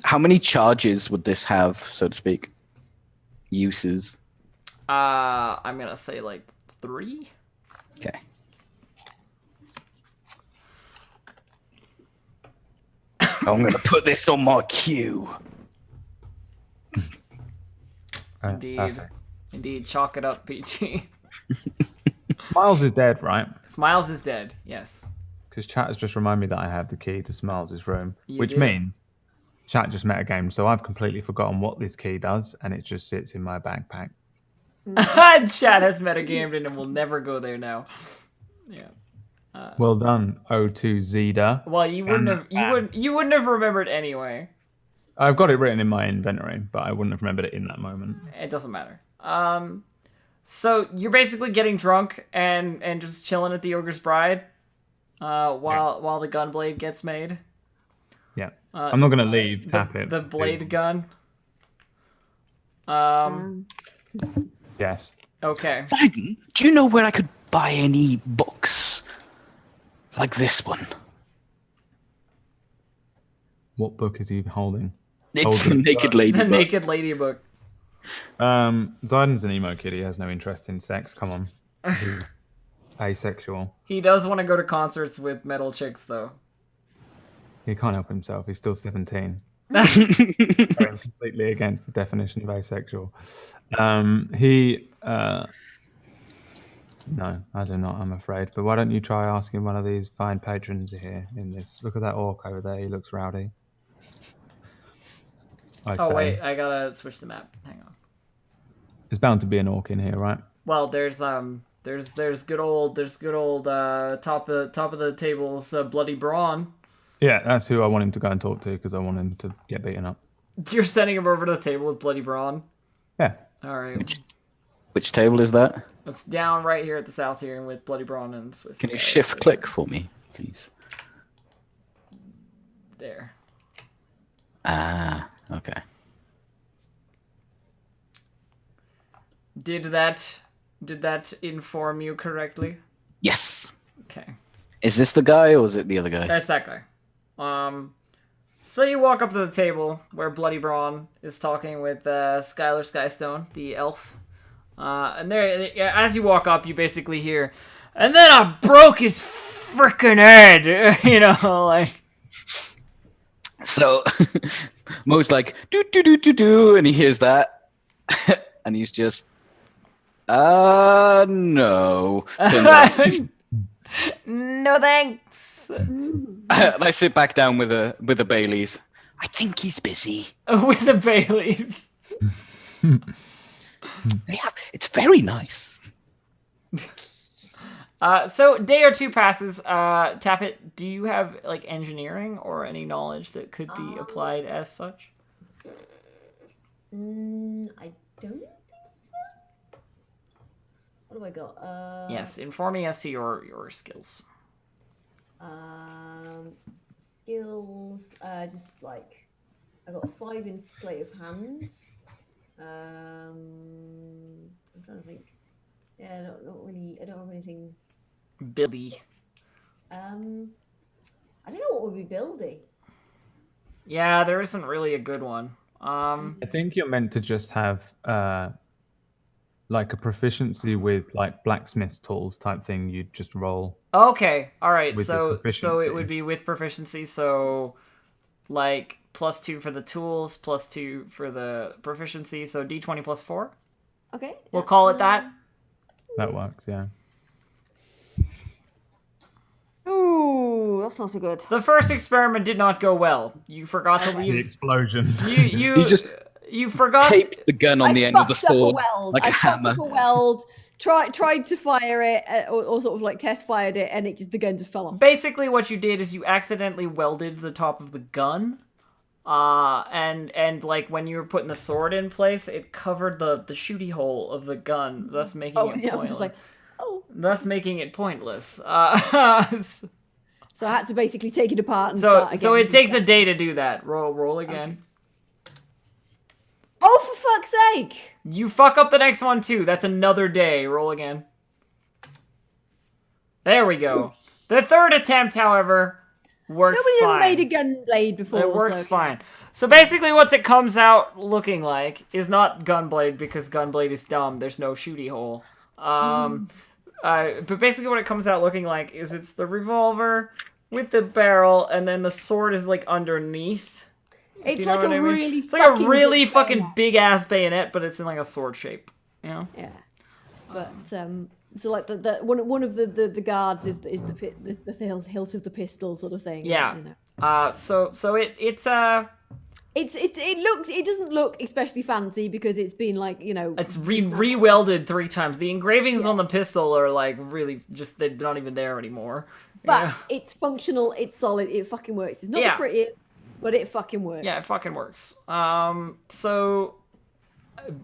How many charges would this have, so to speak? Uses? I'm gonna say like 3. Okay. I'm gonna put this on my queue. Indeed, chalk it up, Peachy. Smiles is dead, right? Smiles is dead, yes. Because chat has just reminded me that I have the key to Smiles' room, which do. means chat just metagamed, so I've completely forgotten what this key does, and it just sits in my backpack. Chat has metagamed and will never go there now. Yeah. Well done, O2 Zeta. Well, you wouldn't have remembered anyway. I've got it written in my inventory, but I wouldn't have remembered it in that moment. It doesn't matter. So you're basically getting drunk and just chilling at the Ogre's Bride, while the gunblade gets made. Yeah. I'm not gonna leave. Tap it. The blade gun. Yes. Okay. Biden, do you know where I could buy any books like this one? What book is he holding? It's the Naked Lady. The book. Naked Lady book. Zaiden's an emo kid. He has no interest in sex. Come on. He's asexual. He does want to go to concerts with metal chicks, though. He can't help himself. He's still 17. Going completely against the definition of asexual. No, I do not, I'm afraid. But why don't you try asking one of these fine patrons here in this? Look at that orc over there. He looks rowdy. Wait, I gotta switch the map. Hang on. There's bound to be an orc in here, right? Well, there's good old top of the table's Bloody Brawn. Yeah, that's who I want him to go and talk to because I want him to get beaten up. You're sending him over to the table with Bloody Brawn? Yeah. All right. Which table is that? It's down right here at the south here with Bloody Brawn and Swift. Can you shift click for me, please? There. Ah, okay. Did that inform you correctly? Yes. Okay. Is this the guy or is it the other guy? That's that guy. So you walk up to the table where Bloody Brawn is talking with Skylar Skystone, the elf. And there, as you walk up, you basically hear, and then I broke his freaking head, you know, like. So, Mo's like, do, do, do, do, do, and he hears that. And he's just, no. Turns out, No thanks. and I sit back down with a Bailey's. I think he's busy. With the Baileys. It's very nice. So day or two passes. Tappet, do you have like engineering or any knowledge that could be applied as such? I don't think so. What do I got? Yes, inform me as to your skills. Skills. Just like I got 5 in sleight of hand. I'm trying to think. Yeah, not really. I don't have anything. Billy. I don't know what would be building. Yeah, there isn't really a good one. I think you're meant to just have like a proficiency with like blacksmith's tools type thing. You'd just roll. Okay, all right. With So your it would be with proficiency. So, like +2 for the tools, +2 for the proficiency, so d20 plus 4. Okay. We'll call it that. That works, yeah. Ooh, that's not so good. The first experiment did not go well. You forgot to The leave. explosion. You just you forgot. Taped the gun on the end of the fucked up a sword weld. like a I fucked hammer. up a weld. Tried to fire it, or sort of like test fired it, and the gun just fell off. Basically, what you did is you accidentally welded the top of the gun. And like when you were putting the sword in place, it covered the shooty hole of the gun, thus making it pointless. I'm just like, oh. Thus making it pointless. So I had to basically take it apart and start again. So it takes a day to do that. Roll again. Okay. Oh, for fuck's sake! You fuck up the next one too. That's another day. Roll again. There we go. The third attempt, however, works Nobody's fine. ever made a gun blade before. It works so, fine. So basically what it comes out looking like is not Gunblade, because Gunblade is dumb. There's no shooty hole. But basically what it comes out looking like is it's the revolver with the barrel, and then the sword is like underneath. It's like a really It's like a really big fucking bayonet. big ass bayonet, but it's in like a sword shape. You know? Yeah, but so like the one of the guards is the hilt of the pistol sort of thing. Yeah. You know. It doesn't look especially fancy because it's been like, you know, It's re-welded 3 times. The engravings on the pistol are like really just, they're not even there anymore. but Yeah. it's functional, it's solid, it fucking works. It's not Yeah. the prettiest, but it fucking works. Yeah, it fucking works. So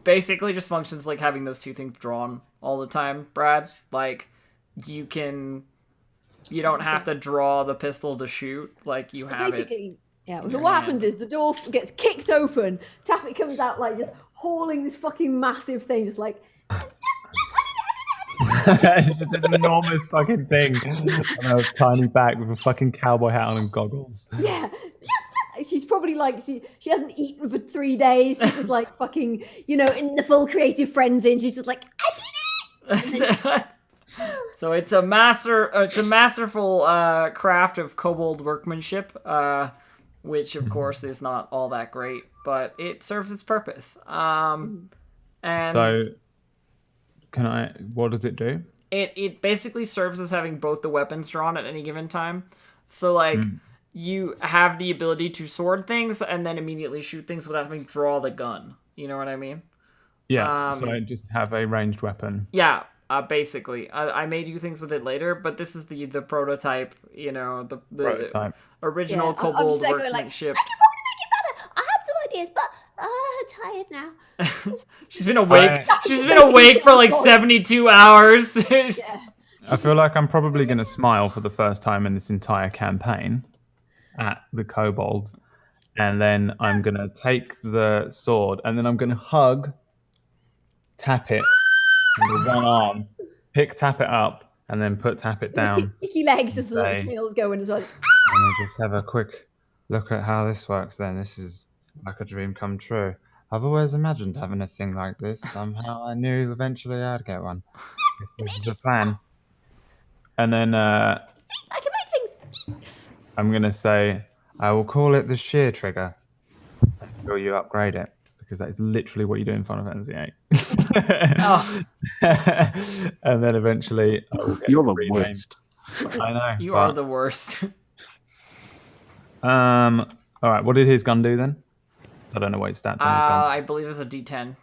basically just functions like having those two things drawn all the time, Brad. Like you don't have to draw the pistol to shoot, like you have it. Basically, yeah. in So your what hand. happens is the door gets kicked open. Taffy comes out like just hauling this fucking massive thing, just like It's just an enormous fucking thing on a tiny back with a fucking cowboy hat on and goggles. yeah. She's probably like she hasn't eaten for 3 days. She's just like fucking, you know, in the full creative frenzy, and she's just like, I did it. So it's a masterful craft of kobold workmanship, which of course is not all that great, but it serves its purpose. And So, what does it do? it basically serves as having both the weapons drawn at any given time. So like you have the ability to sword things and then immediately shoot things without having to draw the gun. You know what I mean? Yeah, so I just have a ranged weapon. Yeah. Basically, I may do things with it later, but this is the prototype. You know, the Prototype. original I'm kobold just there going like, workmanship. I can probably make it better. I have some ideas, but I'm tired now. She's been awake. I- She's been awake for like 72 hours. Yeah. I feel like I'm probably going to smile for the first time in this entire campaign at the kobold. And then I'm going to take the sword and then I'm going to hug, tap it with one arm, tap it up, and then tap it down. Icky legs, just the little Say- tails going as well. And we'll just have a quick look at how this works then. This is like a dream come true. I've always imagined having a thing like this. Somehow I knew eventually I'd get one. This is the plan. And then I can make things. I'm going to say, I will call it the shear trigger. until you upgrade it, because that is literally what you do in Final Fantasy VIII. Oh. And then eventually I will get You're it the renamed. worst. I know. You but- are the worst. All right. What did his gun do then? I don't know what his stats on his gun. I believe it's a D10.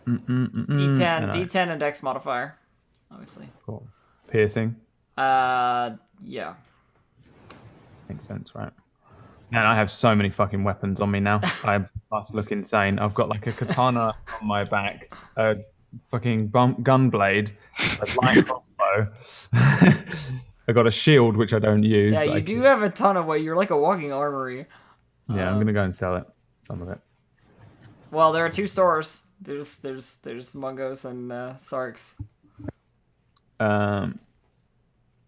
D10, No. D10 and Dex modifier, obviously. Cool. Piercing Yeah. makes sense, right? Man, I have so many fucking weapons on me now. I must look insane. I've got like a katana on my back, a fucking gun blade, a light crossbow. I got a shield which I don't use. Yeah, that I you do can- have a ton of weight. You're like a walking armory. Yeah, I'm gonna go and sell it. Some of it. Well, there are 2 stores. There's Mungos and Sarks.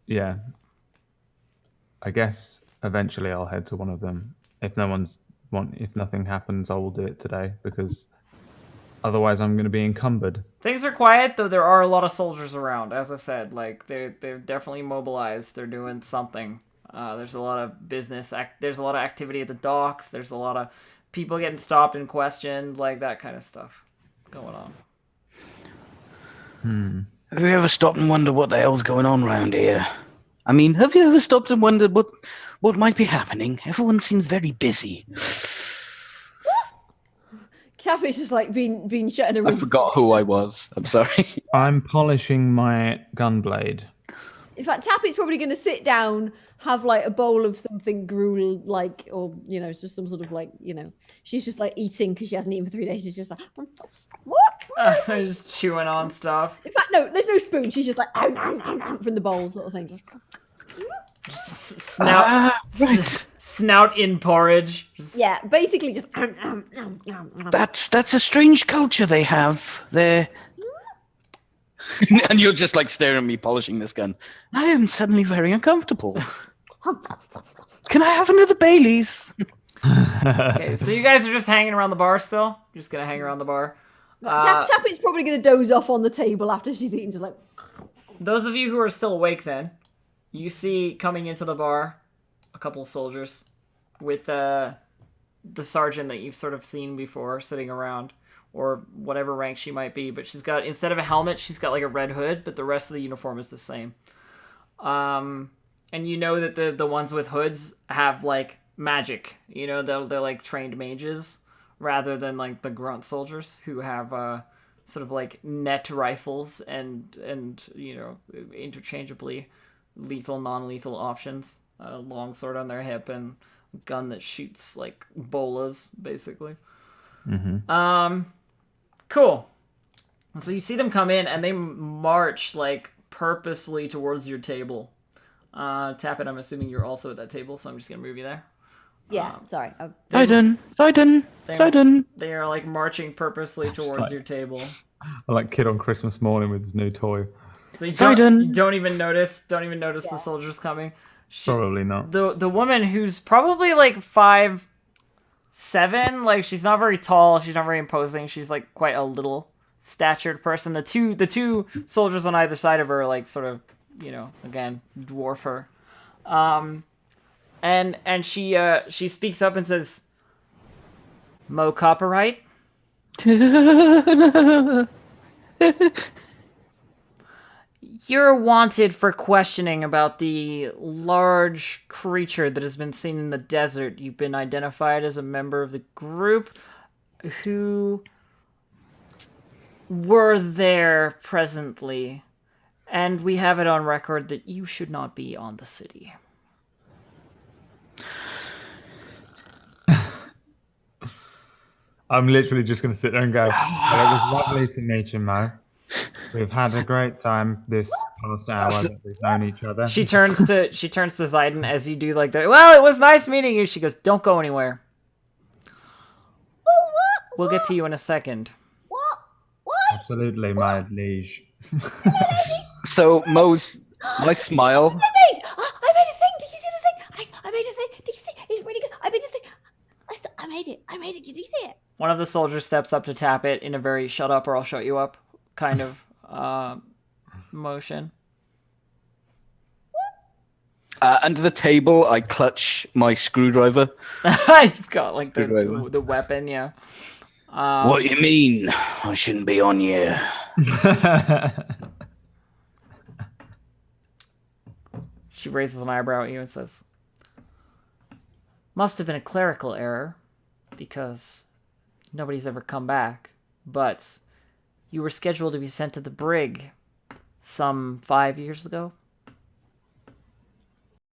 Yeah. I guess eventually I'll head to one of them. If nothing happens, I will do it today because otherwise I'm going to be encumbered. Things are quiet, though there are a lot of soldiers around. As I've said, like they're definitely mobilized. They're doing something. There's a lot of there's a lot of activity at the docks. There's a lot of people getting stopped and questioned, like that kind of stuff going on. Have you ever stopped and wondered what the hell's going on around here? I mean, have you ever stopped and wondered what might be happening? Everyone seems very busy. Taffy's just like been shut in a I room. forgot who I was. I'm sorry. I'm polishing my gun blade. In fact, Tappy's probably going to sit down, have like a bowl of something gruel, like, or it's just some sort of like, she's just like eating because she hasn't eaten for 3 days. She's just like, what? Just chewing on stuff. In fact, no, there's no spoon. She's just like from the bowl sort of thing. Snout, Right. snout in porridge. Yeah, basically just. That's a strange culture they have there. And you're just like staring at me polishing this gun. I am suddenly very uncomfortable. Can I have another Bailey's? Okay, so you guys are just hanging around the bar still? Just gonna hang around the bar. Tappy's probably going to doze off on the table after she's eaten, just like. Those of you who are still awake then, you see coming into the bar a couple of soldiers with the sergeant that you've sort of seen before sitting around, or whatever rank she might be, but she's got, instead of a helmet, she's got like a red hood, but the rest of the uniform is the same. And you know that the ones with hoods have like magic, they're like trained mages rather than like the grunt soldiers who have sort of like net rifles and interchangeably lethal, non-lethal options. A long sword on their hip and a gun that shoots like bolas, basically. Cool. So you see them come in and they march like purposely towards your table. Tappet, I'm assuming you're also at that table, so I'm just gonna move you there. Yeah, sorry. Sidon. They are like marching purposely towards your table. I like kid on Christmas morning with his new toy. So you Sidon. don't even notice the soldiers coming. Probably not. The woman who's probably like 5'7", like she's not very tall, she's not very imposing, she's like quite a little statured person. The two soldiers on either side of her like sort of, again, dwarf her. And she speaks up and says, "Mo Copperite? You're wanted for questioning about the large creature that has been seen in the desert. You've been identified as a member of the group who were there presently, and we have it on record that you should not be on the city." I'm literally just going to sit there and go, well, it was lovely to meet you, Mo. We've had a great time this past hour that we've known each other. She turns to Zayden as you do like the, "Well, it was nice meeting you." She goes, "Don't go anywhere. We'll get to you in a second." What? Absolutely, my liege. So my smile. I made a thing. Did you see the thing? I made a thing. Did you see? It's really good. I made a thing. I made it. Did you see it? One of the soldiers steps up to tap it in a very "shut up or I'll shut you up" kind of motion. Under the table, I clutch my screwdriver. You've got like the weapon, yeah. What do you mean? I shouldn't be on here. She raises an eyebrow at you and says, "Must have been a clerical error, because nobody's ever come back. But you were scheduled to be sent to the brig some 5 years ago.